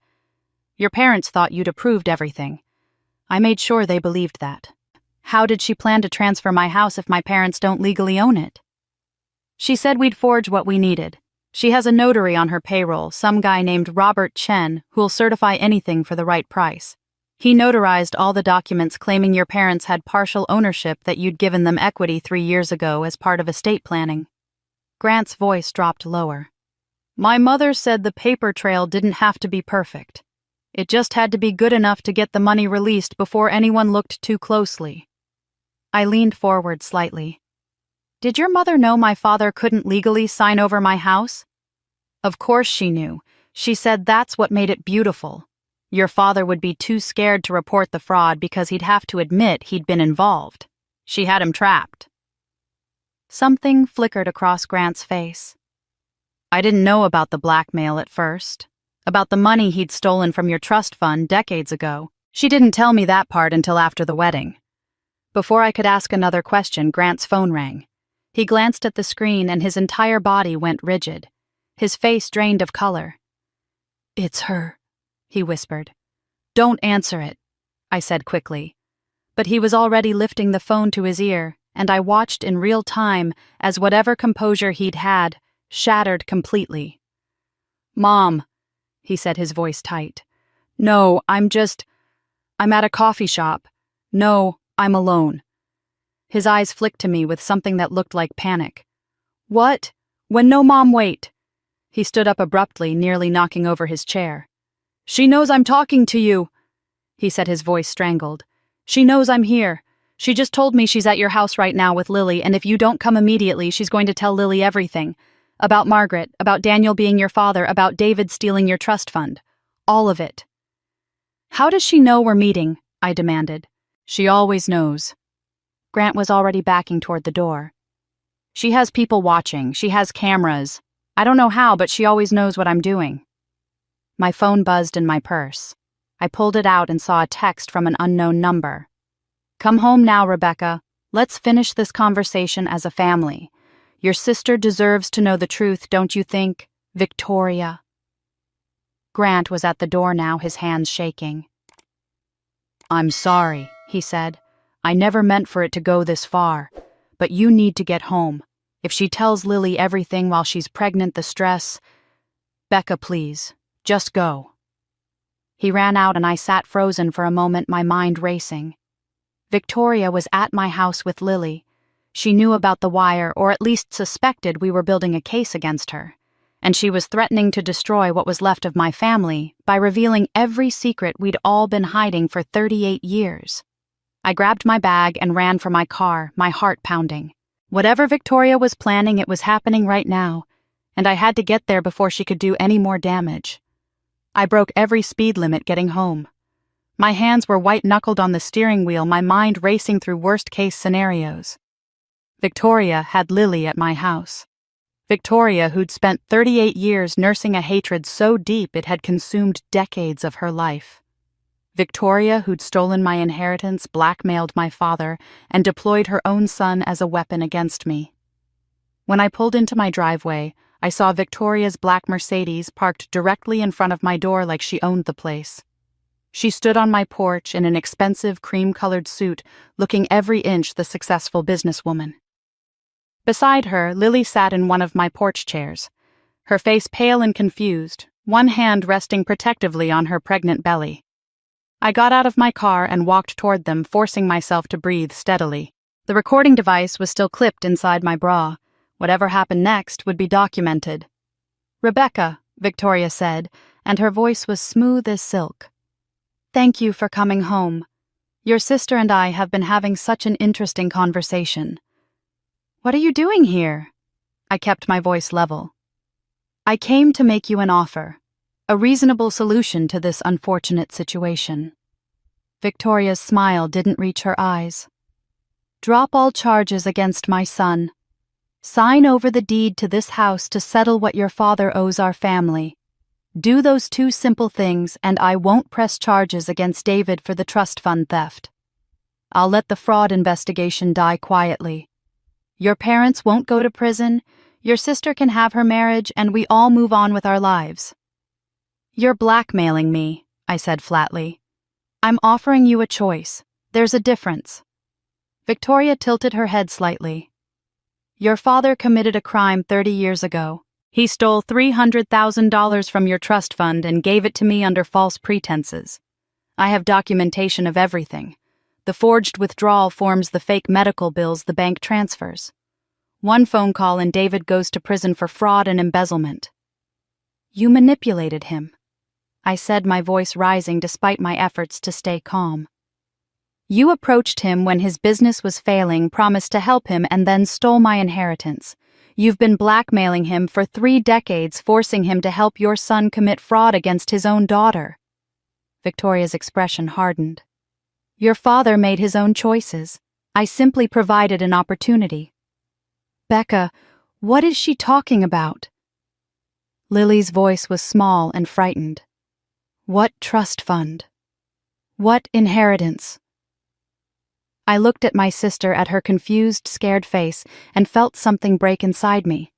Your parents thought you'd approved everything. I made sure they believed that. How did she plan to transfer my house if my parents don't legally own it? She said we'd forge what we needed. She has a notary on her payroll, some guy named Robert Chen, who'll certify anything for the right price. He notarized all the documents claiming your parents had partial ownership, that you'd given them equity 3 years ago as part of estate planning." Grant's voice dropped lower. "My mother said the paper trail didn't have to be perfect. It just had to be good enough to get the money released before anyone looked too closely." I leaned forward slightly. "Did your mother know my father couldn't legally sign over my house?" "Of course she knew. She said that's what made it beautiful. Your father would be too scared to report the fraud because he'd have to admit he'd been involved. She had him trapped." Something flickered across Grant's face. "I didn't know about the blackmail at first, about the money he'd stolen from your trust fund decades ago. She didn't tell me that part until after the wedding." Before I could ask another question, Grant's phone rang. He glanced at the screen and his entire body went rigid. His face drained of color. "It's her," he whispered. "Don't answer it," I said quickly. But he was already lifting the phone to his ear, and I watched in real time as whatever composure he'd had shattered completely. "Mom," he said, his voice tight. "No, I'm at a coffee shop. No, I'm alone." His eyes flicked to me with something that looked like panic. "What? When no, Mom, wait." He stood up abruptly, nearly knocking over his chair. "She knows I'm talking to you," he said, his voice strangled. "She knows I'm here. She just told me she's at your house right now with Lily, and if you don't come immediately, she's going to tell Lily everything. About Margaret, about Daniel being your father, about David stealing your trust fund. All of it." "How does she know we're meeting?" I demanded. "She always knows." Grant was already backing toward the door. "She has people watching. She has cameras. I don't know how, but she always knows what I'm doing." My phone buzzed in my purse. I pulled it out and saw a text from an unknown number. "Come home now, Rebecca. Let's finish this conversation as a family. Your sister deserves to know the truth, don't you think? Victoria." Grant was at the door now, his hands shaking. "I'm sorry," he said. "I never meant for it to go this far. But you need to get home. If she tells Lily everything while she's pregnant, the stress... Becca, please, just go." He ran out and I sat frozen for a moment, my mind racing. Victoria was at my house with Lily. She knew about the wire, or at least suspected we were building a case against her. And she was threatening to destroy what was left of my family by revealing every secret we'd all been hiding for 38 years. I grabbed my bag and ran for my car, my heart pounding. Whatever Victoria was planning, it was happening right now, and I had to get there before she could do any more damage. I broke every speed limit getting home. My hands were white-knuckled on the steering wheel, my mind racing through worst-case scenarios. Victoria had Lily at my house. Victoria, who'd spent 38 years nursing a hatred so deep it had consumed decades of her life. Victoria, who'd stolen my inheritance, blackmailed my father, and deployed her own son as a weapon against me. When I pulled into my driveway, I saw Victoria's black Mercedes parked directly in front of my door like she owned the place. She stood on my porch in an expensive cream-colored suit, looking every inch the successful businesswoman. Beside her, Lily sat in one of my porch chairs, her face pale and confused, one hand resting protectively on her pregnant belly. I got out of my car and walked toward them, forcing myself to breathe steadily. The recording device was still clipped inside my bra. Whatever happened next would be documented. "Rebecca," Victoria said, and her voice was smooth as silk. "Thank you for coming home. Your sister and I have been having such an interesting conversation." "What are you doing here?" I kept my voice level. "I came to make you an offer, a reasonable solution to this unfortunate situation." Victoria's smile didn't reach her eyes. "Drop all charges against my son. Sign over the deed to this house to settle what your father owes our family. Do those two simple things and I won't press charges against David for the trust fund theft. I'll let the fraud investigation die quietly. Your parents won't go to prison, your sister can have her marriage, and we all move on with our lives." "You're blackmailing me," I said flatly. "I'm offering you a choice. There's a difference." Victoria tilted her head slightly. "Your father committed a crime 30 years ago. He stole $300,000 from your trust fund and gave it to me under false pretenses. I have documentation of everything. The forged withdrawal forms the fake medical bills the bank transfers. One phone call and David goes to prison for fraud and embezzlement." "You manipulated him," I said, my voice rising despite my efforts to stay calm. "You approached him when his business was failing, promised to help him, and then stole my inheritance. You've been blackmailing him for 3 decades, forcing him to help your son commit fraud against his own daughter." Victoria's expression hardened. "Your father made his own choices. I simply provided an opportunity." "Becca, what is she talking about?" Lily's voice was small and frightened. "What trust fund? What inheritance?" I looked at my sister, at her confused, scared face, and felt something break inside me.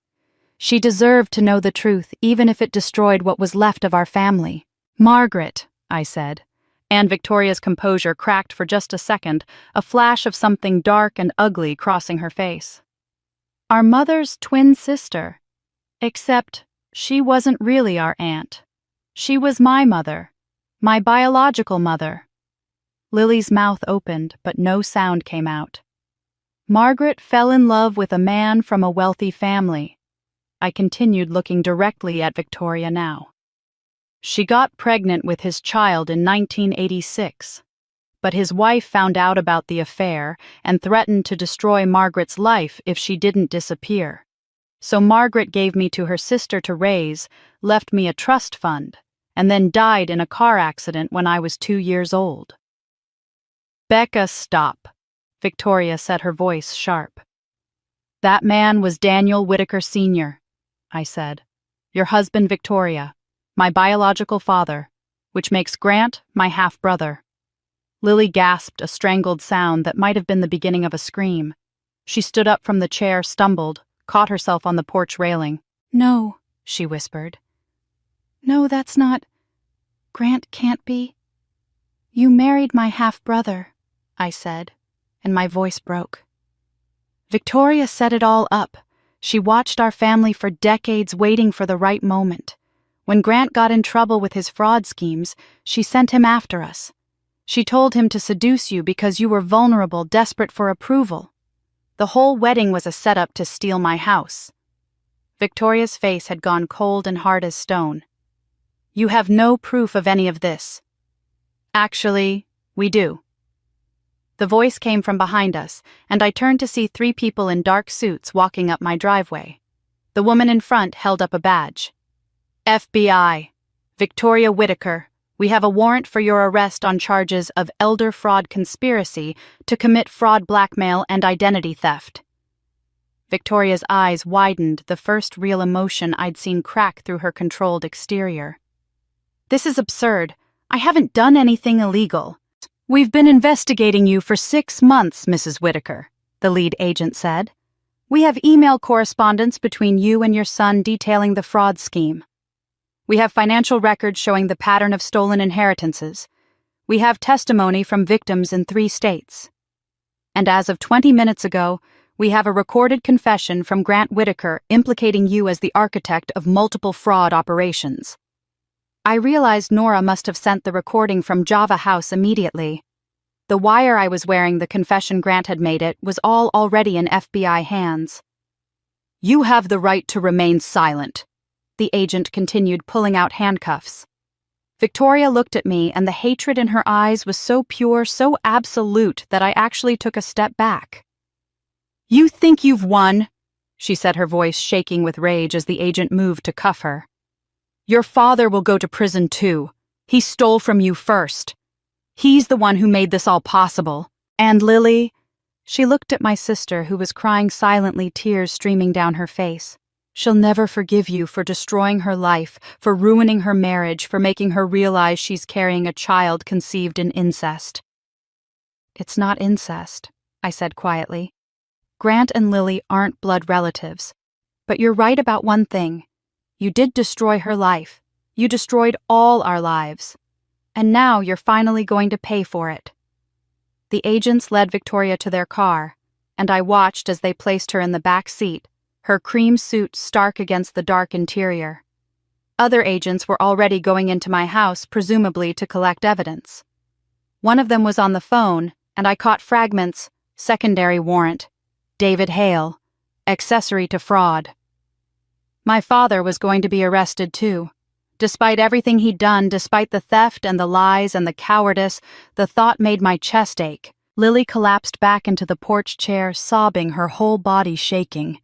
She deserved to know the truth, even if it destroyed what was left of our family. "Margaret," I said, and Victoria's composure cracked for just a second, a flash of something dark and ugly crossing her face. "Our mother's twin sister. Except she wasn't really our aunt. She was my mother, my biological mother." Lily's mouth opened, but no sound came out. Margaret fell in love with a man from a wealthy family. I continued, looking directly at Victoria now. She got pregnant with his child in 1986, but his wife found out about the affair and threatened to destroy Margaret's life if she didn't disappear. So Margaret gave me to her sister to raise, left me a trust fund, and then died in a car accident when I was 2 years old. Becca, stop. Victoria said, her voice sharp. That man was Daniel Whitaker Sr., I said. Your husband, Victoria, my biological father, which makes Grant my half-brother. Lily gasped a strangled sound that might have been the beginning of a scream. She stood up from the chair, stumbled, caught herself on the porch railing. No, she whispered. No, that's not... Grant can't be. You married my half-brother, I said, and my voice broke. Victoria set it all up. She watched our family for decades, waiting for the right moment. When Grant got in trouble with his fraud schemes, she sent him after us. She told him to seduce you because you were vulnerable, desperate for approval. The whole wedding was a setup to steal my house. Victoria's face had gone cold and hard as stone. You have no proof of any of this. Actually, we do. The voice came from behind us, and I turned to see 3 people in dark suits walking up my driveway. The woman in front held up a badge. FBI, Victoria Whitaker, we have a warrant for your arrest on charges of elder fraud conspiracy to commit fraud, blackmail, and identity theft. Victoria's eyes widened, the first real emotion I'd seen crack through her controlled exterior. This is absurd. I haven't done anything illegal. We've been investigating you for 6 months, Mrs. Whitaker, the lead agent said. We have email correspondence between you and your son detailing the fraud scheme. We have financial records showing the pattern of stolen inheritances. We have testimony from victims in 3 states. And as of 20 minutes ago, we have a recorded confession from Grant Whitaker implicating you as the architect of multiple fraud operations. I realized Nora must have sent the recording from Java House immediately. The wire I was wearing, the confession Grant had made it, was all already in FBI hands. You have the right to remain silent, the agent continued, pulling out handcuffs. Victoria looked at me, and the hatred in her eyes was so pure, so absolute, that I actually took a step back. You think you've won, she said, her voice shaking with rage as the agent moved to cuff her. Your father will go to prison too. He stole from you first. He's the one who made this all possible. And Lily, she looked at my sister, who was crying silently, tears streaming down her face. She'll never forgive you for destroying her life, for ruining her marriage, for making her realize she's carrying a child conceived in incest. It's not incest, I said quietly. Grant and Lily aren't blood relatives. But you're right about one thing. You did destroy her life. You destroyed all our lives. And now you're finally going to pay for it. The agents led Victoria to their car, and I watched as they placed her in the back seat, her cream suit stark against the dark interior. Other agents were already going into my house, presumably to collect evidence. One of them was on the phone, and I caught fragments: secondary warrant, David Hale, accessory to fraud. My father was going to be arrested too. Despite everything he'd done, despite the theft and the lies and the cowardice, the thought made my chest ache. Lily collapsed back into the porch chair, sobbing, her whole body shaking.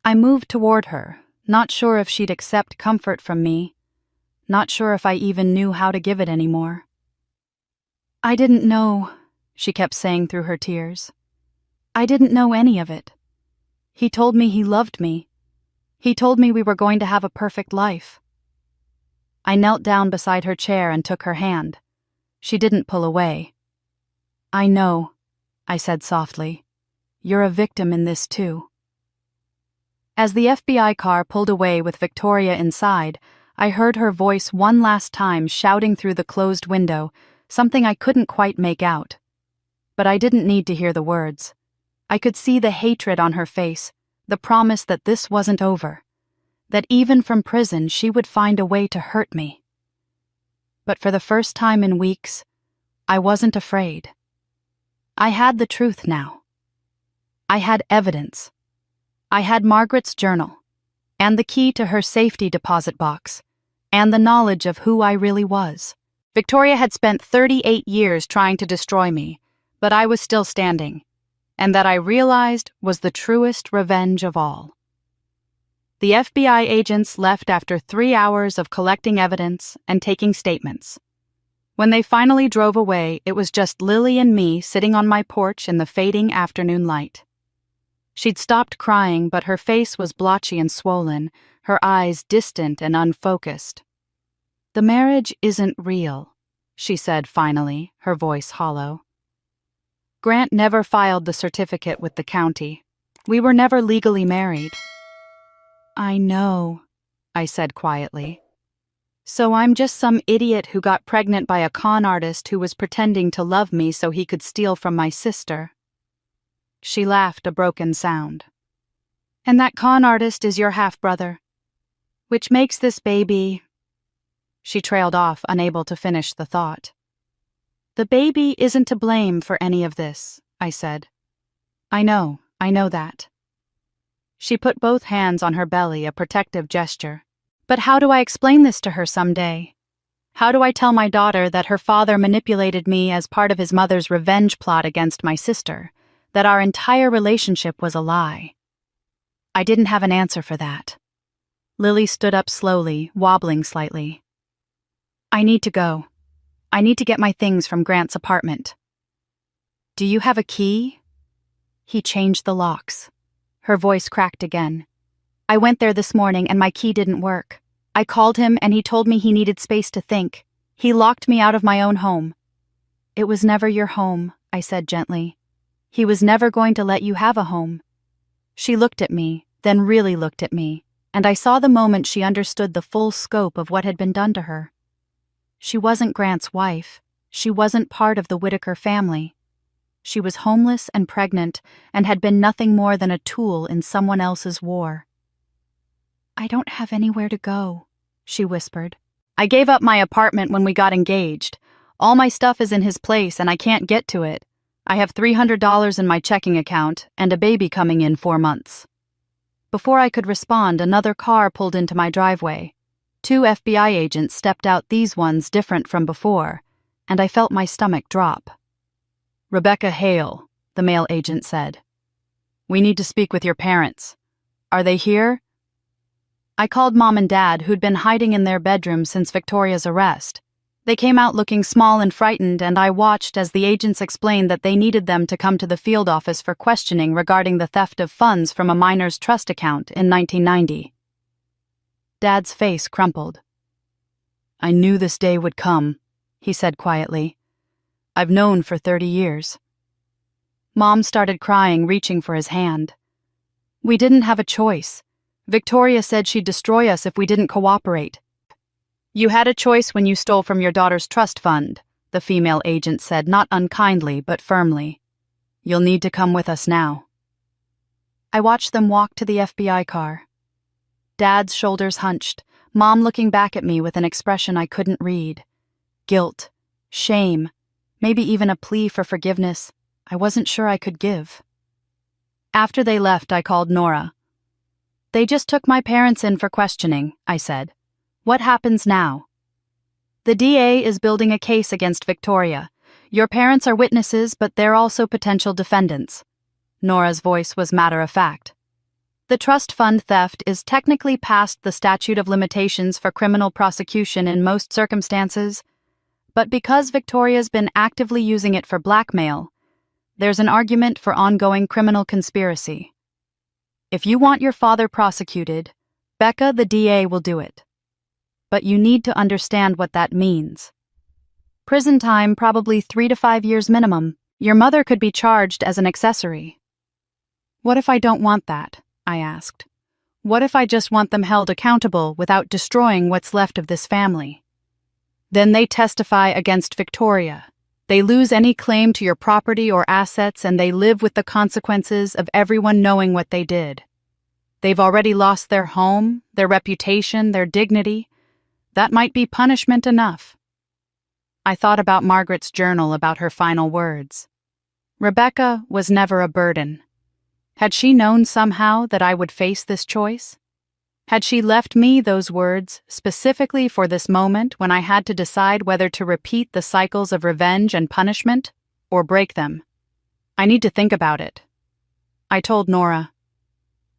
I moved toward her, not sure if she'd accept comfort from me, not sure if I even knew how to give it anymore. I didn't know, she kept saying through her tears. I didn't know any of it. He told me he loved me. He told me we were going to have a perfect life. I knelt down beside her chair and took her hand. She didn't pull away. I know, I said softly. You're a victim in this too. As the FBI car pulled away with Victoria inside, I heard her voice one last time shouting through the closed window, something I couldn't quite make out. But I didn't need to hear the words. I could see the hatred on her face, the promise that this wasn't over, that even from prison she would find a way to hurt me. But for the first time in weeks, I wasn't afraid. I had the truth now. I had evidence. I had Margaret's journal, and the key to her safety deposit box, and the knowledge of who I really was. Victoria had spent 38 years trying to destroy me, but I was still standing, and that I realized was the truest revenge of all. The FBI agents left after 3 hours of collecting evidence and taking statements. When they finally drove away, it was just Lily and me sitting on my porch in the fading afternoon light. She'd stopped crying, but her face was blotchy and swollen, her eyes distant and unfocused. "The marriage isn't real," she said finally, her voice hollow. "Grant never filed the certificate with the county. We were never legally married." "I know," I said quietly. "So I'm just some idiot who got pregnant by a con artist who was pretending to love me so he could steal from my sister." She laughed a broken sound. "And that con artist is your half-brother. Which makes this baby—" She trailed off, unable to finish the thought. "The baby isn't to blame for any of this," I said. I know that." She put both hands on her belly, a protective gesture. "But how do I explain this to her someday? How do I tell my daughter that her father manipulated me as part of his mother's revenge plot against my sister, that our entire relationship was a lie?" I didn't have an answer for that. Lily stood up slowly, wobbling slightly. "I need to go. I need to get my things from Grant's apartment." "Do you have a key?" "He changed the locks." Her voice cracked again. "I went there this morning and my key didn't work. I called him and he told me he needed space to think. He locked me out of my own home." "It was never your home," I said gently. "He was never going to let you have a home." She looked at me, then really looked at me, and I saw the moment she understood the full scope of what had been done to her. She wasn't Grant's wife. She wasn't part of the Whitaker family. She was homeless and pregnant and had been nothing more than a tool in someone else's war. "I don't have anywhere to go," she whispered. "I gave up my apartment when we got engaged. All my stuff is in his place and I can't get to it. I have $300 in my checking account and a baby coming in 4 months." Before I could respond, another car pulled into my driveway. 2 FBI agents stepped out, these ones different from before, and I felt my stomach drop. "Rebecca Hale," the male agent said. "We need to speak with your parents. Are they here?" I called Mom and Dad, who'd been hiding in their bedroom since Victoria's arrest. They came out looking small and frightened, and I watched as the agents explained that they needed them to come to the field office for questioning regarding the theft of funds from a minor's trust account in 1990. Dad's face crumpled. "I knew this day would come," he said quietly. "I've known for 30 years. Mom started crying, reaching for his hand. "We didn't have a choice. Victoria said she'd destroy us if we didn't cooperate." "You had a choice when you stole from your daughter's trust fund," the female agent said, not unkindly but firmly. "You'll need to come with us now." I watched them walk to the FBI car. Dad's shoulders hunched, Mom looking back at me with an expression I couldn't read. Guilt, shame, maybe even a plea for forgiveness I wasn't sure I could give. After they left, I called Nora. "They just took my parents in for questioning," I said. "What happens now?" "The DA is building a case against Victoria. Your parents are witnesses, but they're also potential defendants." Nora's voice was matter-of-fact. "The trust fund theft is technically past the statute of limitations for criminal prosecution in most circumstances, but because Victoria's been actively using it for blackmail, there's an argument for ongoing criminal conspiracy. If you want your father prosecuted, Becca, the DA, will do it. But you need to understand what that means. Prison time, probably 3 to 5 years minimum. Your mother could be charged as an accessory." "What if I don't want that?" I asked. "What if I just want them held accountable without destroying what's left of this family?" "Then they testify against Victoria. They lose any claim to your property or assets, and they live with the consequences of everyone knowing what they did. They've already lost their home, their reputation, their dignity. That might be punishment enough." I thought about Margaret's journal, about her final words. Rebecca was never a burden. Had she known somehow that I would face this choice? Had she left me those words specifically for this moment when I had to decide whether to repeat the cycles of revenge and punishment or break them? I need to think about it. I told Nora,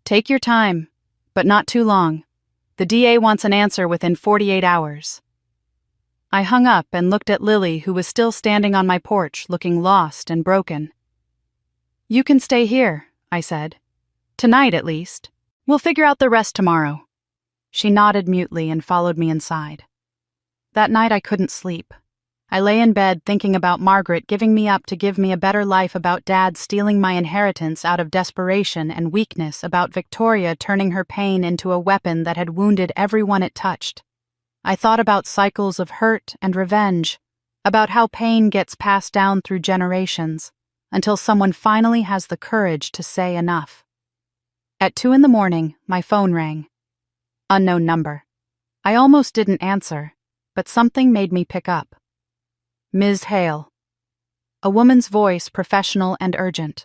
"Take your time, but not too long. The DA wants an answer within 48 hours. I hung up and looked at Lily, who was still standing on my porch, looking lost and broken. "You can stay here," I said. "Tonight, at least. We'll figure out the rest tomorrow." She nodded mutely and followed me inside. That night I couldn't sleep. I lay in bed thinking about Margaret giving me up to give me a better life, about Dad stealing my inheritance out of desperation and weakness, about Victoria turning her pain into a weapon that had wounded everyone it touched. I thought about cycles of hurt and revenge, about how pain gets passed down through generations, until someone finally has the courage to say enough. At 2 a.m, my phone rang. Unknown number. I almost didn't answer, but something made me pick up. "Ms. Hale." A woman's voice, professional and urgent.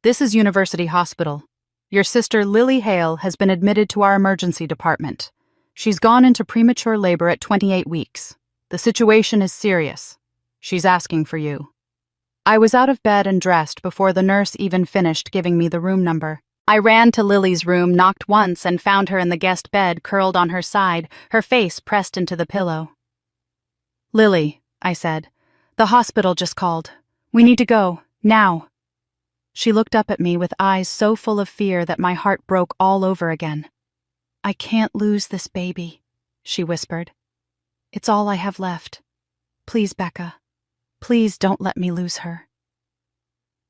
"This is University Hospital. Your sister Lily Hale has been admitted to our emergency department. She's gone into premature labor at 28 weeks. The situation is serious. She's asking for you." I was out of bed and dressed before the nurse even finished giving me the room number. I ran to Lily's room, knocked once, and found her in the guest bed, curled on her side, her face pressed into the pillow. "Lily," I said, "the hospital just called. We need to go, now." She looked up at me with eyes so full of fear that my heart broke all over again. "I can't lose this baby," she whispered. "It's all I have left. Please, Becca. Please don't let me lose her."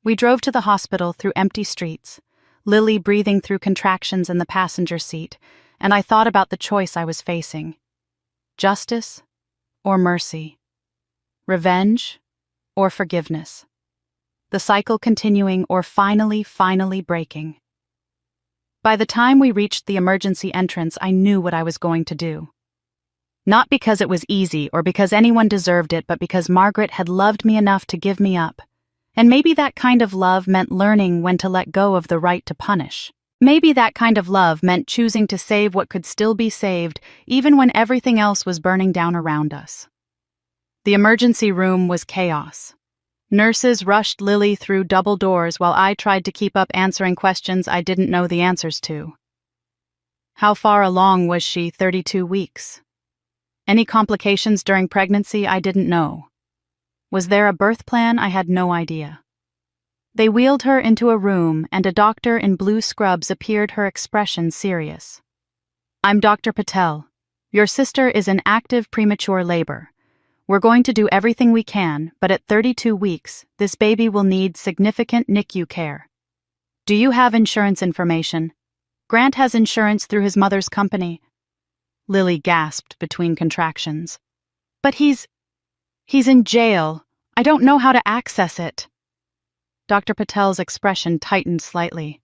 We drove to the hospital through empty streets, Lily breathing through contractions in the passenger seat, and I thought about the choice I was facing. Justice or mercy? Revenge or forgiveness? The cycle continuing or finally breaking? By the time we reached the emergency entrance, I knew what I was going to do. Not because it was easy or because anyone deserved it, but because Margaret had loved me enough to give me up. And maybe that kind of love meant learning when to let go of the right to punish. Maybe that kind of love meant choosing to save what could still be saved, even when everything else was burning down around us. The emergency room was chaos. Nurses rushed Lily through double doors while I tried to keep up answering questions I didn't know the answers to. How far along was she? 32 weeks. Any complications during pregnancy? I didn't know. Was there a birth plan? I had no idea. They wheeled her into a room, and a doctor in blue scrubs appeared, her expression serious. "I'm Dr. Patel. Your sister is in active premature labor. We're going to do everything we can, but at 32 weeks, this baby will need significant NICU care. Do you have insurance information? Grant has insurance through his mother's company." Lily gasped between contractions. "But he's in jail. I don't know how to access it." Dr. Patel's expression tightened slightly.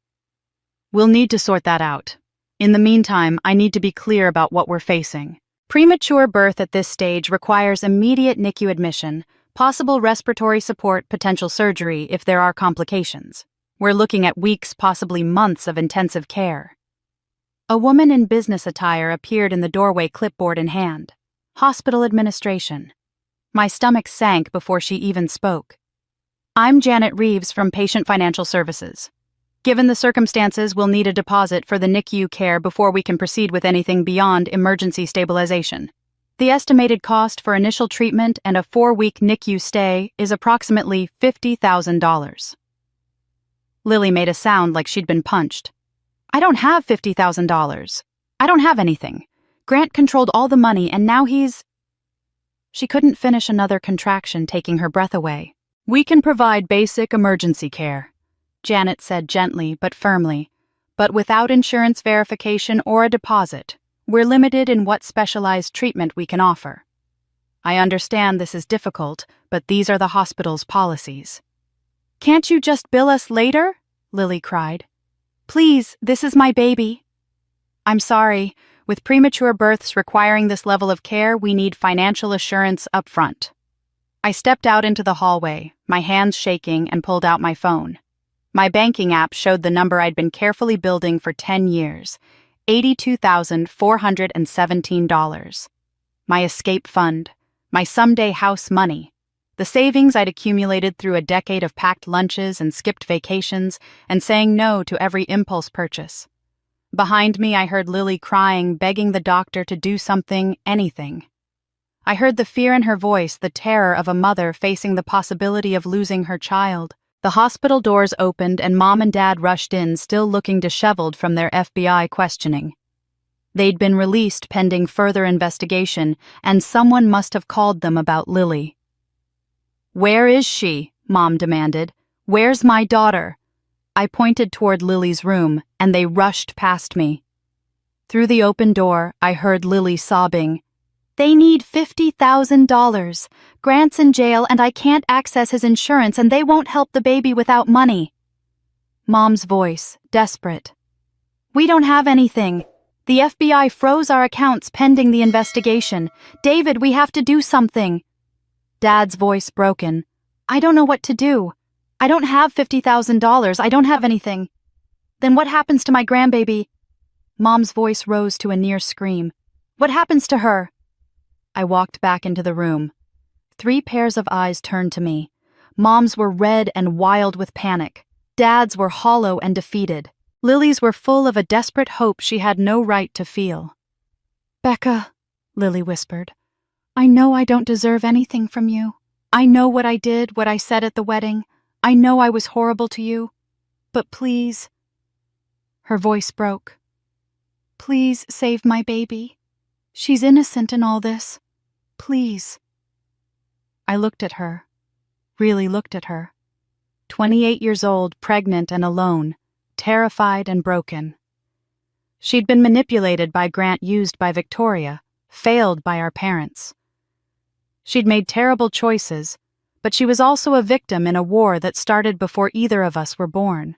"We'll need to sort that out. In the meantime, I need to be clear about what we're facing. Premature birth at this stage requires immediate NICU admission, possible respiratory support, potential surgery if there are complications. We're looking at weeks, possibly months of intensive care." A woman in business attire appeared in the doorway, clipboard in hand. Hospital administration. My stomach sank before she even spoke. "I'm Janet Reeves from Patient Financial Services. Given the circumstances, we'll need a deposit for the NICU care before we can proceed with anything beyond emergency stabilization. The estimated cost for initial treatment and a 4-week NICU stay is approximately $50,000. Lily made a sound like she'd been punched. "I don't have $50,000. I don't have anything. Grant controlled all the money, and now he's—" She couldn't finish another contraction, taking her breath away. "We can provide basic emergency care," Janet said gently but firmly, "but without insurance verification or a deposit, we're limited in what specialized treatment we can offer. I understand this is difficult, but these are the hospital's policies." "Can't you just bill us later?" Lily cried. "Please, this is my baby." "I'm sorry. With premature births requiring this level of care, we need financial assurance up front." I stepped out into the hallway, my hands shaking, and pulled out my phone. My banking app showed the number I'd been carefully building for 10 years, $82,417. My escape fund, my someday house money, the savings I'd accumulated through a decade of packed lunches and skipped vacations and saying no to every impulse purchase. Behind me, I heard Lily crying, begging the doctor to do something, anything. I heard the fear in her voice, the terror of a mother facing the possibility of losing her child. The hospital doors opened and Mom and Dad rushed in, still looking disheveled from their FBI questioning. They'd been released pending further investigation, and someone must have called them about Lily. "Where is she?" Mom demanded. "Where's my daughter?" I pointed toward Lily's room, and they rushed past me. Through the open door, I heard Lily sobbing. "They need $50,000. Grant's in jail and I can't access his insurance and they won't help the baby without money." Mom's voice, desperate. "We don't have anything. The FBI froze our accounts pending the investigation. David, we have to do something." Dad's voice broken. "I don't know what to do. I don't have $50,000. I don't have anything." "Then what happens to my grandbaby?" Mom's voice rose to a near scream. "What happens to her?" I walked back into the room. 3 pairs of eyes turned to me. Mom's were red and wild with panic. Dad's were hollow and defeated. Lily's were full of a desperate hope she had no right to feel. "Becca," Lily whispered, "I know I don't deserve anything from you. I know what I did, what I said at the wedding. I know I was horrible to you. But please—" Her voice broke. "Please save my baby. She's innocent in all this. Please." I looked at her, really looked at her. 28 years old, pregnant and alone, terrified and broken. She'd been manipulated by Grant, used by Victoria, failed by our parents. She'd made terrible choices, but she was also a victim in a war that started before either of us were born.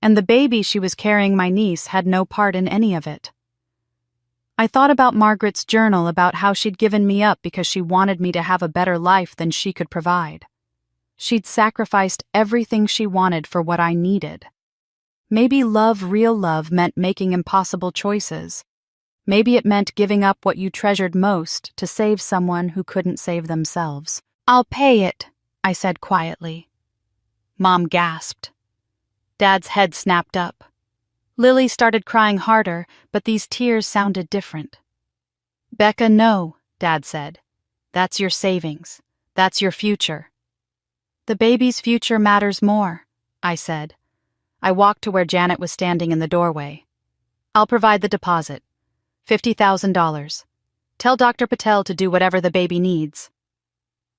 And the baby she was carrying, my niece, had no part in any of it. I thought about Margaret's journal, about how she'd given me up because she wanted me to have a better life than she could provide. She'd sacrificed everything she wanted for what I needed. Maybe love, real love, meant making impossible choices. Maybe it meant giving up what you treasured most to save someone who couldn't save themselves. "I'll pay it," I said quietly. Mom gasped. Dad's head snapped up. Lily started crying harder, but these tears sounded different. "Becca, no," Dad said. "That's your savings. That's your future." "The baby's future matters more," I said. I walked to where Janet was standing in the doorway. "I'll provide the deposit. $50,000. Tell Dr. Patel to do whatever the baby needs."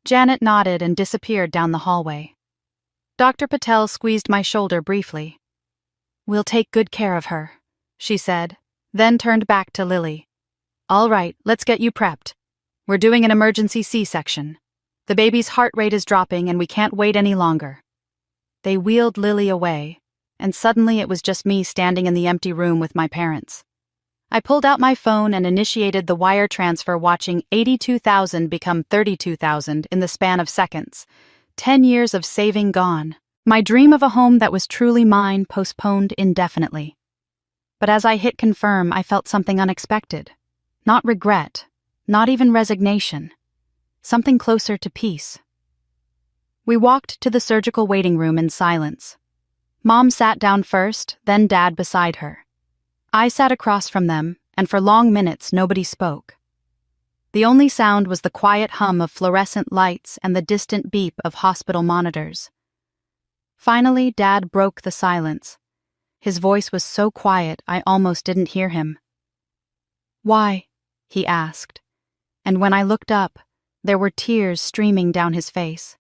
Janet nodded and disappeared down the hallway. Dr. Patel squeezed my shoulder briefly. "We'll take good care of her," she said, then turned back to Lily. "All right, let's get you prepped. We're doing an emergency C-section. The baby's heart rate is dropping and we can't wait any longer." They wheeled Lily away, and suddenly it was just me standing in the empty room with my parents. I pulled out my phone and initiated the wire transfer, watching 82,000 become 32,000 in the span of seconds. 10 years of saving gone. My dream of a home that was truly mine postponed indefinitely. But as I hit confirm, I felt something unexpected. Not regret, not even resignation. Something closer to peace. We walked to the surgical waiting room in silence. Mom sat down first, then Dad beside her. I sat across from them, and for long minutes nobody spoke. The only sound was the quiet hum of fluorescent lights and the distant beep of hospital monitors. Finally, Dad broke the silence. His voice was so quiet I almost didn't hear him. "Why?" he asked, and when I looked up, there were tears streaming down his face.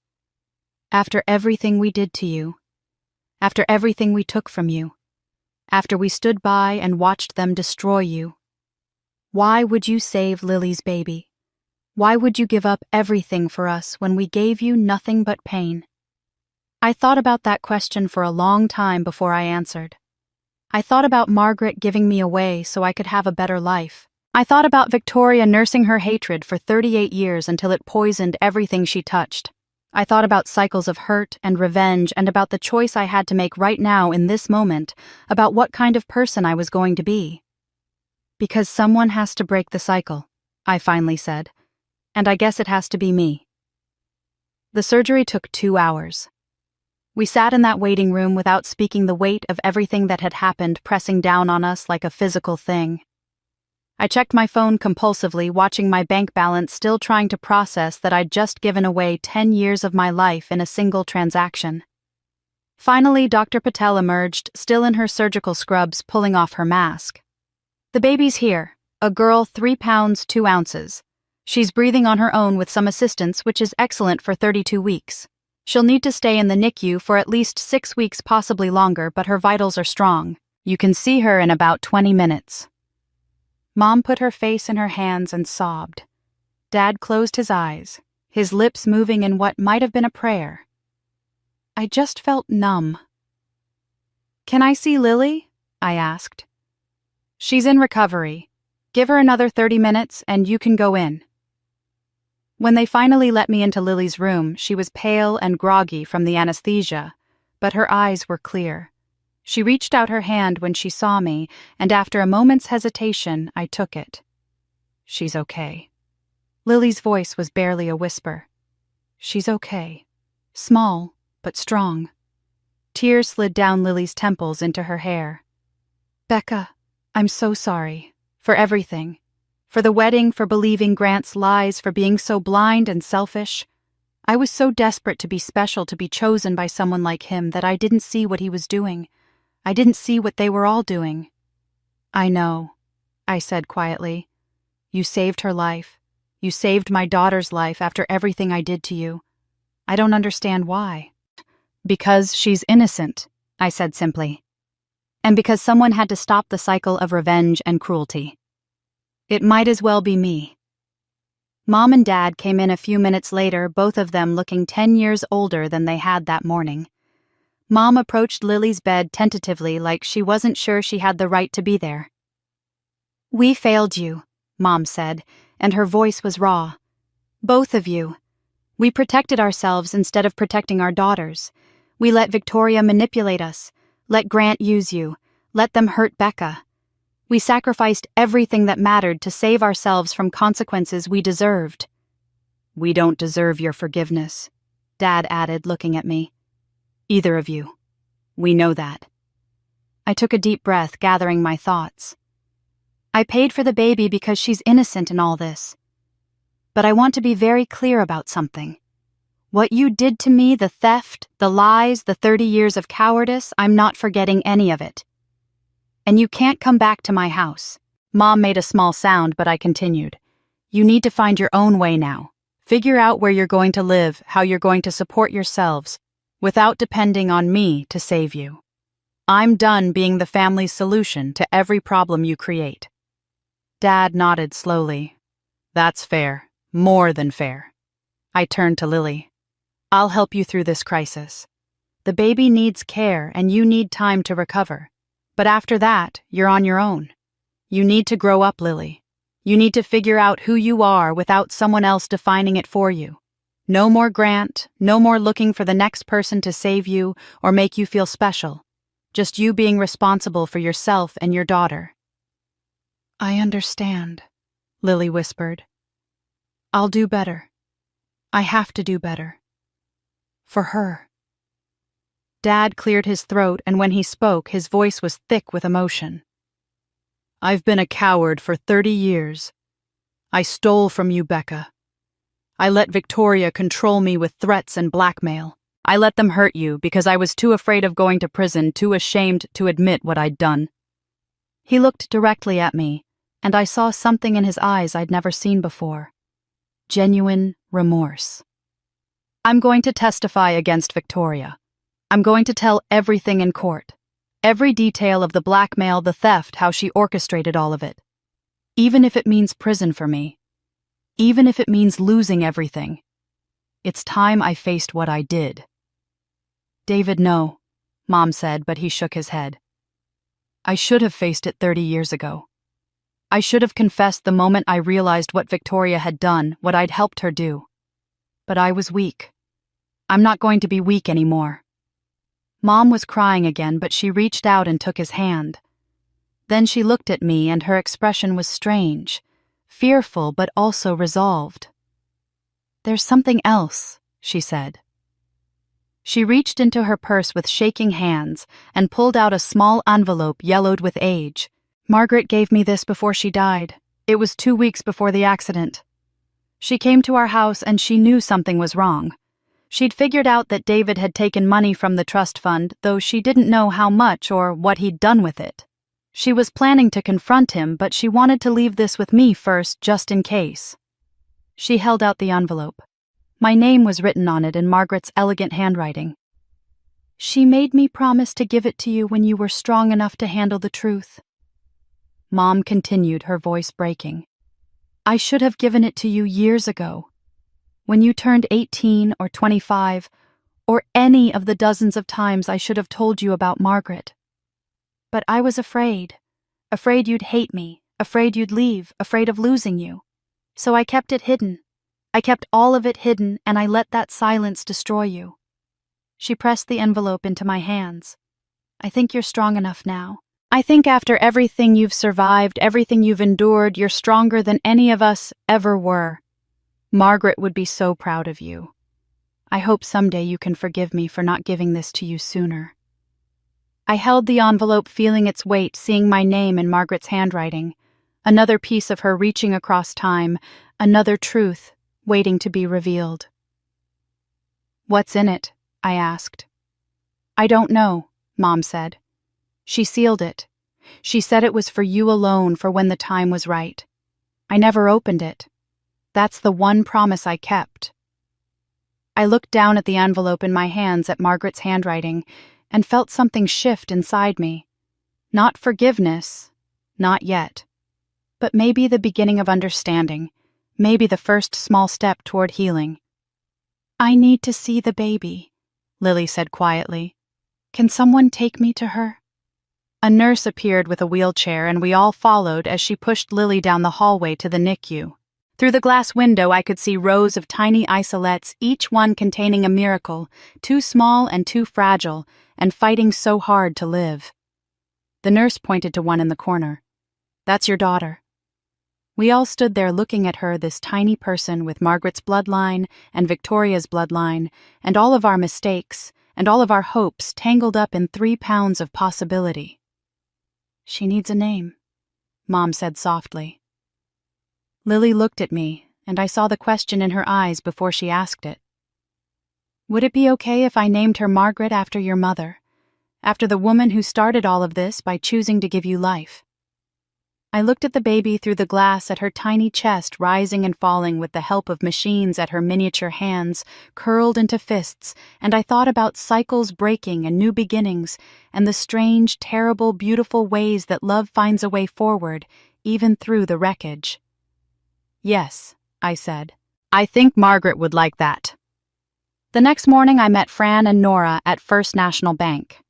"After everything we did to you, after everything we took from you, after we stood by and watched them destroy you, why would you save Lily's baby? Why would you give up everything for us when we gave you nothing but pain?" I thought about that question for a long time before I answered. I thought about Margaret giving me away so I could have a better life. I thought about Victoria nursing her hatred for 38 years until it poisoned everything she touched. I thought about cycles of hurt and revenge and about the choice I had to make right now in this moment about what kind of person I was going to be. Because someone has to break the cycle, I finally said, and I guess it has to be me. The surgery took 2 hours. We sat in that waiting room without speaking, the weight of everything that had happened pressing down on us like a physical thing. I checked my phone compulsively, watching my bank balance, still trying to process that I'd just given away 10 years of my life in a single transaction. Finally, Dr. Patel emerged, still in her surgical scrubs, pulling off her mask. "The baby's here, a girl 3 pounds 2 ounces. She's breathing on her own with some assistance, which is excellent for 32 weeks. She'll need to stay in the NICU for at least 6 weeks, possibly longer, but her vitals are strong. You can see her in about 20 minutes. Mom put her face in her hands and sobbed. Dad closed his eyes, his lips moving in what might have been a prayer. I just felt numb. "Can I see Lily?" I asked. "She's in recovery. Give her another 30 minutes and you can go in." When they finally let me into Lily's room, she was pale and groggy from the anesthesia, but her eyes were clear. She reached out her hand when she saw me, and after a moment's hesitation, I took it. "She's okay." Lily's voice was barely a whisper. "She's okay. Small, but strong." Tears slid down Lily's temples into her hair. "Becca, I'm so sorry. For everything. For the wedding, for believing Grant's lies, for being so blind and selfish. I was so desperate to be special, to be chosen by someone like him, that I didn't see what he was doing. I didn't see what they were all doing." "I know," I said quietly. "You saved her life. You saved my daughter's life after everything I did to you. I don't understand why." "Because she's innocent," I said simply. "And because someone had to stop the cycle of revenge and cruelty. It might as well be me." Mom and Dad came in a few minutes later, both of them looking 10 years older than they had that morning. Mom approached Lily's bed tentatively, like she wasn't sure she had the right to be there. "We failed you," Mom said, and her voice was raw. "Both of you. We protected ourselves instead of protecting our daughters. We let Victoria manipulate us, let Grant use you, let them hurt Becca. We sacrificed everything that mattered to save ourselves from consequences we deserved." "We don't deserve your forgiveness," Dad added, looking at me. "Either of you. We know that." I took a deep breath, gathering my thoughts. "I paid for the baby because she's innocent in all this. But I want to be very clear about something. What you did to me, the theft, the lies, the 30 years of cowardice, I'm not forgetting any of it. And you can't come back to my house." Mom made a small sound, but I continued. "You need to find your own way now. Figure out where you're going to live, how you're going to support yourselves, without depending on me to save you. I'm done being the family's solution to every problem you create." Dad nodded slowly. "That's fair. More than fair." I turned to Lily. "I'll help you through this crisis. The baby needs care and you need time to recover. But after that, you're on your own. You need to grow up, Lily. You need to figure out who you are without someone else defining it for you. No more Grant, no more looking for the next person to save you or make you feel special. Just you being responsible for yourself and your daughter." "I understand," Lily whispered. "I'll do better. I have to do better. For her." Dad cleared his throat, and when he spoke, his voice was thick with emotion. "I've been a coward for 30 years. I stole from you, Becca. I let Victoria control me with threats and blackmail. I let them hurt you because I was too afraid of going to prison, too ashamed to admit what I'd done." He looked directly at me, and I saw something in his eyes I'd never seen before. Genuine remorse. "I'm going to testify against Victoria. I'm going to tell everything in court. Every detail of the blackmail, the theft, how she orchestrated all of it. Even if it means prison for me. Even if it means losing everything. It's time I faced what I did." "David, no," Mom said, but he shook his head. "I should have faced it 30 years ago. I should have confessed the moment I realized what Victoria had done, what I'd helped her do. But I was weak. I'm not going to be weak anymore." Mom was crying again, but she reached out and took his hand. Then she looked at me, and her expression was strange, fearful but also resolved. "There's something else," she said. She reached into her purse with shaking hands and pulled out a small envelope yellowed with age. "Margaret gave me this before she died. It was 2 weeks before the accident. She came to our house and she knew something was wrong. She'd figured out that David had taken money from the trust fund, though she didn't know how much or what he'd done with it. She was planning to confront him, but she wanted to leave this with me first, just in case." She held out the envelope. My name was written on it in Margaret's elegant handwriting. "She made me promise to give it to you when you were strong enough to handle the truth." Mom continued, her voice breaking. "I should have given it to you years ago. When you turned 18 or 25, or any of the dozens of times I should have told you about Margaret. But I was afraid you'd hate me, afraid you'd leave, afraid of losing you. So I kept it hidden. I kept all of it hidden, and I let that silence destroy you." She pressed the envelope into my hands. "I think you're strong enough now. I think after everything you've survived, everything you've endured, you're stronger than any of us ever were. Margaret would be so proud of you. I hope someday you can forgive me for not giving this to you sooner." I held the envelope, feeling its weight, seeing my name in Margaret's handwriting. Another piece of her reaching across time, another truth waiting to be revealed. "What's in it?" I asked. "I don't know," Mom said. "She sealed it. She said it was for you alone, for when the time was right. I never opened it. That's the one promise I kept." I looked down at the envelope in my hands at Margaret's handwriting and felt something shift inside me. Not forgiveness, not yet. But maybe the beginning of understanding, maybe the first small step toward healing. "I need to see the baby," Lily said quietly. "Can someone take me to her?" A nurse appeared with a wheelchair, and we all followed as she pushed Lily down the hallway to the NICU. Through the glass window I could see rows of tiny isolates, each one containing a miracle, too small and too fragile, and fighting so hard to live. The nurse pointed to one in the corner. "That's your daughter." We all stood there looking at her, this tiny person with Margaret's bloodline and Victoria's bloodline, and all of our mistakes, and all of our hopes tangled up in 3 pounds of possibility. "She needs a name," Mom said softly. Lily looked at me, and I saw the question in her eyes before she asked it. "Would it be okay if I named her Margaret after your mother, after the woman who started all of this by choosing to give you life?" I looked at the baby through the glass, at her tiny chest rising and falling with the help of machines at her miniature hands, curled into fists, and I thought about cycles breaking and new beginnings, and the strange, terrible, beautiful ways that love finds a way forward, even through the wreckage. "Yes," I said. "I think Margaret would like that." The next morning I met Fran and Nora at First National Bank.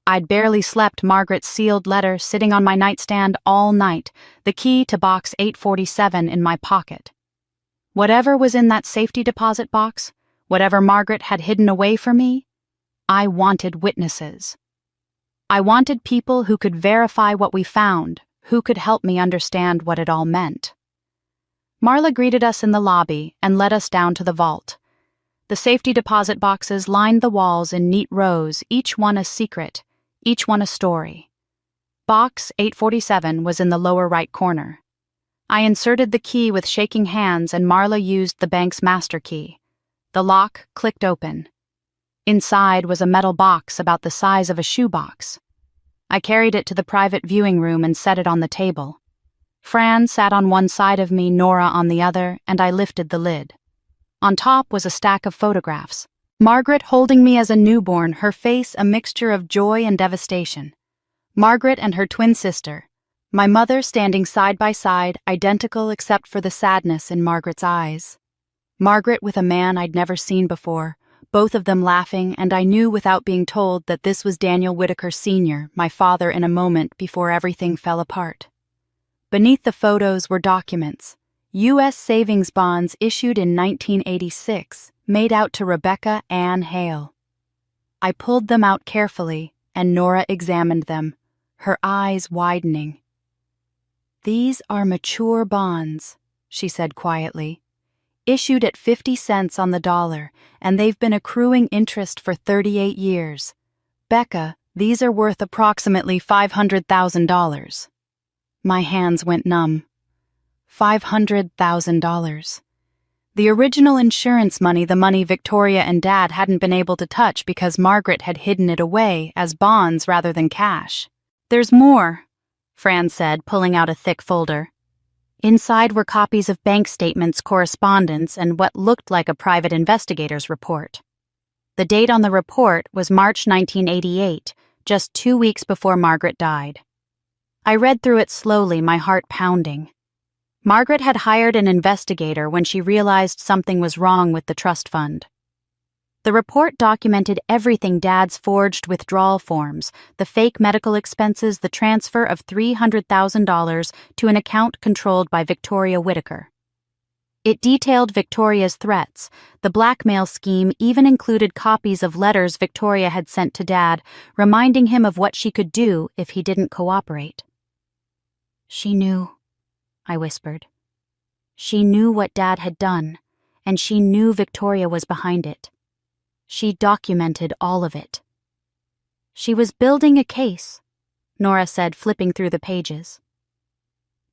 I'd barely slept Margaret's sealed letter sitting on my nightstand all night, the key to box 847 in my pocket. Whatever was in that safety deposit box, whatever Margaret had hidden away from me, I wanted witnesses. I wanted people who could verify what we found, who could help me understand what it all meant. Marla greeted us in the lobby and led us down to the vault. The safety deposit boxes lined the walls in neat rows, each one a secret, each one a story. Box 847 was in the lower right corner. I inserted the key with shaking hands, and Marla used the bank's master key. The lock clicked open. Inside was a metal box about the size of a shoebox. I carried it to the private viewing room and set it on the table. Fran sat on one side of me, Nora on the other, and I lifted the lid. On top was a stack of photographs. Margaret holding me as a newborn, her face a mixture of joy and devastation. Margaret and her twin sister. My mother standing side by side, identical except for the sadness in Margaret's eyes. Margaret with a man I'd never seen before, both of them laughing, and I knew without being told that this was Daniel Whitaker Sr., my father, in a moment before everything fell apart. Beneath the photos were documents, U.S. savings bonds issued in 1986, made out to Rebecca Ann Hale. I pulled them out carefully, and Nora examined them, her eyes widening. "These are mature bonds," she said quietly, "issued at 50 cents on the dollar, and they've been accruing interest for 38 years. Becca, these are worth approximately $500,000. My hands went numb. $500,000. The original insurance money, the money Victoria and Dad hadn't been able to touch because Margaret had hidden it away as bonds rather than cash. "There's more," Fran said, pulling out a thick folder. Inside were copies of bank statements, correspondence, and what looked like a private investigator's report. The date on the report was March 1988, just 2 weeks before Margaret died. I read through it slowly, my heart pounding. Margaret had hired an investigator when she realized something was wrong with the trust fund. The report documented everything: Dad's forged withdrawal forms, the fake medical expenses, the transfer of $300,000 to an account controlled by Victoria Whitaker. It detailed Victoria's threats. The blackmail scheme even included copies of letters Victoria had sent to Dad, reminding him of what she could do if he didn't cooperate. "She knew," I whispered. "She knew what Dad had done, and she knew Victoria was behind it. She documented all of it." "She was building a case," Nora said, flipping through the pages.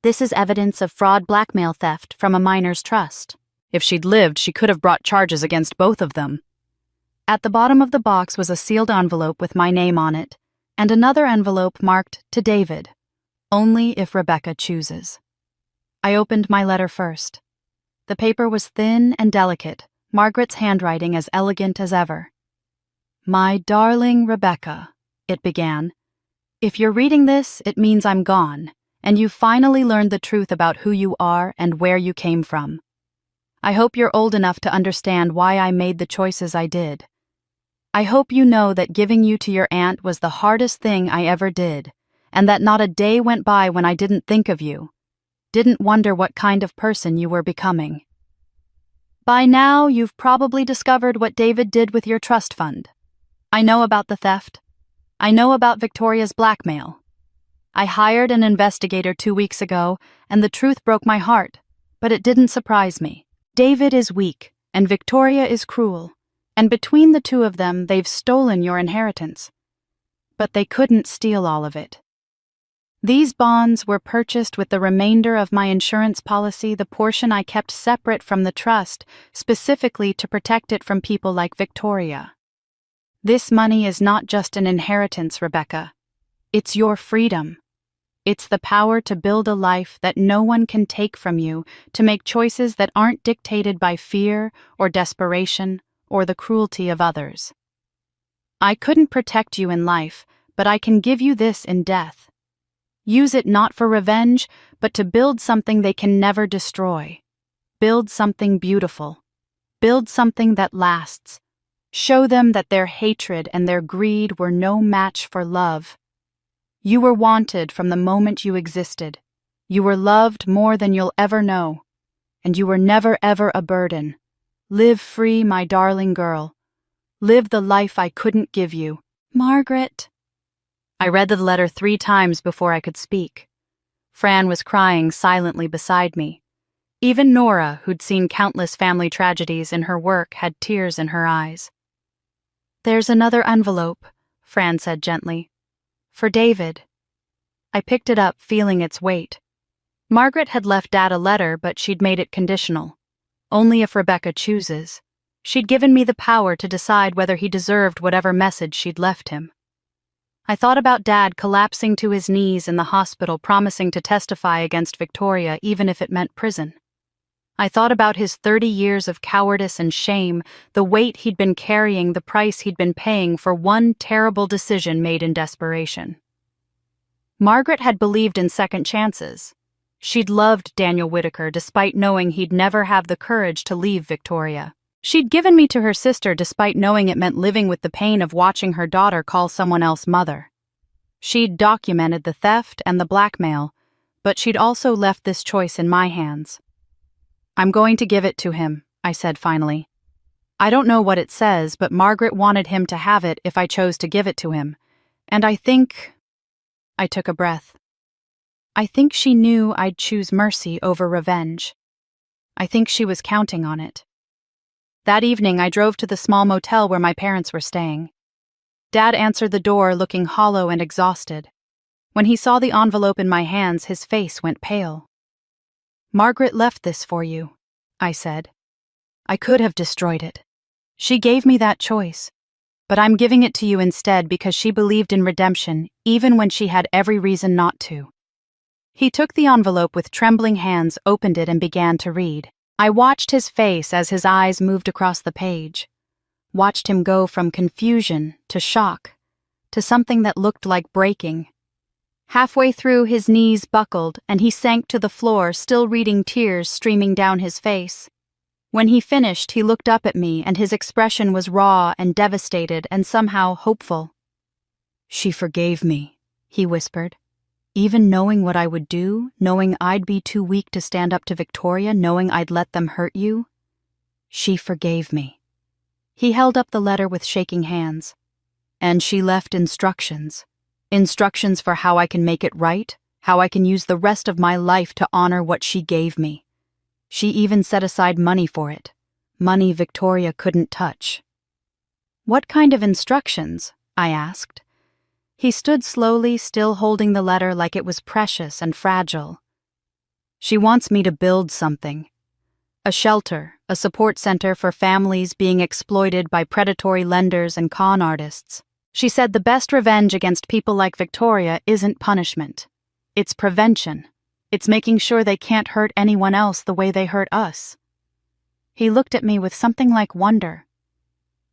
"This is evidence of fraud, blackmail, theft from a minor's trust." If she'd lived, she could have brought charges against both of them. At the bottom of the box was a sealed envelope with my name on it, and another envelope marked "To David, only if Rebecca chooses." I opened my letter first. The paper was thin and delicate, Margaret's handwriting as elegant as ever. "My darling Rebecca," it began. "If you're reading this, it means I'm gone, and you've finally learned the truth about who you are and where you came from. I hope you're old enough to understand why I made the choices I did. I hope you know that giving you to your aunt was the hardest thing I ever did, and that not a day went by when I didn't think of you, didn't wonder what kind of person you were becoming. By now, you've probably discovered what David did with your trust fund. I know about the theft. I know about Victoria's blackmail. I hired an investigator 2 weeks ago, and the truth broke my heart, but it didn't surprise me. David is weak, and Victoria is cruel, and between the two of them, they've stolen your inheritance. But they couldn't steal all of it. These bonds were purchased with the remainder of my insurance policy, the portion I kept separate from the trust, specifically to protect it from people like Victoria. This money is not just an inheritance, Rebecca. It's your freedom. It's the power to build a life that no one can take from you, to make choices that aren't dictated by fear or desperation or the cruelty of others. I couldn't protect you in life, but I can give you this in death. Use it not for revenge, but to build something they can never destroy. Build something beautiful. Build something that lasts. Show them that their hatred and their greed were no match for love. You were wanted from the moment you existed. You were loved more than you'll ever know. And you were never ever a burden. Live free, my darling girl. Live the life I couldn't give you. Margaret. I read the letter 3 times before I could speak. Fran was crying silently beside me. Even Nora, who'd seen countless family tragedies in her work, had tears in her eyes. "There's another envelope," Fran said gently. "For David." I picked it up, feeling its weight. Margaret had left Dad a letter, but she'd made it conditional. Only if Rebecca chooses. She'd given me the power to decide whether he deserved whatever message she'd left him. I thought about Dad collapsing to his knees in the hospital, promising to testify against Victoria even if it meant prison. I thought about his 30 years of cowardice and shame, the weight he'd been carrying, the price he'd been paying for one terrible decision made in desperation. Margaret had believed in second chances. She'd loved Daniel Whitaker despite knowing he'd never have the courage to leave Victoria. She'd given me to her sister despite knowing it meant living with the pain of watching her daughter call someone else mother. She'd documented the theft and the blackmail, but she'd also left this choice in my hands. "I'm going to give it to him," I said finally. I don't know what it says, but Margaret wanted him to have it if I chose to give it to him. And I think... I took a breath. I think she knew I'd choose mercy over revenge. I think she was counting on it. That evening, I drove to the small motel where my parents were staying. Dad answered the door looking hollow and exhausted. When he saw the envelope in my hands, his face went pale. "Margaret left this for you," I said. "I could have destroyed it. She gave me that choice, but I'm giving it to you instead because she believed in redemption even when she had every reason not to." He took the envelope with trembling hands, opened it, and began to read. I watched his face as his eyes moved across the page, watched him go from confusion to shock to something that looked like breaking. Halfway through, his knees buckled and he sank to the floor, still reading, tears streaming down his face. When he finished, he looked up at me and his expression was raw and devastated and somehow hopeful. "She forgave me," he whispered. "Even knowing what I would do, knowing I'd be too weak to stand up to Victoria, knowing I'd let them hurt you. She forgave me." He held up the letter with shaking hands. "And she left instructions. Instructions for how I can make it right, how I can use the rest of my life to honor what she gave me. She even set aside money for it. Money Victoria couldn't touch." "What kind of instructions?" I asked. He stood slowly, still holding the letter like it was precious and fragile. "She wants me to build something. A shelter, a support center for families being exploited by predatory lenders and con artists. She said the best revenge against people like Victoria isn't punishment. It's prevention. It's making sure they can't hurt anyone else the way they hurt us." He looked at me with something like wonder.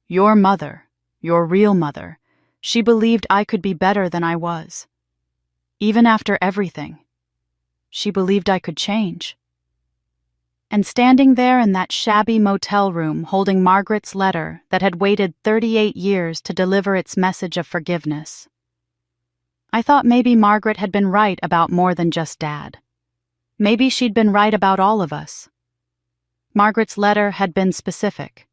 "Your mother, your real mother, she believed I could be better than I was. Even after everything. She believed I could change." And standing there in that shabby motel room holding Margaret's letter that had waited 38 years to deliver its message of forgiveness, I thought maybe Margaret had been right about more than just Dad. Maybe she'd been right about all of us. Margaret's letter had been specific.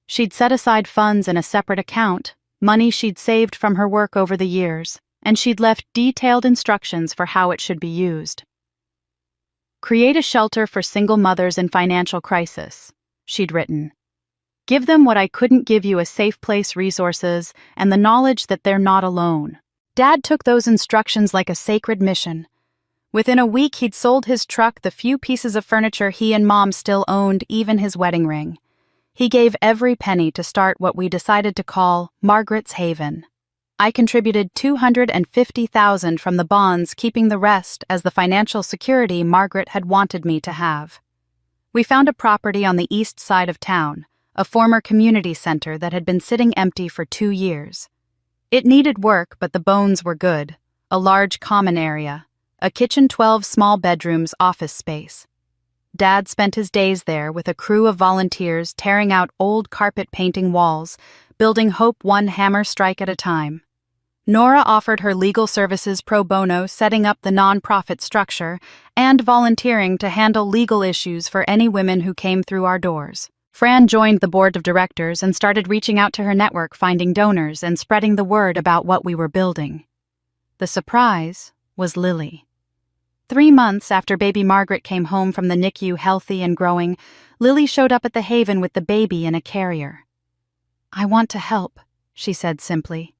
She'd set aside funds in a separate account, money she'd saved from her work over the years, and she'd left detailed instructions for how it should be used. "Create a shelter for single mothers in financial crisis," she'd written. "Give them what I couldn't give you, a safe place, resources, and the knowledge that they're not alone." Dad took those instructions like a sacred mission. Within a week, he'd sold his truck, the few pieces of furniture he and Mom still owned, even his wedding ring. He gave every penny to start what we decided to call Margaret's Haven. I contributed $250,000 from the bonds, keeping the rest as the financial security Margaret had wanted me to have. We found a property on the east side of town, a former community center that had been sitting empty for 2 years. It needed work, but the bones were good. A large common area, a kitchen, 12 small bedrooms, office space. Dad spent his days there with a crew of volunteers tearing out old carpet, painting walls, building hope one hammer strike at a time. Nora offered her legal services pro bono, setting up the non-profit structure, and volunteering to handle legal issues for any women who came through our doors. Fran joined the board of directors and started reaching out to her network, finding donors and spreading the word about what we were building. The surprise was Lily. 3 months after baby Margaret came home from the NICU healthy and growing, Lily showed up at the Haven with the baby in a carrier. "I want to help," she said simply.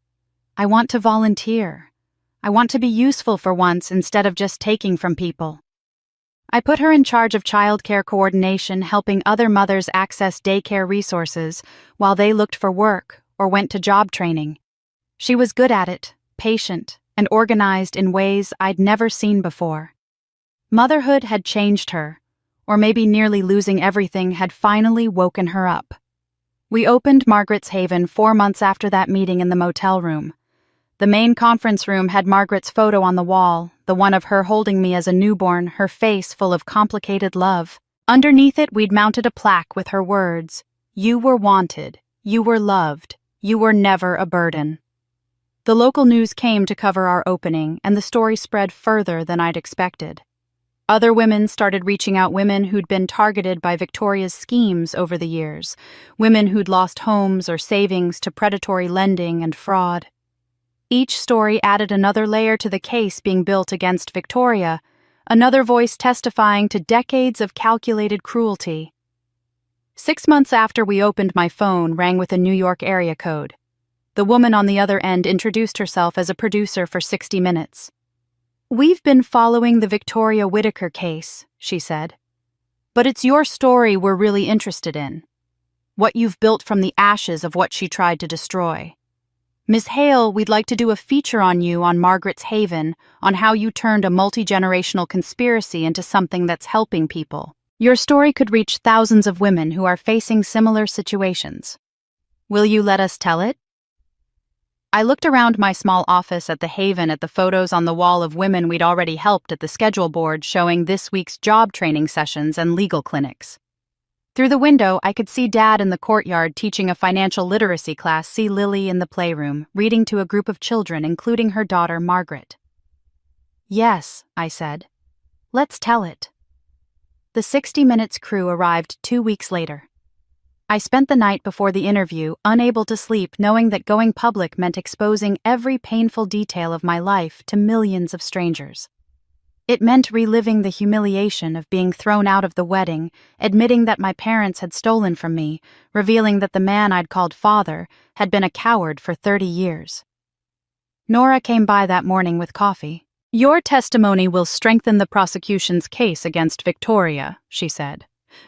"I want to volunteer. I want to be useful for once instead of just taking from people." I put her in charge of childcare coordination, helping other mothers access daycare resources while they looked for work or went to job training. She was good at it, patient, and organized in ways I'd never seen before. Motherhood had changed her, or maybe nearly losing everything had finally woken her up. We opened Margaret's Haven 4 months after that meeting in the motel room. The main conference room had Margaret's photo on the wall, the one of her holding me as a newborn, her face full of complicated love. Underneath it, we'd mounted a plaque with her words, "You were wanted, you were loved, you were never a burden." The local news came to cover our opening, and the story spread further than I'd expected. Other women started reaching out, women who'd been targeted by Victoria's schemes over the years, women who'd lost homes or savings to predatory lending and fraud. Each story added another layer to the case being built against Victoria, another voice testifying to decades of calculated cruelty. 6 months after we opened, my phone rang with a New York area code. The woman on the other end introduced herself as a producer for 60 Minutes. "We've been following the Victoria Whitaker case," she said. "But it's your story we're really interested in. What you've built from the ashes of what she tried to destroy. Ms. Hale, we'd like to do a feature on you on Margaret's Haven, on how you turned a multi-generational conspiracy into something that's helping people. Your story could reach thousands of women who are facing similar situations. Will you let us tell it?" I looked around my small office at the Haven at the photos on the wall of women we'd already helped at the schedule board showing this week's job training sessions and legal clinics. Through the window, I could see Dad in the courtyard teaching a financial literacy class, see Lily in the playroom, reading to a group of children, including her daughter, Margaret. "Yes," I said. "Let's tell it." The 60 Minutes crew arrived 2 weeks later. I spent the night before the interview, unable to sleep, knowing that going public meant exposing every painful detail of my life to millions of strangers. It meant reliving the humiliation of being thrown out of the wedding, admitting that my parents had stolen from me, revealing that the man I'd called father had been a coward for 30 years. Nora came by that morning with coffee. "Your testimony will strengthen the prosecution's case against Victoria," she said.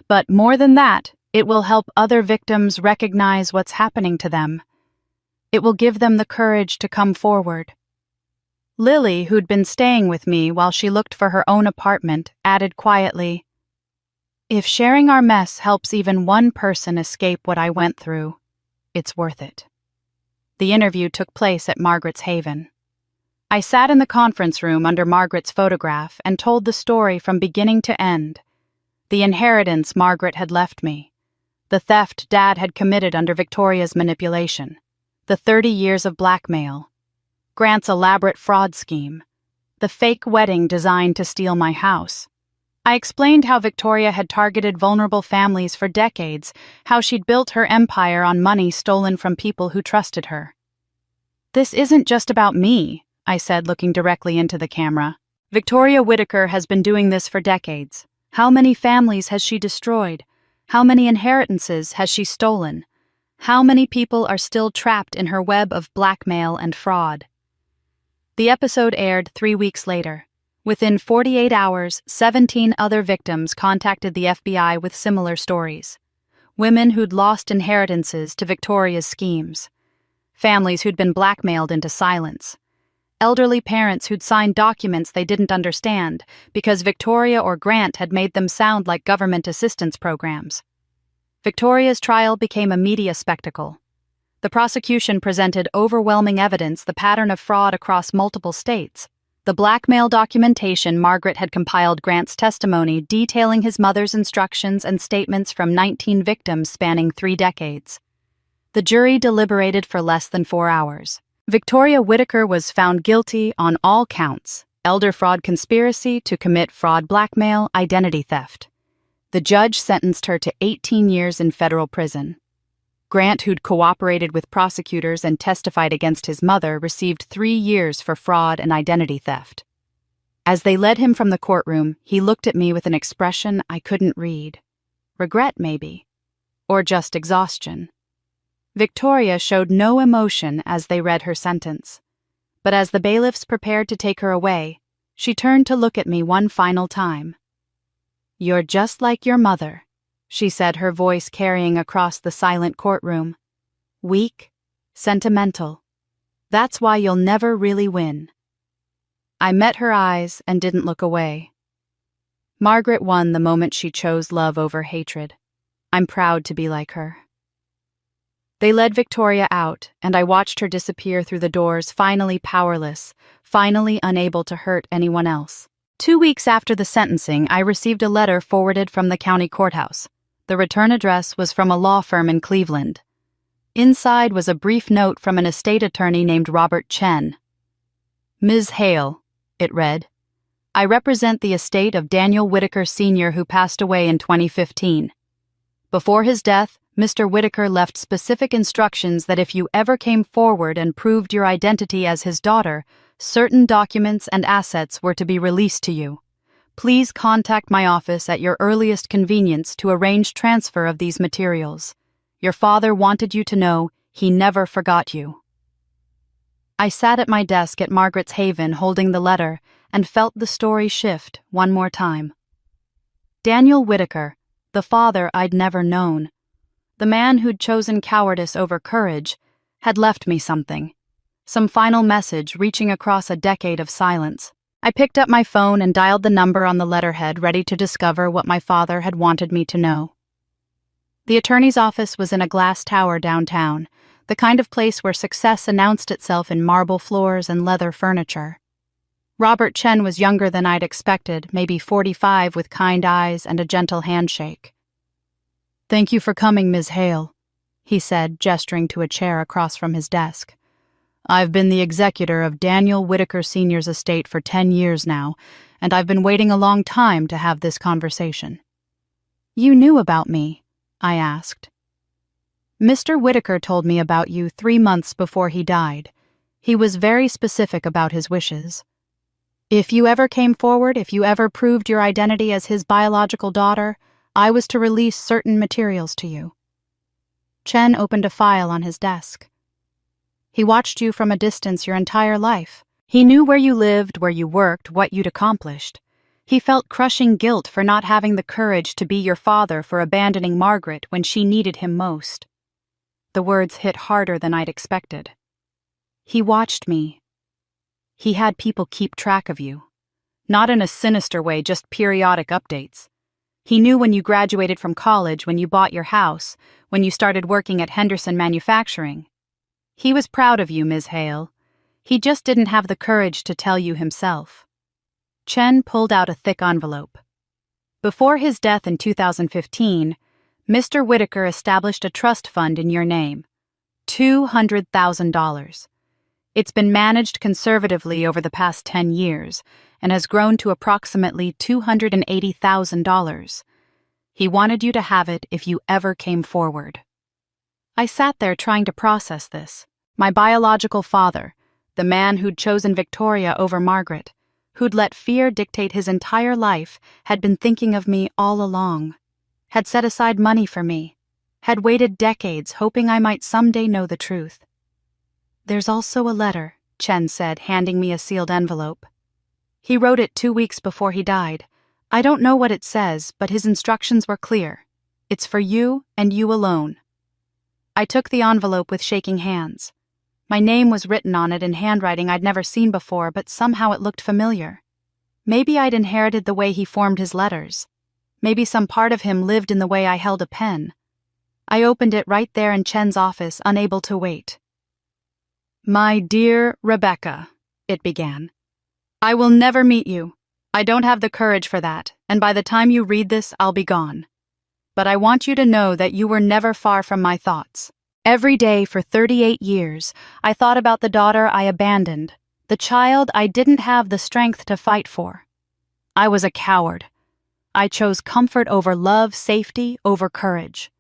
"But more than that, it will help other victims recognize what's happening to them. It will give them the courage to come forward." Lily, who'd been staying with me while she looked for her own apartment, added quietly, "If sharing our mess helps even one person escape what I went through, it's worth it." The interview took place at Margaret's Haven. I sat in the conference room under Margaret's photograph and told the story from beginning to end. The inheritance Margaret had left me, the theft Dad had committed under Victoria's manipulation, the 30 years of blackmail, Grant's elaborate fraud scheme, the fake wedding designed to steal my house. I explained how Victoria had targeted vulnerable families for decades, how she'd built her empire on money stolen from people who trusted her. "This isn't just about me," I said, looking directly into the camera. "Victoria Whitaker has been doing this for decades. How many families has she destroyed? How many inheritances has she stolen? How many people are still trapped in her web of blackmail and fraud?" The episode aired 3 weeks later. Within 48 hours, 17 other victims contacted the FBI with similar stories. Women who'd lost inheritances to Victoria's schemes. Families who'd been blackmailed into silence. Elderly parents who'd signed documents they didn't understand because Victoria or Grant had made them sound like government assistance programs. Victoria's trial became a media spectacle. The prosecution presented overwhelming evidence, the pattern of fraud across multiple states. The blackmail documentation Margaret had compiled, Grant's testimony detailing his mother's instructions and statements from 19 victims spanning 3 decades. The jury deliberated for less than 4 hours. Victoria Whitaker was found guilty on all counts: elder fraud conspiracy to commit fraud, blackmail, identity theft. The judge sentenced her to 18 years in federal prison. Grant, who'd cooperated with prosecutors and testified against his mother, received 3 years for fraud and identity theft. As they led him from the courtroom, he looked at me with an expression I couldn't read. Regret, maybe. Or just exhaustion. Victoria showed no emotion as they read her sentence. But as the bailiffs prepared to take her away, she turned to look at me one final time. "You're just like your mother," she said, her voice carrying across the silent courtroom. "Weak, sentimental. That's why you'll never really win." I met her eyes and didn't look away. Margaret won the moment she chose love over hatred. I'm proud to be like her. They led Victoria out, and I watched her disappear through the doors, finally powerless, finally unable to hurt anyone else. 2 weeks after the sentencing, I received a letter forwarded from the county courthouse. The return address was from a law firm in Cleveland. Inside was a brief note from an estate attorney named Robert Chen. "Ms. Hale," it read, I represent the estate of Daniel Whitaker Sr., who passed away in 2015. Before his death, Mr. Whitaker left specific instructions that if you ever came forward and proved your identity as his daughter, certain documents and assets were to be released to you. Please contact my office at your earliest convenience to arrange transfer of these materials. Your father wanted you to know he never forgot you. I sat at my desk at Margaret's Haven holding the letter and felt the story shift one more time. Daniel Whitaker, the father I'd never known, the man who'd chosen cowardice over courage, had left me something. Some final message reaching across a decade of silence. I picked up my phone and dialed the number on the letterhead, ready to discover what my father had wanted me to know. The attorney's office was in a glass tower downtown, the kind of place where success announced itself in marble floors and leather furniture. Robert Chen was younger than I'd expected, maybe 45, with kind eyes and a gentle handshake. "Thank you for coming, Ms. Hale," he said, gesturing to a chair across from his desk. "I've been the executor of Daniel Whitaker Sr.'s estate for 10 years now, and I've been waiting a long time to have this conversation." "You knew about me?" I asked. "Mr. Whitaker told me about you 3 months before he died. He was very specific about his wishes. If you ever came forward, if you ever proved your identity as his biological daughter, I was to release certain materials to you." Chen opened a file on his desk. "He watched you from a distance your entire life. He knew where you lived, where you worked, what you'd accomplished. He felt crushing guilt for not having the courage to be your father, for abandoning Margaret when she needed him most." The words hit harder than I'd expected. "He watched me. He had people keep track of you. Not in a sinister way, just periodic updates. He knew when you graduated from college, when you bought your house, when you started working at Henderson Manufacturing. He was proud of you, Ms. Hale. He just didn't have the courage to tell you himself." Chen pulled out a thick envelope. "Before his death in 2015, Mr. Whitaker established a trust fund in your name, $200,000. It's been managed conservatively over the past 10 years and has grown to approximately $280,000. He wanted you to have it if you ever came forward." I sat there trying to process this. My biological father, the man who'd chosen Victoria over Margaret, who'd let fear dictate his entire life, had been thinking of me all along, had set aside money for me, had waited decades hoping I might someday know the truth. "There's also a letter," Chen said, handing me a sealed envelope. "He wrote it 2 weeks before he died. I don't know what it says, but his instructions were clear. It's for you and you alone." I took the envelope with shaking hands. My name was written on it in handwriting I'd never seen before, but somehow it looked familiar. Maybe I'd inherited the way he formed his letters. Maybe some part of him lived in the way I held a pen. I opened it right there in Chen's office, unable to wait. "My dear Rebecca," it began. "I will never meet you. I don't have the courage for that, and by the time you read this, I'll be gone. But I want you to know that you were never far from my thoughts. Every day for 38 years, I thought about the daughter I abandoned, the child I didn't have the strength to fight for. I was a coward. I chose comfort over love, safety over courage.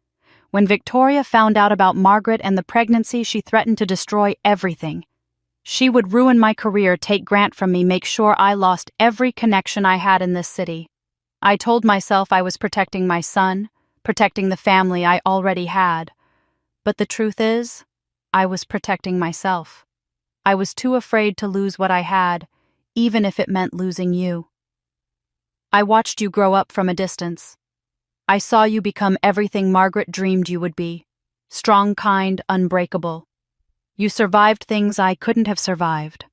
When Victoria found out about Margaret and the pregnancy, she threatened to destroy everything. She would ruin my career, take Grant from me, make sure I lost every connection I had in this city. I told myself I was protecting my son, protecting the family I already had. But the truth is, I was protecting myself. I was too afraid to lose what I had, even if it meant losing you. I watched you grow up from a distance. I saw you become everything Margaret dreamed you would be. Strong, kind, unbreakable. You survived things I couldn't have survived.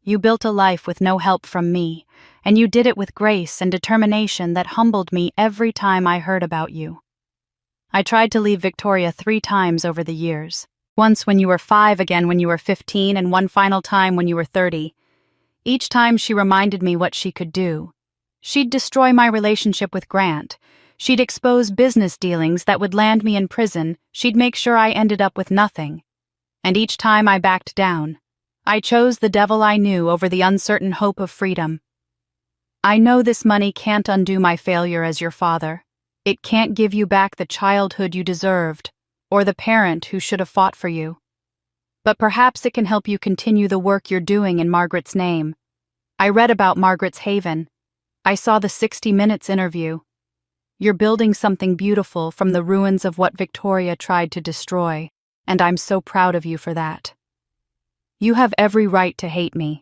You built a life with no help from me, and you did it with grace and determination that humbled me every time I heard about you. I tried to leave Victoria 3 times over the years. Once when you were 5, again when you were 15, and one final time when you were 30. Each time she reminded me what she could do. She'd destroy my relationship with Grant. She'd expose business dealings that would land me in prison. She'd make sure I ended up with nothing. And each time I backed down. I chose the devil I knew over the uncertain hope of freedom. I know this money can't undo my failure as your father. It can't give you back the childhood you deserved, or the parent who should have fought for you. But perhaps it can help you continue the work you're doing in Margaret's name. I read about Margaret's Haven. I saw the 60 Minutes interview. You're building something beautiful from the ruins of what Victoria tried to destroy, and I'm so proud of you for that. You have every right to hate me.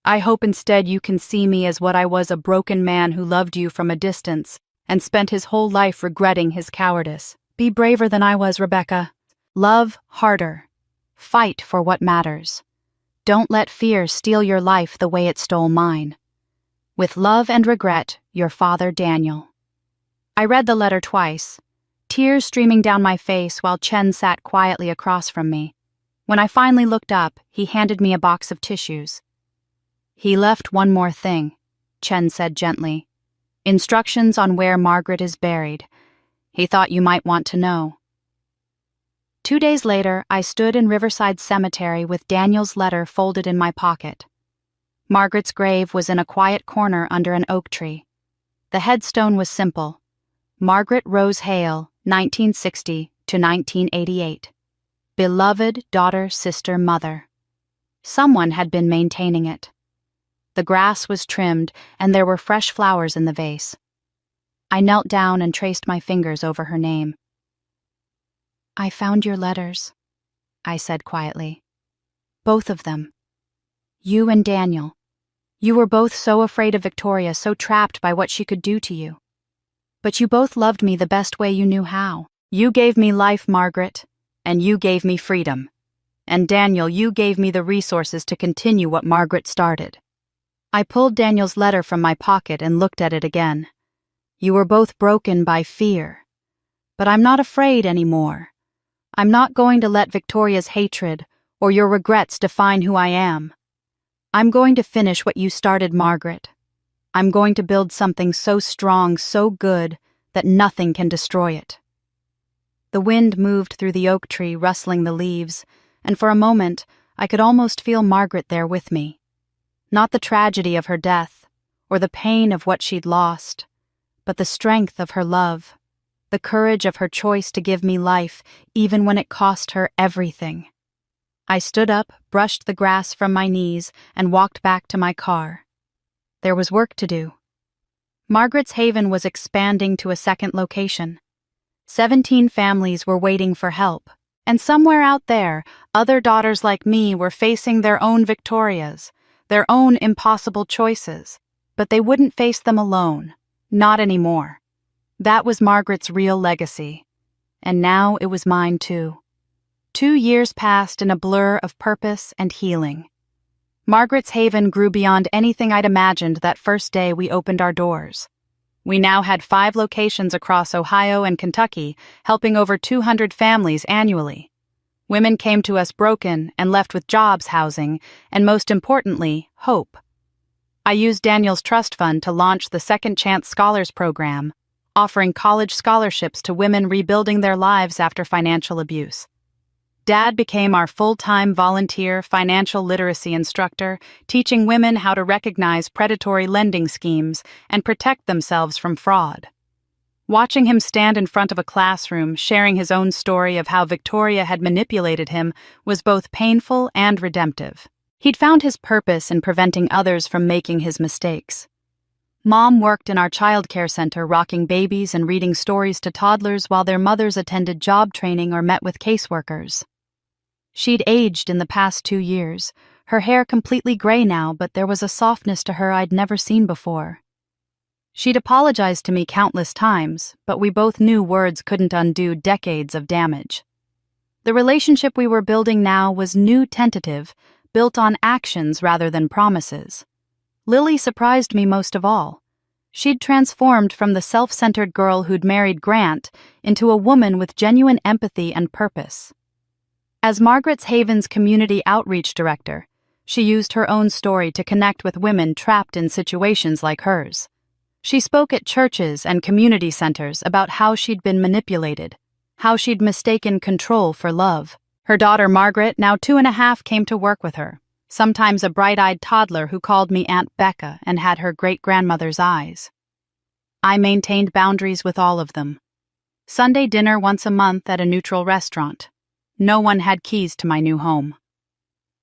I hope instead you can see me as what I was, a broken man who loved you from a distance and spent his whole life regretting his cowardice. Be braver than I was, Rebecca. Love harder. Fight for what matters. Don't let fear steal your life the way it stole mine. With love and regret, your father, Daniel. I read the letter twice, tears streaming down my face while Chen sat quietly across from me. When I finally looked up, he handed me a box of tissues. He left one more thing, Chen said gently. Instructions on where Margaret is buried. He thought you might want to know. 2 days later, I stood in Riverside Cemetery with Daniel's letter folded in my pocket. Margaret's grave was in a quiet corner under an oak tree. The headstone was simple. Margaret Rose Hale, 1960 to 1988. Beloved daughter, sister, mother. Someone had been maintaining it. The grass was trimmed, and there were fresh flowers in the vase. I knelt down and traced my fingers over her name. I found your letters, I said quietly. Both of them. You and Daniel. You were both so afraid of Victoria, so trapped by what she could do to you. But you both loved me the best way you knew how. You gave me life, Margaret, and you gave me freedom. And Daniel, you gave me the resources to continue what Margaret started. I pulled Daniel's letter from my pocket and looked at it again. You were both broken by fear. But I'm not afraid anymore. I'm not going to let Victoria's hatred or your regrets define who I am. I'm going to finish what you started, Margaret. I'm going to build something so strong, so good, that nothing can destroy it. The wind moved through the oak tree, rustling the leaves, and for a moment I could almost feel Margaret there with me. Not the tragedy of her death, or the pain of what she'd lost, but the strength of her love, the courage of her choice to give me life, even when it cost her everything. I stood up, brushed the grass from my knees, and walked back to my car. There was work to do. Margaret's Haven was expanding to a second location. 17 families were waiting for help, and somewhere out there, other daughters like me were facing their own Victorias, their own impossible choices, but they wouldn't face them alone, not anymore. That was Margaret's real legacy, and now it was mine too. 2 years passed in a blur of purpose and healing. Margaret's Haven grew beyond anything I'd imagined that first day we opened our doors. We now had 5 locations across Ohio and Kentucky, helping over 200 families annually. Women came to us broken and left with jobs, housing, and most importantly, hope. I used Daniel's trust fund to launch the Second Chance Scholars Program, offering college scholarships to women rebuilding their lives after financial abuse. Dad became our full-time volunteer financial literacy instructor, teaching women how to recognize predatory lending schemes and protect themselves from fraud. Watching him stand in front of a classroom, sharing his own story of how Victoria had manipulated him, was both painful and redemptive. He'd found his purpose in preventing others from making his mistakes. Mom worked in our childcare center, rocking babies and reading stories to toddlers while their mothers attended job training or met with caseworkers. She'd aged in the past 2 years, her hair completely gray now, but there was a softness to her I'd never seen before. She'd apologized to me countless times, but we both knew words couldn't undo decades of damage. The relationship we were building now was new, tentative, built on actions rather than promises. Lily surprised me most of all. She'd transformed from the self-centered girl who'd married Grant into a woman with genuine empathy and purpose. As Margaret's Haven's community outreach director, she used her own story to connect with women trapped in situations like hers. She spoke at churches and community centers about how she'd been manipulated, how she'd mistaken control for love. Her daughter Margaret, now 2.5, came to work with her, sometimes a bright-eyed toddler who called me Aunt Becca and had her great-grandmother's eyes. I maintained boundaries with all of them. Sunday dinner once a month at a neutral restaurant. No one had keys to my new home.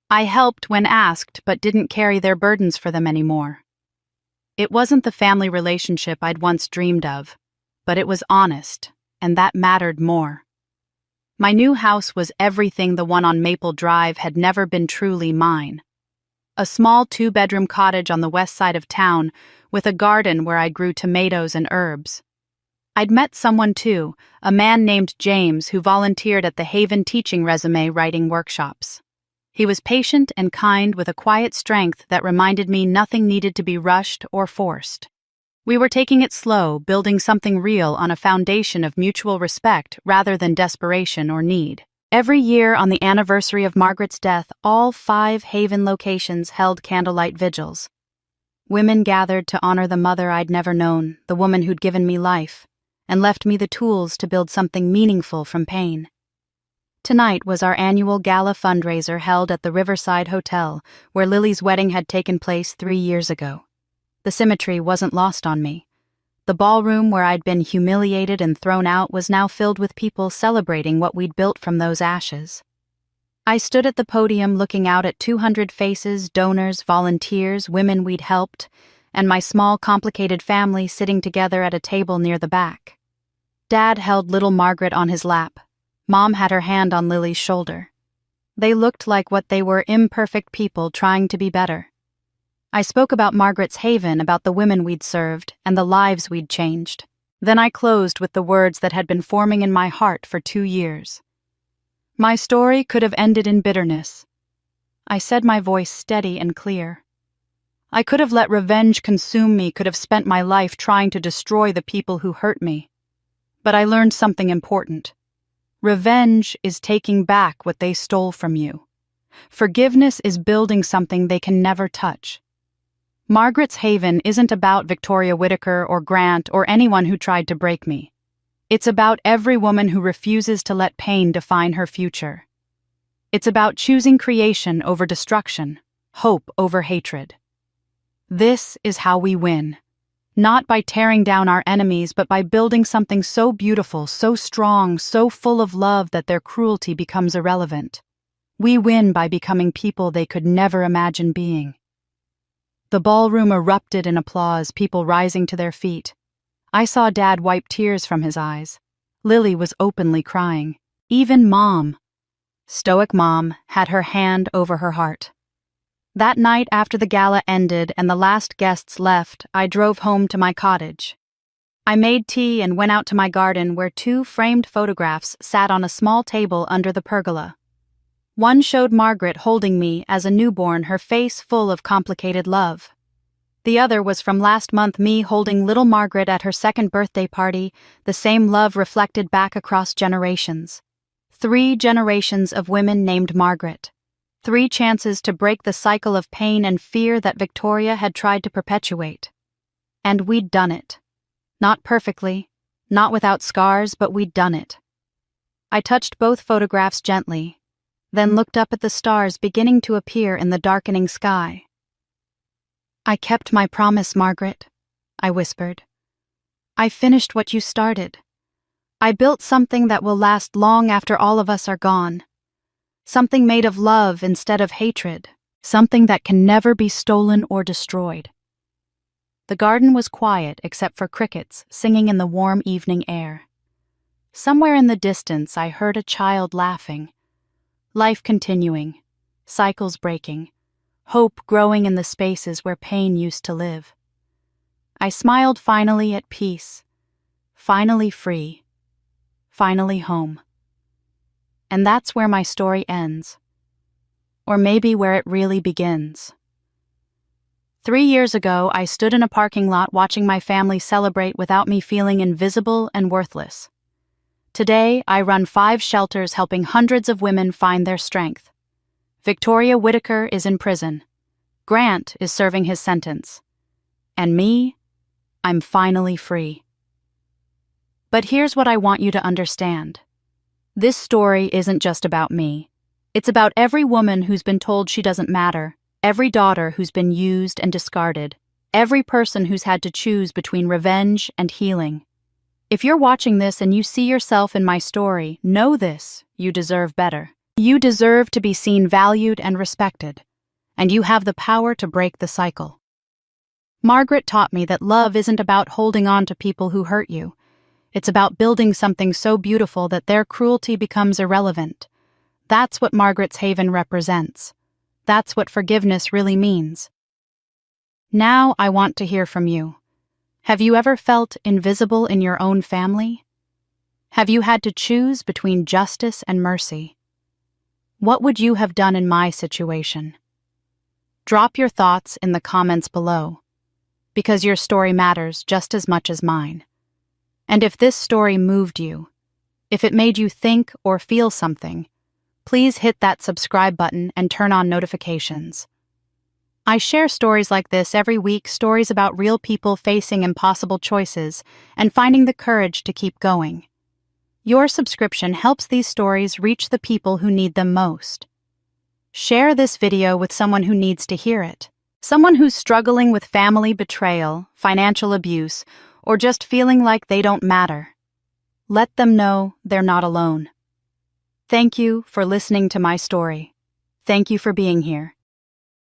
I helped when asked but didn't carry their burdens for them anymore. It wasn't the family relationship I'd once dreamed of, but it was honest, and that mattered more. My new house was everything the one on Maple Drive had never been truly mine. A small 2-bedroom cottage on the west side of town with a garden where I grew tomatoes and herbs. I'd met someone too, a man named James who volunteered at the Haven Teaching Resume writing workshops. He was patient and kind with a quiet strength that reminded me nothing needed to be rushed or forced. We were taking it slow, building something real on a foundation of mutual respect rather than desperation or need. Every year on the anniversary of Margaret's death, all 5 Haven locations held candlelight vigils. Women gathered to honor the mother I'd never known, the woman who'd given me life, and left me the tools to build something meaningful from pain. Tonight was our annual gala fundraiser held at the Riverside Hotel, where Lily's wedding had taken place 3 years ago. The symmetry wasn't lost on me. The ballroom where I'd been humiliated and thrown out was now filled with people celebrating what we'd built from those ashes. I stood at the podium looking out at 200 faces, donors, volunteers, women we'd helped, and my small, complicated family sitting together at a table near the back. Dad held little Margaret on his lap. Mom had her hand on Lily's shoulder. They looked like what they were, imperfect people trying to be better. I spoke about Margaret's Haven, about the women we'd served, and the lives we'd changed. Then I closed with the words that had been forming in my heart for 2 years. My story could have ended in bitterness. I said, my voice steady and clear. I could have let revenge consume me, could have spent my life trying to destroy the people who hurt me. But I learned something important. Revenge is taking back what they stole from you. Forgiveness is building something they can never touch. Margaret's Haven isn't about Victoria Whitaker or Grant or anyone who tried to break me. It's about every woman who refuses to let pain define her future. It's about choosing creation over destruction, hope over hatred. This is how we win. Not by tearing down our enemies, but by building something so beautiful, so strong, so full of love that their cruelty becomes irrelevant. We win by becoming people they could never imagine being. The ballroom erupted in applause, people rising to their feet. I saw Dad wipe tears from his eyes. Lily was openly crying. Even Mom, stoic Mom, had her hand over her heart. That night after the gala ended and the last guests left, I drove home to my cottage. I made tea and went out to my garden where 2 framed photographs sat on a small table under the pergola. One showed Margaret holding me as a newborn, her face full of complicated love. The other was from last month, me holding little Margaret at her 2nd birthday party, the same love reflected back across generations. 3 generations of women named Margaret. 3 chances to break the cycle of pain and fear that Victoria had tried to perpetuate. And we'd done it. Not perfectly, not without scars, but we'd done it. I touched both photographs gently, then looked up at the stars beginning to appear in the darkening sky. I kept my promise, Margaret, I whispered. I finished what you started. I built something that will last long after all of us are gone. Something made of love instead of hatred. Something that can never be stolen or destroyed. The garden was quiet except for crickets singing in the warm evening air. Somewhere in the distance I heard a child laughing. Life continuing, cycles breaking, hope growing in the spaces where pain used to live. I smiled, finally at peace, finally free, finally home. And that's where my story ends. Or maybe where it really begins. 3 years ago, I stood in a parking lot watching my family celebrate without me feeling invisible and worthless. Today, I run 5 shelters helping hundreds of women find their strength. Victoria Whitaker is in prison. Grant is serving his sentence. And me, I'm finally free. But here's what I want you to understand. This story isn't just about me. It's about every woman who's been told she doesn't matter, every daughter who's been used and discarded, every person who's had to choose between revenge and healing. If you're watching this and you see yourself in my story, know this: you deserve better. You deserve to be seen, valued, and respected, and you have the power to break the cycle. Margaret taught me that love isn't about holding on to people who hurt you. It's about building something so beautiful that their cruelty becomes irrelevant. That's what Margaret's Haven represents. That's what forgiveness really means. Now I want to hear from you. Have you ever felt invisible in your own family? Have you had to choose between justice and mercy? What would you have done in my situation? Drop your thoughts in the comments below, because your story matters just as much as mine. And if this story moved you, if it made you think or feel something, please hit that subscribe button and turn on notifications. I share stories like this every week, stories about real people facing impossible choices and finding the courage to keep going. Your subscription helps these stories reach the people who need them most. Share this video with someone who needs to hear it. Someone who's struggling with family betrayal, financial abuse, or just feeling like they don't matter. Let them know they're not alone. Thank you for listening to my story. Thank you for being here.